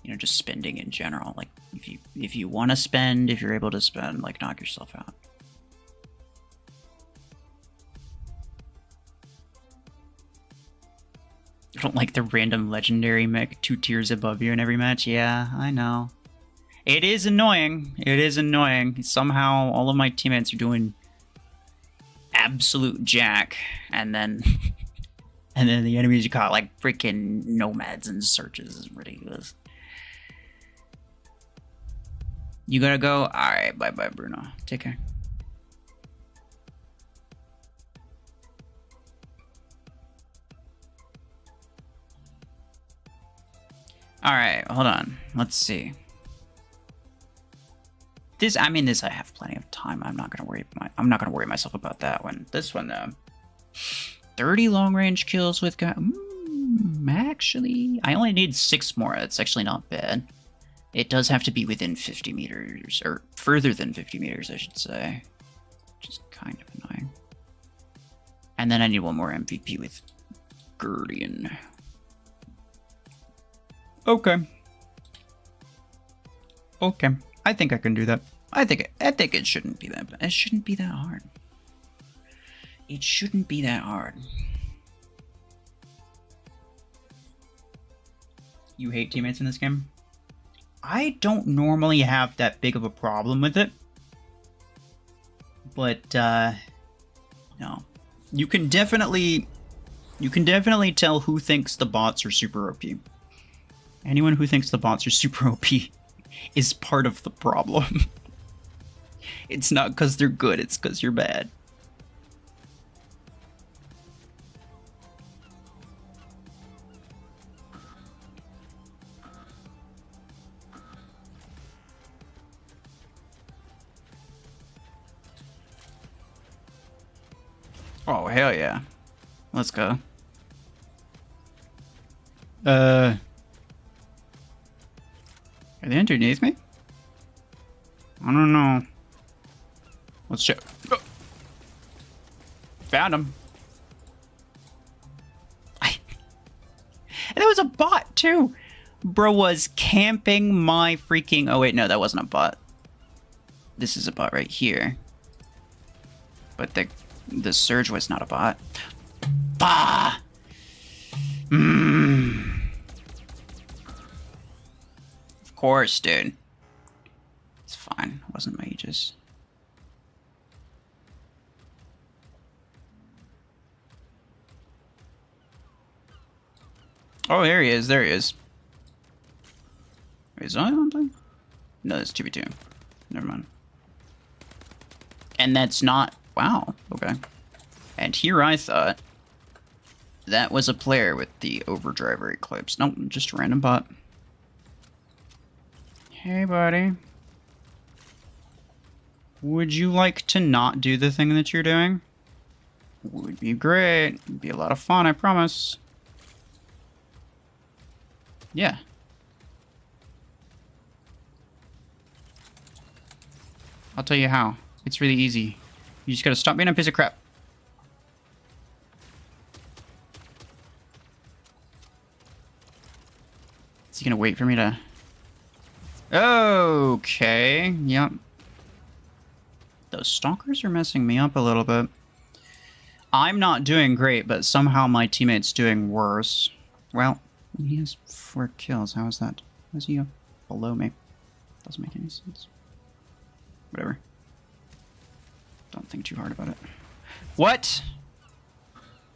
you know, just spending in general, like, if you want to spend, if you're able to spend, like, knock yourself out. I don't like the random legendary mech 2 tiers above you in every match. Yeah, I know. It is annoying. It is annoying. Somehow all of my teammates are doing absolute jack, and then and then the enemies you caught like freaking nomads and searches is ridiculous. You gotta go? Alright, bye-bye, Bruno. Take care. Alright, hold on. Let's see. This, I mean, this I have plenty of time. I'm not gonna worry myself about that one. This one though. 30 long range kills with guy. Actually, I only need 6 more. That's actually not bad. It does have to be within 50 meters, or further than 50 meters, I should say. Which is kind of annoying. And then I need one more MVP with Guardian. Okay. Okay. I think I can do that. I think it shouldn't be that bad. It shouldn't be that hard. It shouldn't be that hard. You hate teammates in this game? I don't normally have that big of a problem with it. But no. You can definitely tell who thinks the bots are super OP. Anyone who thinks the bots are super OP is part of the problem. It's not because they're good, it's because you're bad. Oh, hell yeah. Let's go. Are they underneath me? I don't know. Let's check. Oh. Found him. And there was a bot too. Bro was camping my freaking... Oh wait, no, that wasn't a bot. This is a bot right here. But the surge was not a bot. Bah! Of course, dude. It's fine. It wasn't my Aegis. Oh, there he is. There he is. Wait, is that something? No, that's 2v2. Never mind. And that's not... Wow. Okay. And here I thought that was a player with the overdriver eclipse. Nope, just a random bot. Hey, buddy. Would you like to not do the thing that you're doing? Would be great. It'd be a lot of fun, I promise. Yeah. I'll tell you how. It's really easy. You just gotta stop being a piece of crap. Is he gonna wait for me to... Okay, yep. Those stalkers are messing me up a little bit. I'm not doing great, but somehow my teammate's doing worse. Well, he has 4 kills. How is that? How is he below me? Doesn't make any sense. Whatever. Don't think too hard about it. What?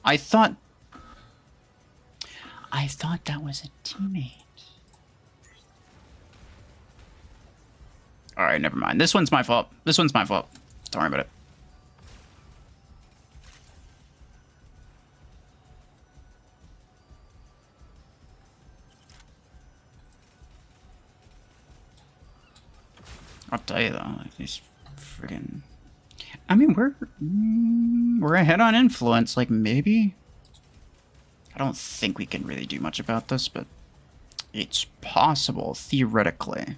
I thought that was a teammate. Alright, never mind. This one's my fault. This one's my fault. Don't worry about it. I'll tell you though, like these friggin'... I mean, we're ahead on influence, like maybe? I don't think we can really do much about this, but it's possible, theoretically.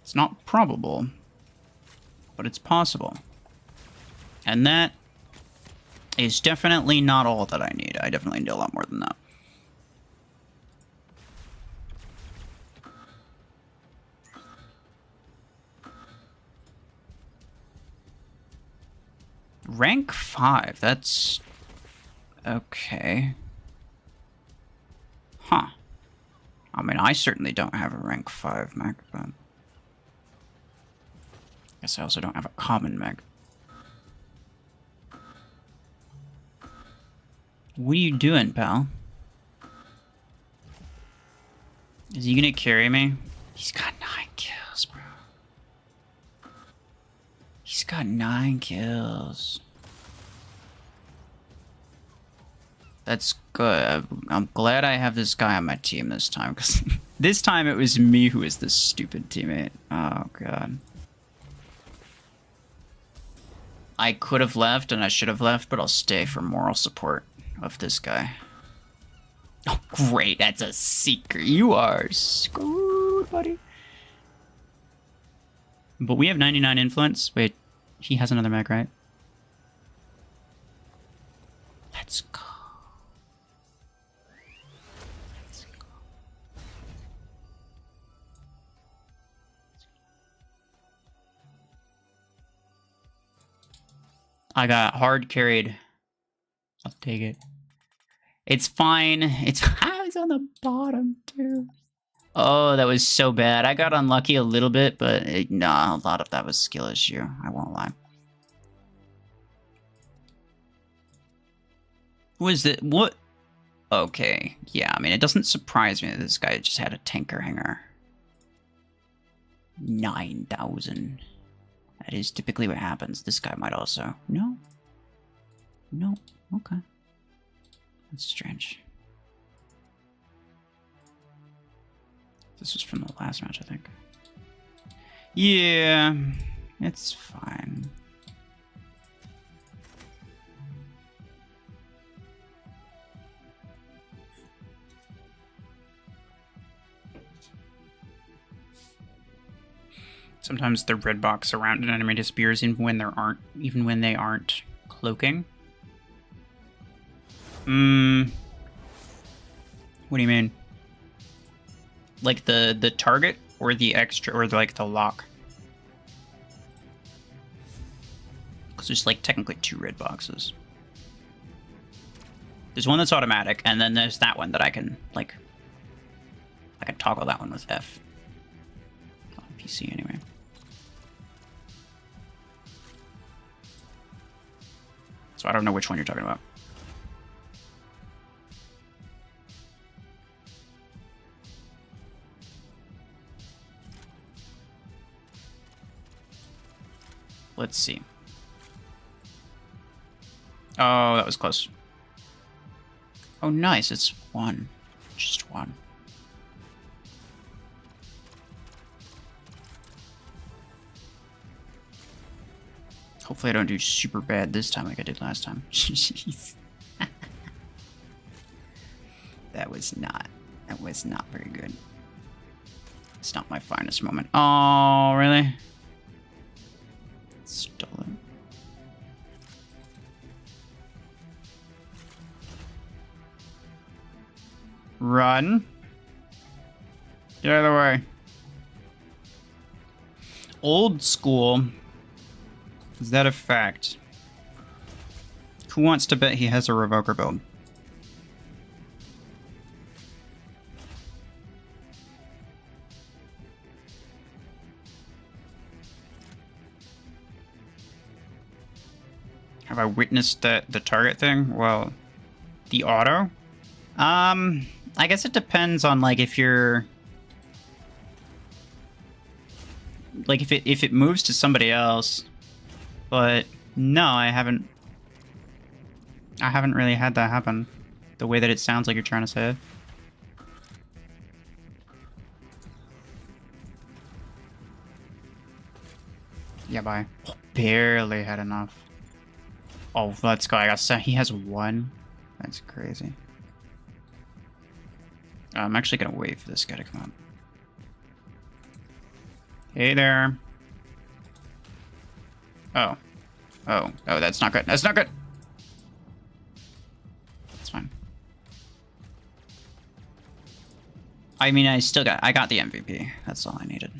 It's not probable, but it's possible. And that is definitely not all that I need. I definitely need a lot more than that. Rank 5, that's... okay. Huh. I mean, I certainly don't have a rank 5 mech, but... I guess I also don't have a common mech. What are you doing, pal? Is he gonna carry me? He's got 9 kills, bro. He's got 9 kills. That's good. I'm glad I have this guy on my team this time, because this time it was me who was the stupid teammate. Oh, God. I could have left and I should have left, but I'll stay for moral support of this guy. Oh, great. That's a seeker. You are screwed, buddy. But we have 99 influence. Wait, he has another mech, right? Let's go. Let's go. I got hard carried. I'll take it. It's fine. It's I was on the bottom too. Oh, that was so bad. I got unlucky a little bit, but nah, a lot of that was skill issue. I won't lie. Was it what? Okay, yeah. I mean, it doesn't surprise me that this guy just had a tanker hanger. 9,000. That is typically what happens. This guy might also. No. No. Okay. That's strange. This was from the last match, I think. Yeah, it's fine. Sometimes the red box around an enemy disappears even when they aren't cloaking. What do you mean? Like the target or the extra or like the lock? Because there's like technically 2 red boxes. There's one that's automatic, and then there's that one that I can like toggle that one with F. On PC anyway. So I don't know which one you're talking about. Let's see. Oh, that was close. Oh, nice. It's 1. Just 1. Hopefully I don't do super bad this time like I did last time. Jeez. That was not very good. It's not my finest moment. Oh, really? Stole it. Run. Get out of the way. Old school. Is that a fact? Who wants to bet he has a revoker build? Have I witnessed the target thing? Well, the auto? I guess it depends on like if you're like if it moves to somebody else. But no, I haven't really had that happen the way that it sounds like you're trying to say it. Yeah, bye. Oh, barely had enough. Oh, let's go. I got set. He has 1. That's crazy. I'm actually gonna wait for this guy to come up. Hey there. Oh. Oh. Oh, that's not good. That's not good. It's fine. I mean, I got the MVP. That's all I needed.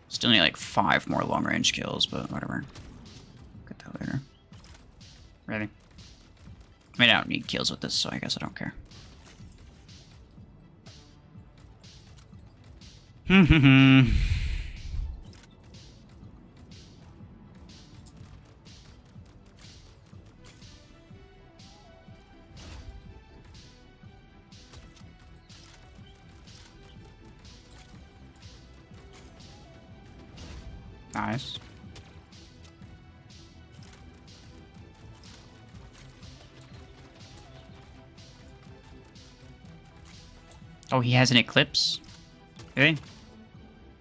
Still need like 5 more long-range kills, but whatever. Get that later. Ready? I mean, I don't need kills with this, so I guess I don't care. Nice. Oh, he has an Eclipse? Really?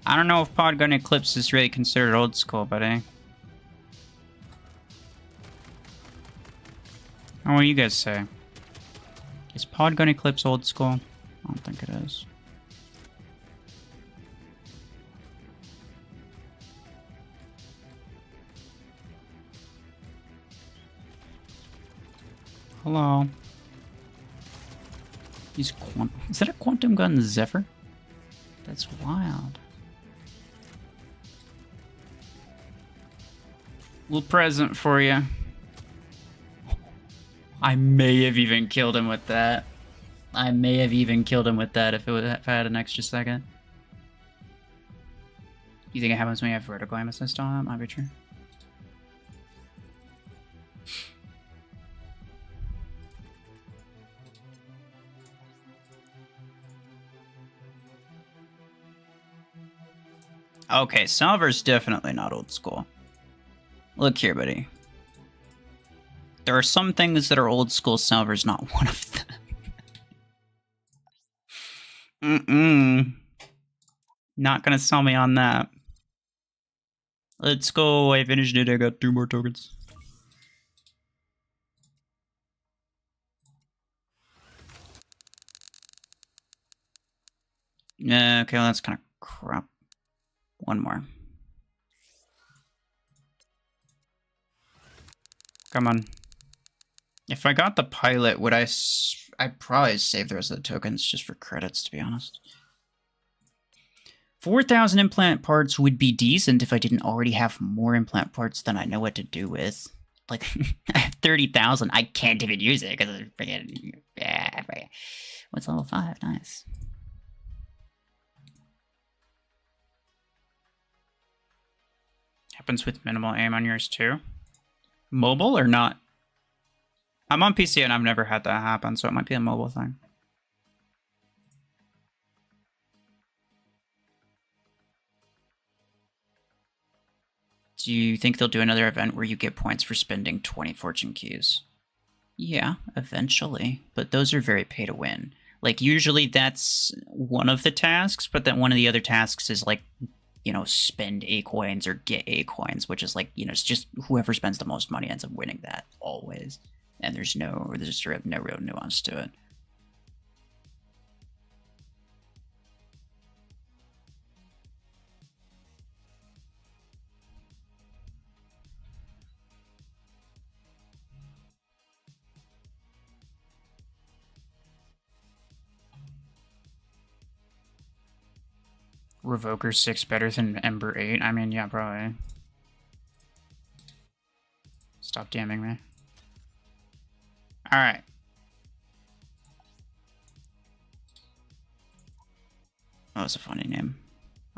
I don't know if Podgun Eclipse is really considered old school, but Oh, what do you guys say? Is Podgun Eclipse old school? I don't think it is. Hello. Is that a Quantum Gun Zephyr? That's wild. Little present for you. I may have even killed him with that. I may have even killed him with that if I had an extra second. You think it happens when you have vertical aim assist on? That might be true. Okay, Salver's definitely not old school. Look here, buddy. There are some things that are old school. Salver's not one of them. Not gonna sell me on that. Let's go. I finished it. I got 2 more tokens. Yeah, okay, well, that's kind of crap. 1 more. Come on. If I got the pilot, would I'd probably save the rest of the tokens just for credits, to be honest. 4,000 implant parts would be decent if I didn't already have more implant parts than I know what to do with. Like, I have 30,000. I can't even use it because I forget. Yeah, what's level 5? Nice. Happens with minimal aim on yours too? Mobile or not? I'm on PC and I've never had that happen, so it might be a mobile thing. Do you think they'll do another event where you get points for spending 20 fortune keys? Yeah, eventually. But those are very pay to win. Like, usually that's one of the tasks, but then one of the other tasks is like, you know, spend A coins or get A coins, which is like, you know, it's just whoever spends the most money ends up winning that always. And there's no real nuance to it. Revoker 6 better than Ember 8? I mean, yeah, probably. Stop DMing me. Alright. Oh, that's a funny name.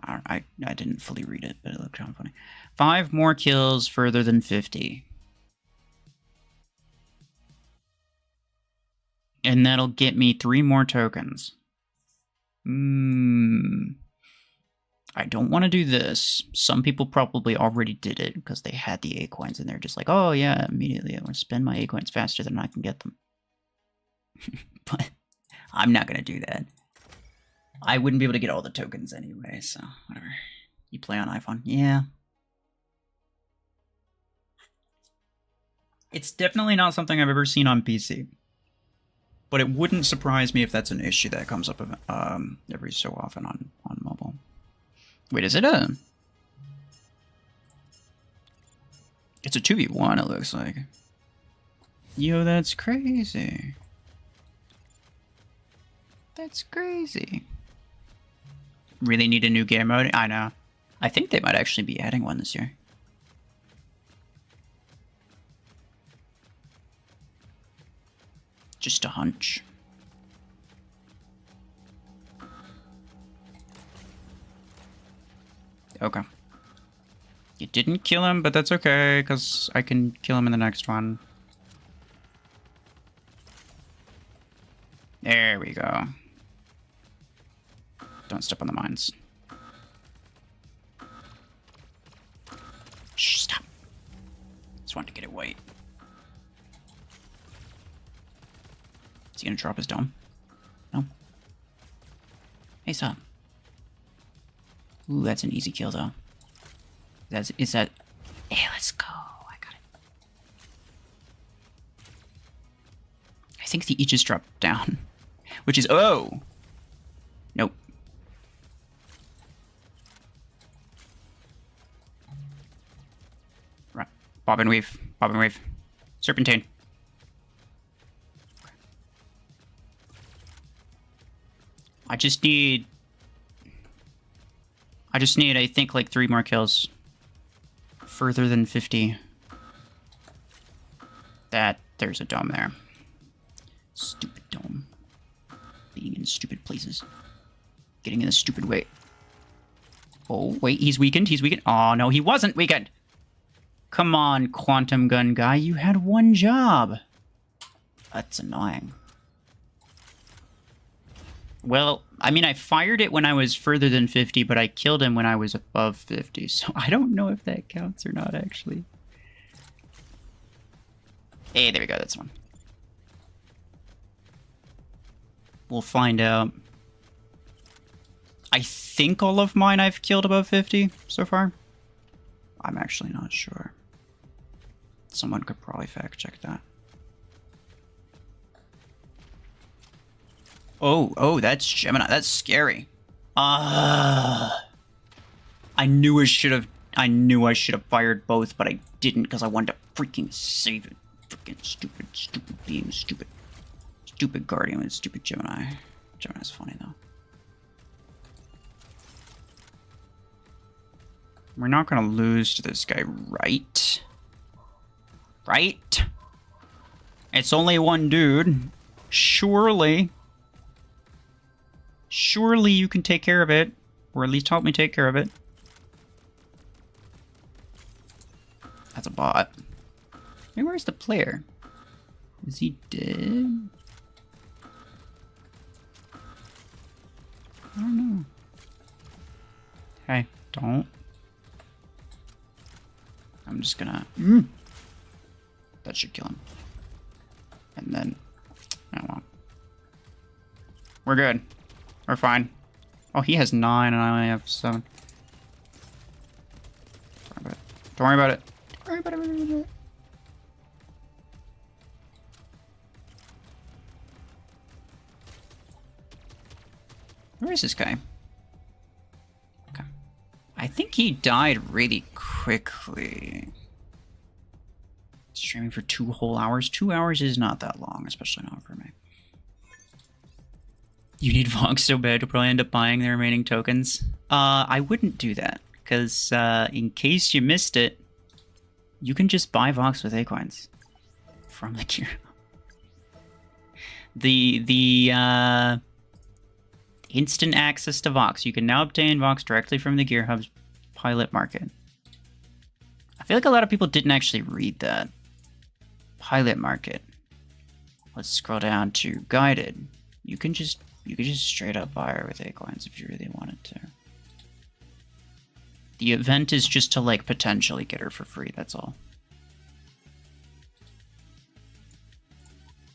I didn't fully read it, but it looked kind of funny. 5 more kills further than 50. And that'll get me 3 more tokens. I don't want to do this. Some people probably already did it because they had the A coins and they're just like, oh yeah, immediately I want to spend my A coins faster than I can get them. But I'm not going to do that. I wouldn't be able to get all the tokens anyway, so whatever. You play on iPhone? Yeah. It's definitely not something I've ever seen on PC. But it wouldn't surprise me if that's an issue that comes up every so often on mobile. Wait, is it a... It's a 2v1, it looks like. Yo, that's crazy. That's crazy. Really need a new game mode? I know. I think they might actually be adding one this year. Just a hunch. Okay. You didn't kill him, but that's okay, because I can kill him in the next one. There we go. Don't step on the mines. Shh, stop. Just wanted to get it white. Is he gonna drop his dome? No. Hey, stop. Ooh, that's an easy kill, though. Is that... Hey, let's go. I got it. I think the Aegis dropped down. Which is... Oh! Nope. Right. Bob and weave. Bob and weave. Serpentine. I just need, I think, like 3 more kills. Further than 50. There's a dome there. Stupid dome. Being in stupid places. Getting in the stupid way. Oh, wait, he's weakened, he's weakened. Oh, no, he wasn't weakened. Come on, quantum gun guy, you had one job. That's annoying. Well, I mean, I fired it when I was further than 50, but I killed him when I was above 50, so I don't know if that counts or not, actually. Hey, there we go, that's one. We'll find out. I think all of mine I've killed above 50 so far. I'm actually not sure. Someone could probably fact check that. Oh, that's Gemini. That's scary. I knew I should have fired both, but I didn't because I wanted to freaking save it. Freaking stupid being stupid. Stupid Guardian and stupid Gemini. Gemini's funny though. We're not gonna lose to this guy, right? Right? It's only one dude. Surely. Surely you can take care of it. Or at least help me take care of it. That's a bot. Hey, where's the player? Is he dead? I don't know. Hey, don't. I'm just gonna... That should kill him. And then... Oh well. We're good. We're fine. Oh, he has 9 and I only have 7. Don't worry about it. Don't worry about it. Don't worry about it. Where is this guy? Okay. I think he died really quickly. Streaming for 2 whole hours. 2 hours is not that long, especially not for me. You need Vox so bad, you'll probably end up buying the remaining tokens. I wouldn't do that, because in case you missed it, you can just buy Vox with Acoins from the gear. The instant access to Vox. You can now obtain Vox directly from the Gear Hub's pilot market. I feel like a lot of people didn't actually read that. Pilot market. Let's scroll down to guided. You could just straight up buy her with Acoins if you really wanted to. The event is just to like potentially get her for free, that's all.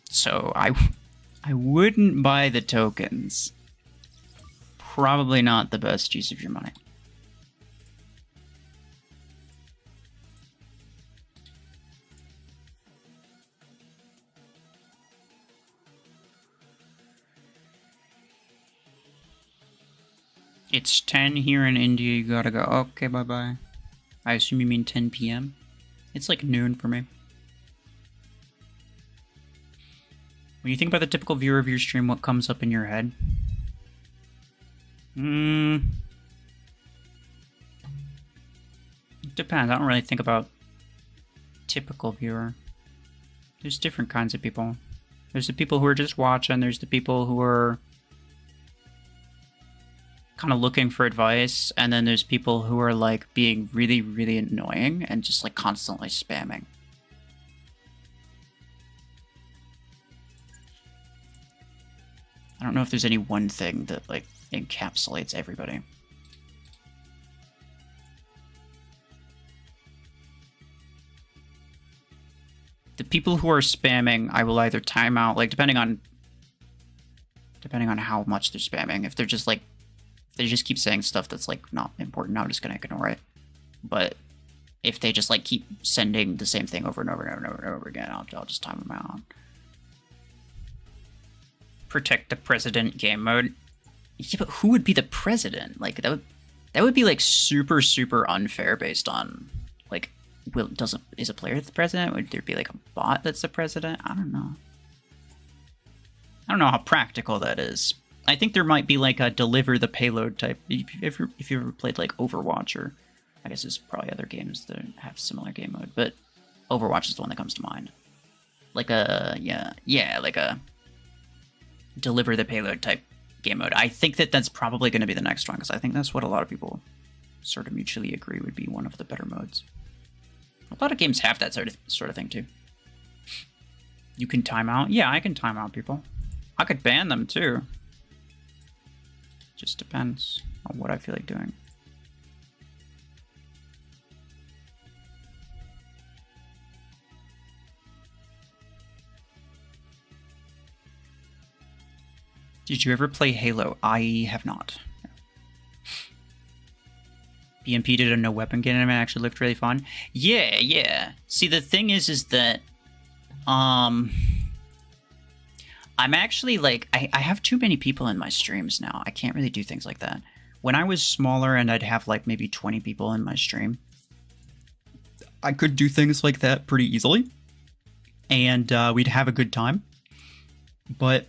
So I wouldn't buy the tokens. Probably not the best use of your money. It's 10 here in India, you gotta go. Okay, bye-bye. I assume you mean 10 p.m.? It's like noon for me. When you think about the typical viewer of your stream, what comes up in your head? It depends. I don't really think about typical viewer. There's different kinds of people. There's the people who are just watching. There's the people who are kind of looking for advice. And then there's people who are like being really, really annoying and just like constantly spamming. I don't know if there's any one thing that like encapsulates everybody. The people who are spamming, I will either time out, like depending on how much they're spamming. If they're just like, they just keep saying stuff that's like not important, I'm just gonna ignore it. But if they just like keep sending the same thing over and over and over and over, and over again, I'll just time them out. Protect the president game mode. Yeah, but who would be the president? Like that would be like super, super unfair based on like, is a player the president? Would there be like a bot that's the president? I don't know. I don't know how practical that is. I think there might be like a deliver the payload type. If you ever played like Overwatch, or I guess there's probably other games that have similar game mode, but Overwatch is the one that comes to mind. Like a like a deliver the payload type game mode. I think that's probably going to be the next one, because I think that's what a lot of people sort of mutually agree would be one of the better modes. A lot of games have that sort of thing too. You can time out. Yeah, I can time out people. I could ban them too. Just depends on what I feel like doing. Did you ever play Halo? I have not. BMP did a no weapon game and it actually looked really fun. Yeah. See, the thing is that I'm actually like, I have too many people in my streams now. I can't really do things like that. When I was smaller and I'd have like maybe 20 people in my stream, I could do things like that pretty easily. And we'd have a good time. But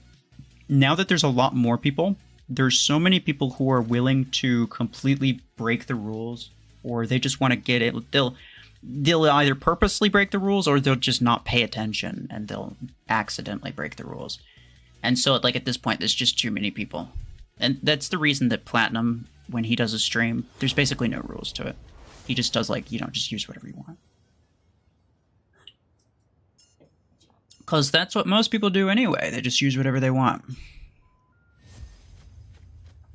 now that there's a lot more people, there's so many people who are willing to completely break the rules, or they just want to get it. They'll either purposely break the rules, or they'll just not pay attention and they'll accidentally break the rules. And so like at this point, there's just too many people. And that's the reason that Platinum, when he does a stream, there's basically no rules to it. He just does like, just use whatever you want. Because that's what most people do anyway. They just use whatever they want.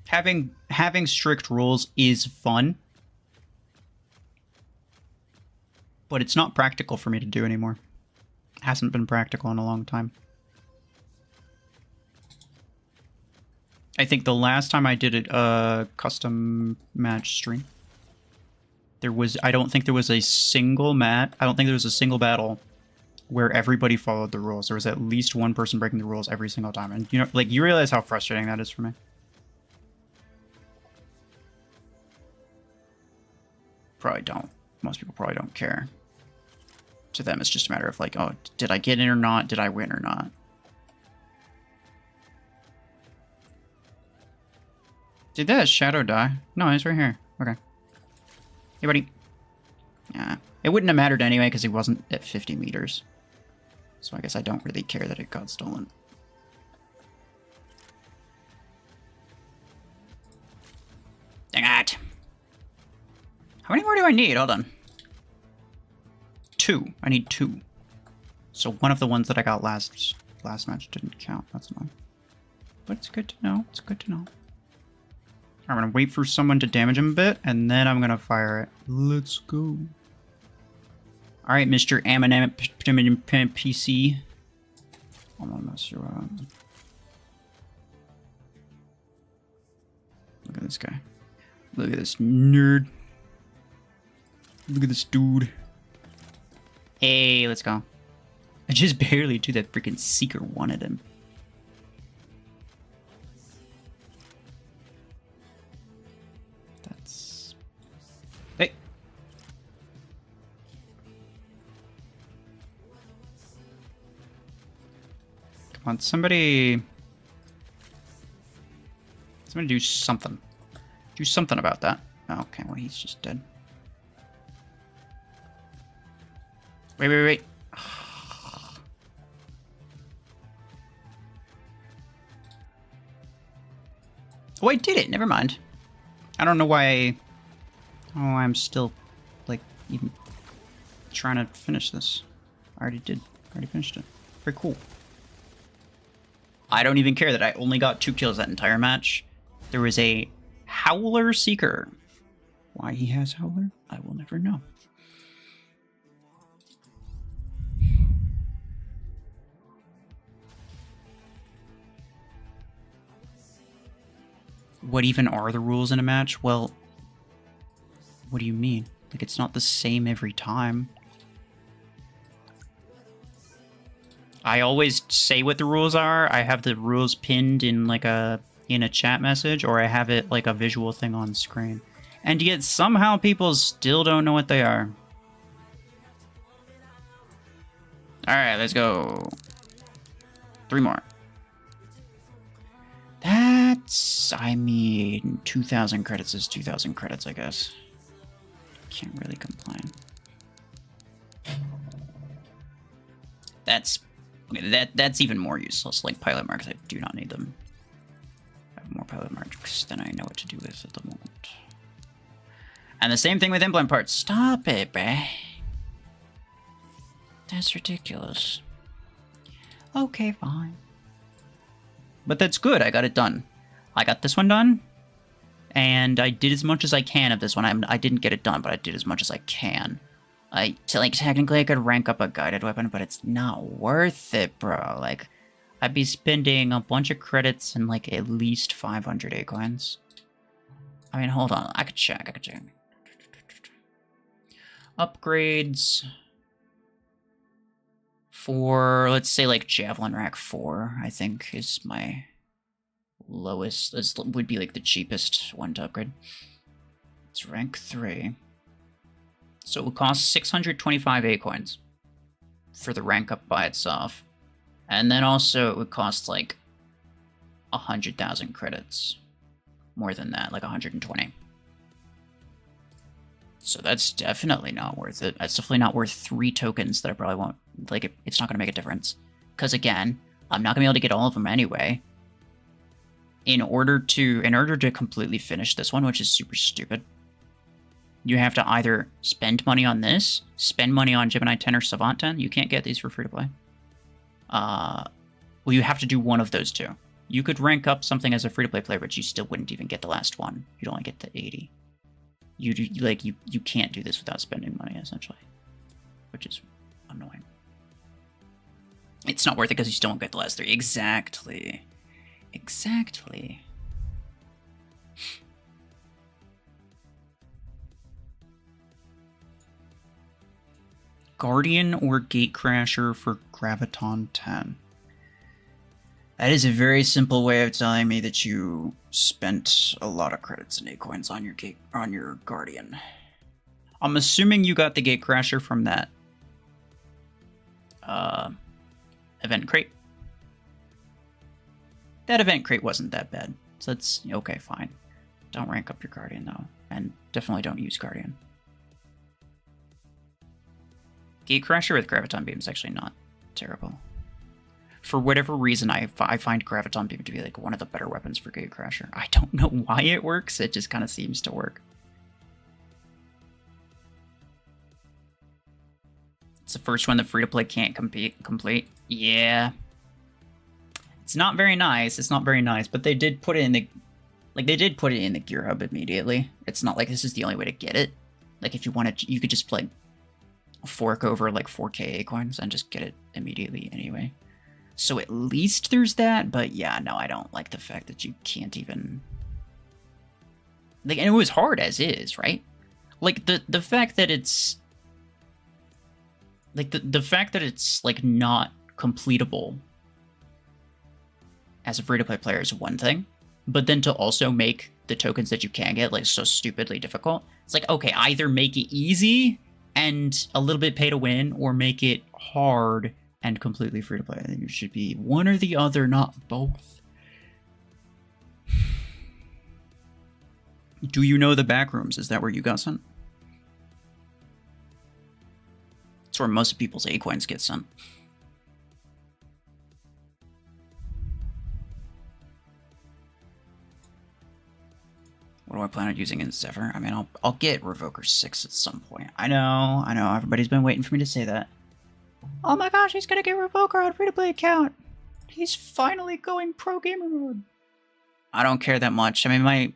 Having strict rules is fun. But it's not practical for me to do anymore. It hasn't been practical in a long time. I think the last time I did a custom match stream, I don't think there was a single battle where everybody followed the rules. There was at least one person breaking the rules every single time. And, you realize how frustrating that is for me. Probably don't. Most people probably don't care. To them, it's just a matter of like, oh, did I get in or not? Did I win or not? Did that shadow die? No, he's right here. Okay. Hey, buddy. Yeah. It wouldn't have mattered anyway because he wasn't at 50 meters. So I guess I don't really care that it got stolen. Dang it! How many more do I need? Hold on. 2. I need 2. So one of the ones that I got last match didn't count. That's annoying. But it's good to know. It's good to know. I'm gonna wait for someone to damage him a bit, and then I'm gonna fire it. Let's go. Alright, Mr. Eminem PC. I'm gonna mess you up. Look at this guy. Look at this nerd. Look at this dude. Hey, let's go. I just barely do that freaking Seeker wanted him. Come on, somebody do something. Do something about that. Oh, okay, well, he's just dead. Wait. Oh, I did it. Never mind. I don't know why. Oh, I'm still, like, even trying to finish this. I already did. Already finished it. Very cool. I don't even care that I only got 2 kills that entire match. There was a Howler Seeker. Why he has Howler, I will never know. What even are the rules in a match? Well, what do you mean? Like, it's not the same every time. I always say what the rules are. I have the rules pinned in like a chat message, or I have it like a visual thing on screen. And yet somehow people still don't know what they are. Alright, let's go. 3 more. That's, I mean, 2,000 credits is 2,000 credits, I guess. Can't really complain. That's, okay, that's even more useless. Like pilot marks, I do not need them. I have more pilot marks than I know what to do with at the moment. And the same thing with implant parts. Stop it, bruh. That's ridiculous. Okay, fine. But that's good. I got it done. I got this one done. And I did as much as I can of this one. I didn't get it done, but I did as much as I can. Technically, I could rank up a guided weapon, but it's not worth it, bro. Like, I'd be spending a bunch of credits and, like, at least 500 acorns. I mean, hold on. I could check. Upgrades for, let's say, like, Javelin Rack 4, I think, is my lowest. This would be, like, the cheapest one to upgrade. It's rank 3. So it would cost 625 acorns for the rank up by itself. And then also it would cost, like, 100,000 credits. More than that, like 120. So that's definitely not worth it. That's definitely not worth 3 tokens that I probably won't, like, it's not going to make a difference. Because again, I'm not going to be able to get all of them anyway. In order to completely finish this one, which is super stupid, you have to either spend money on this, spend money on Gemini 10 or Savant 10. You can't get these for free to play. Well, you have to do one of those two. You could rank up something as a free-to-play player, but you still wouldn't even get the last one. You'd only get to 80. You can't do this without spending money, essentially. Which is annoying. It's not worth it because you still won't get the last 3. Exactly. Exactly. Guardian or Gatecrasher for Graviton 10. That is a very simple way of telling me that you spent a lot of credits and acorns on your Guardian. I'm assuming you got the Gatecrasher from that event crate. That event crate wasn't that bad, so that's okay, fine. Don't rank up your Guardian though, and definitely don't use Guardian. Gatecrasher with Graviton Beam is actually not terrible. For whatever reason, I find Graviton Beam to be like one of the better weapons for Gatecrasher. I don't know why it works, it just kind of seems to work. It's the first one that free-to-play can't complete. Yeah. It's not very nice, but they did put it in the... Like, they did put it in the Gear Hub immediately. It's not like this is the only way to get it. Like, if you wanted, you could just, like, fork over, like, 4k acorns and just get it immediately anyway. So at least there's that, but yeah, no, I don't like the fact that you can't even... Like, and it was hard as is, right? Like, the fact that it's... Like, the fact that it's, like, not completable as a free-to-play player is one thing, but then to also make the tokens that you can get, like, so stupidly difficult, it's like, okay, either make it easy and a little bit pay to win, or make it hard and completely free to play. I think it should be one or the other, not both. Do you know the back rooms? Is that where you got sent? It's where most of people's A-coins get sent. What do I plan on using in Zephyr? I mean, I'll get Revoker 6 at some point. I know, everybody's been waiting for me to say that. Oh my gosh, he's gonna get Revoker on free-to-play account! He's finally going pro gamer mode! I don't care that much. I mean,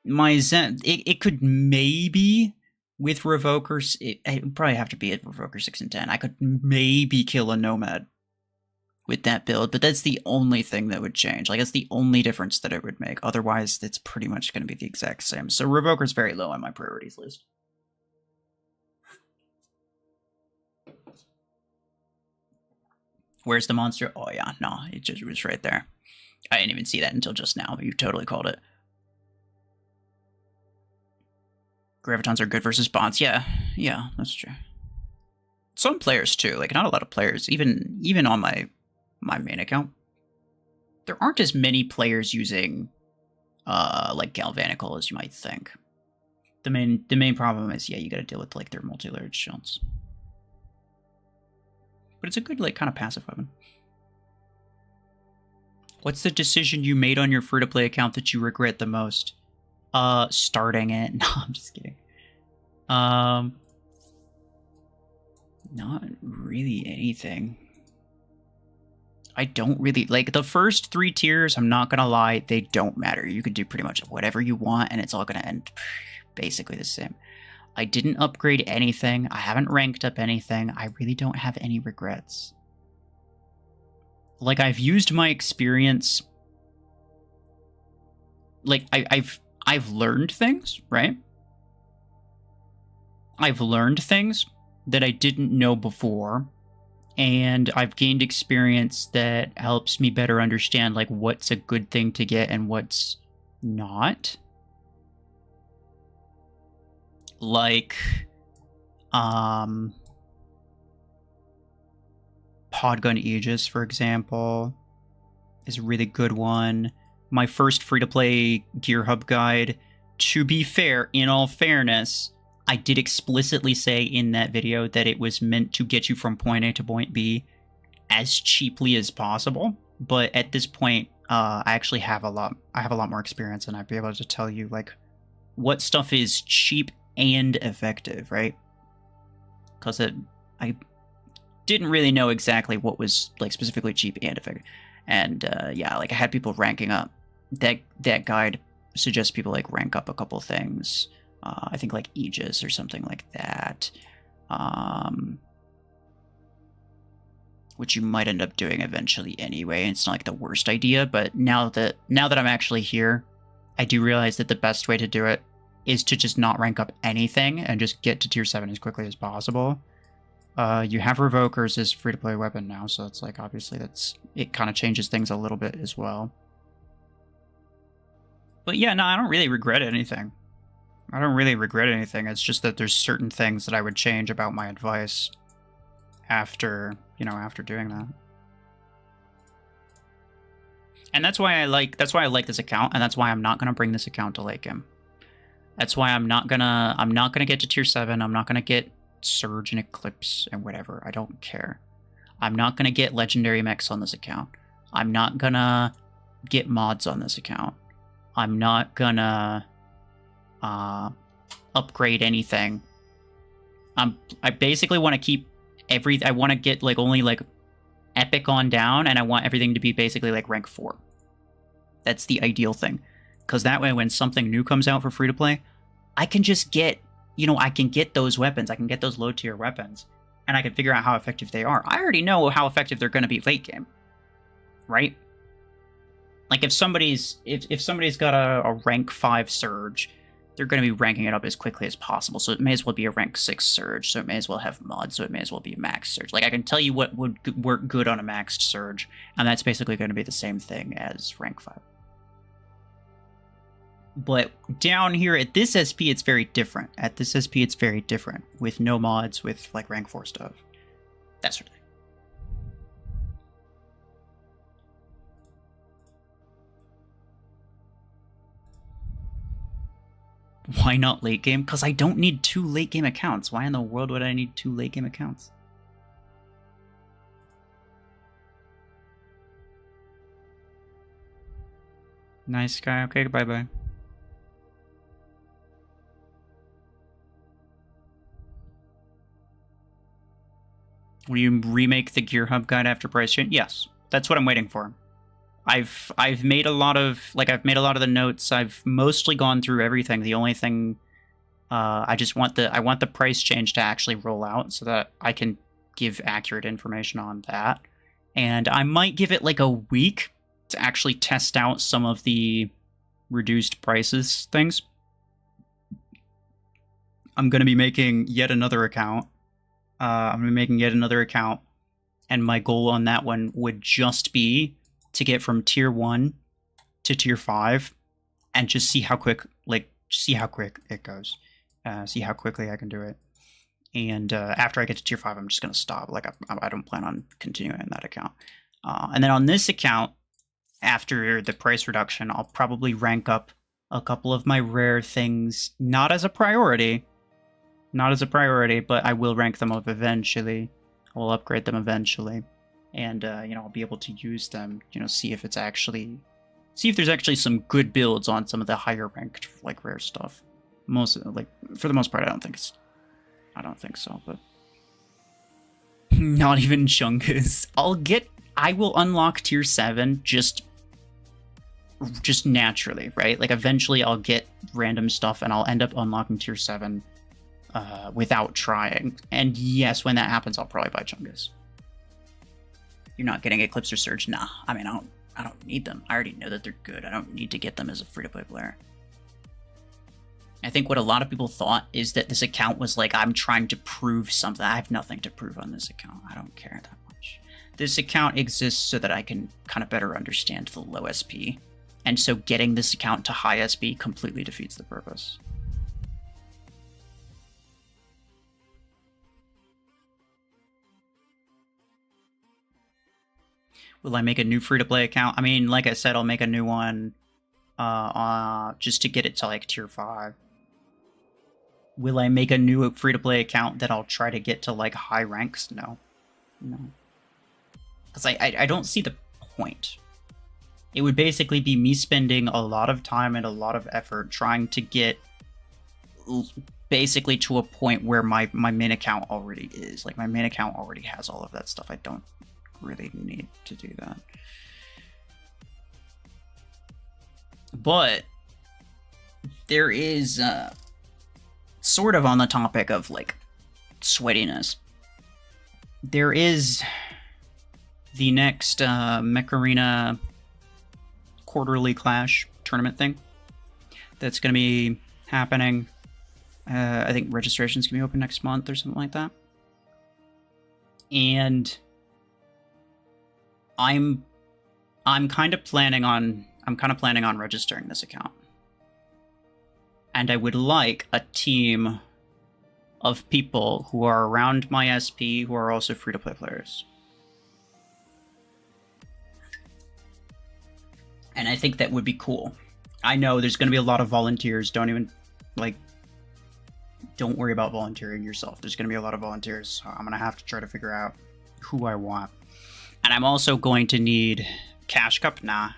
my Zen... It could maybe, with Revokers... It would probably have to be at Revoker 6 and 10. I could maybe kill a Nomad with that build, but that's the only thing that would change. Like, that's the only difference that it would make. Otherwise, it's pretty much going to be the exact same. So Revoker's very low on my priorities list. Where's the monster? Oh yeah, no, it just was right there. I didn't even see that until just now, but you totally called it. Gravitons are good versus bots. Yeah, that's true. Some players too, like not a lot of players, even on my main account, there aren't as many players using like Galvanical as you might think. The main problem is, yeah, you gotta deal with like their multi-layered shields. But it's a good like kind of passive weapon. What's the decision you made on your free-to-play account that you regret the most? Starting it. No, I'm just kidding. Not really anything. I don't really... Like, the first 3 tiers, I'm not gonna lie, they don't matter. You can do pretty much whatever you want, and it's all gonna end basically the same. I didn't upgrade anything. I haven't ranked up anything. I really don't have any regrets. Like, I've used my experience... Like, I've learned things, right? I've learned things that I didn't know before, and I've gained experience that helps me better understand, like, what's a good thing to get and what's not. Like, Podgun Aegis, for example, is a really good one. My first free-to-play Gear Hub guide, to be fair, in all fairness, I did explicitly say in that video that it was meant to get you from point A to point B as cheaply as possible. But at this point, I actually have a lot more experience, and I'd be able to tell you like what stuff is cheap and effective, right? Because I didn't really know exactly what was like specifically cheap and effective, and yeah, like I had people ranking up. That guide suggests people like rank up a couple things. I think like Aegis or something like that, which you might end up doing eventually anyway. It's not like the worst idea, but now that I'm actually here, I do realize that the best way to do it is to just not rank up anything and just get to tier 7 as quickly as possible. You have Revokers as free-to-play weapon now, so it's like obviously it kind of changes things a little bit as well. But yeah, no, I don't really regret anything. It's just that there's certain things that I would change about my advice after doing that. And that's why I like this account, and that's why I'm not gonna bring this account to late game. That's why I'm not gonna get to tier 7. I'm not gonna get Surge and Eclipse and whatever. I don't care. I'm not gonna get legendary mechs on this account. I'm not gonna get mods on this account. I'm not gonna upgrade anything. I basically want to keep I want to get like only like epic on down, and I want everything to be basically like rank 4. That's the ideal thing, because that way when something new comes out for free to play, I can just get, I can get those weapons. I can get those low tier weapons, and I can figure out how effective they are. I already know how effective they're going to be late game, right? Like if somebody's got a rank 5 Surge, they're going to be ranking it up as quickly as possible. So it may as well be a rank 6 Surge. So it may as well have mods. So it may as well be a max Surge. Like I can tell you what would work good on a maxed Surge, and that's basically going to be the same thing as rank 5. But down here at this SP, it's very different. With no mods, with like rank 4 stuff, that sort of thing. Why not late game? Because I don't need 2 late game accounts. Why in the world would I need 2 late game accounts? Nice guy. Okay, bye-bye. Will you remake the Gear Hub guide after price change? Yes, that's what I'm waiting for. I've made a lot of the notes. I've mostly gone through everything. The only thing I want the price change to actually roll out so that I can give accurate information on that. And I might give it like a week to actually test out some of the reduced prices things. I'm going to be making yet another account. And my goal on that one would just be to get from tier 1 to tier 5 and just see how quick it goes. See how quickly I can do it. And after I get to tier 5, I'm just going to stop. Like, I don't plan on continuing that account. And then on this account, after the price reduction, I'll probably rank up a couple of my rare things, not as a priority, but I will rank them up eventually. I will upgrade them eventually. And, I'll be able to use them, see if there's actually some good builds on some of the higher ranked, like, rare stuff. For the most part, I don't think so, but not even Chungus. I will unlock tier 7 just naturally, right? Like, eventually I'll get random stuff and I'll end up unlocking tier 7 without trying. And yes, when that happens, I'll probably buy Chungus. You're not getting Eclipse or Surge? Nah. I mean, I don't need them. I already know that they're good. I don't need to get them as a free-to-play player. I think what a lot of people thought is that this account was like, I'm trying to prove something. I have nothing to prove on this account. I don't care that much. This account exists so that I can kind of better understand the low SP. And so getting this account to high SP completely defeats the purpose. Will I make a new free-to-play account? I mean, like I said, I'll make a new one just to get it to, like, tier 5. Will I make a new free-to-play account that I'll try to get to, like, high ranks? No. Because I don't see the point. It would basically be me spending a lot of time and a lot of effort trying to get basically to a point where my main account already is. Like, my main account already has all of that stuff. I don't really need to do that. But there is sort of on the topic of, like, sweatiness. There is the next Mech Arena quarterly Clash tournament thing that's going to be happening. I think registration's going to be open next month or something like that. And I'm kind of planning on registering this account. And I would like a team of people who are around my SP who are also free-to-play players. And I think that would be cool. I know there's going to be a lot of volunteers. Don't worry about volunteering yourself. There's going to be a lot of volunteers. So I'm going to have to try to figure out who I want. And I'm also going to need Cash Cup. Nah.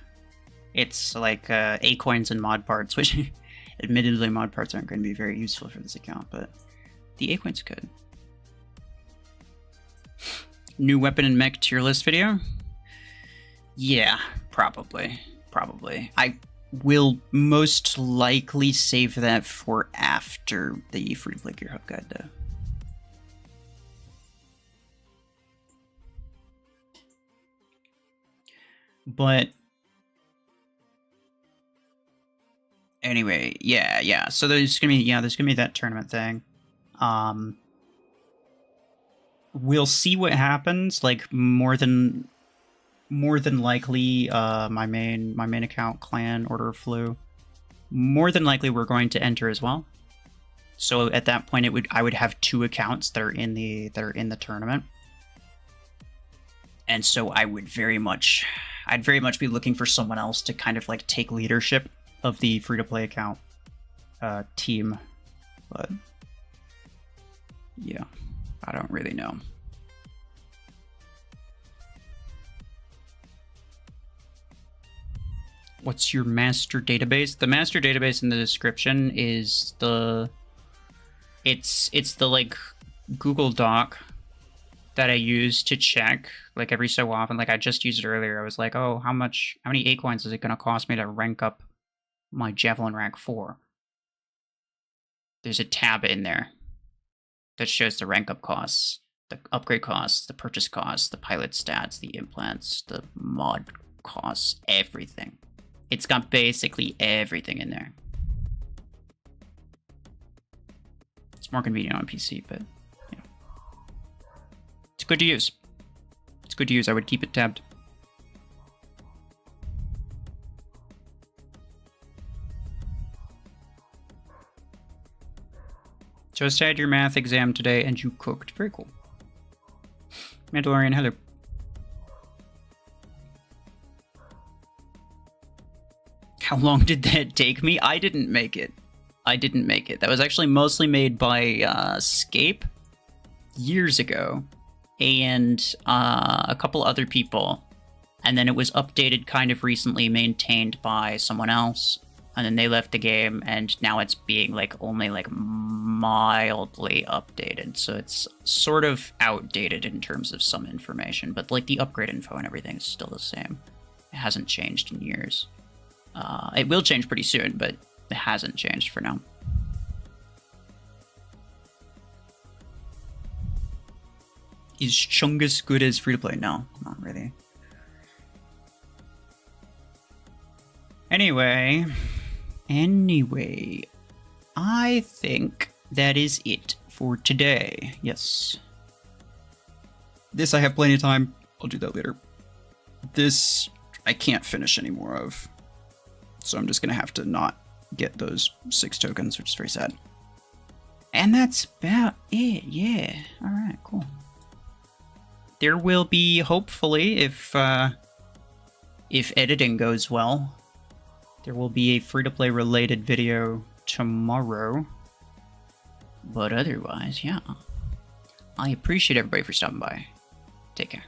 It's like A-coins and mod parts, which admittedly mod parts aren't going to be very useful for this account, but the A-coins could. New weapon and mech tier list video? Yeah, probably. I will most likely save that for after the free-to-play Gear Hub guide, though. But anyway, yeah. So there's gonna be that tournament thing. We'll see what happens. Like, more than likely, my main account, Clan Order of Flu, more than likely we're going to enter as well. So at that point, I would have 2 accounts that are in the tournament, and so I'd very much be looking for someone else to kind of like take leadership of the free-to-play account, team, but yeah, I don't really know. What's your master database? The master database in the description is it's the like Google Doc that I use to check like every so often. Like I just used it earlier. I was like, oh, how many acorns is it going to cost me to rank up my Javelin rank 4? There's a tab in there that shows the rank up costs, the upgrade costs, the purchase costs, the pilot stats, the implants, the mod costs, everything. It's got basically everything in there. It's more convenient on PC, but yeah. It's good to use. It's good to use. I would keep it tabbed. Just had your math exam today and you cooked. Very cool. Mandalorian Heather. How long did that take me? I didn't make it. That was actually mostly made by Scape years ago and a couple other people. And then it was updated kind of recently, maintained by someone else. And then they left the game, and now it's being like only like mildly updated. So it's sort of outdated in terms of some information, but like the upgrade info and everything is still the same. It hasn't changed in years. It will change pretty soon, but it hasn't changed for now. Is Chungus good as free-to-play? No, not really. Anyway, I think that is it for today. Yes. This I have plenty of time. I'll do that later. This I can't finish any more of. So I'm just going to have to not get those 6 tokens, which is very sad. And that's about it. Yeah. All right, cool. There will be, hopefully, if editing goes well, there will be a free-to-play related video tomorrow. But otherwise, yeah. I appreciate everybody for stopping by. Take care.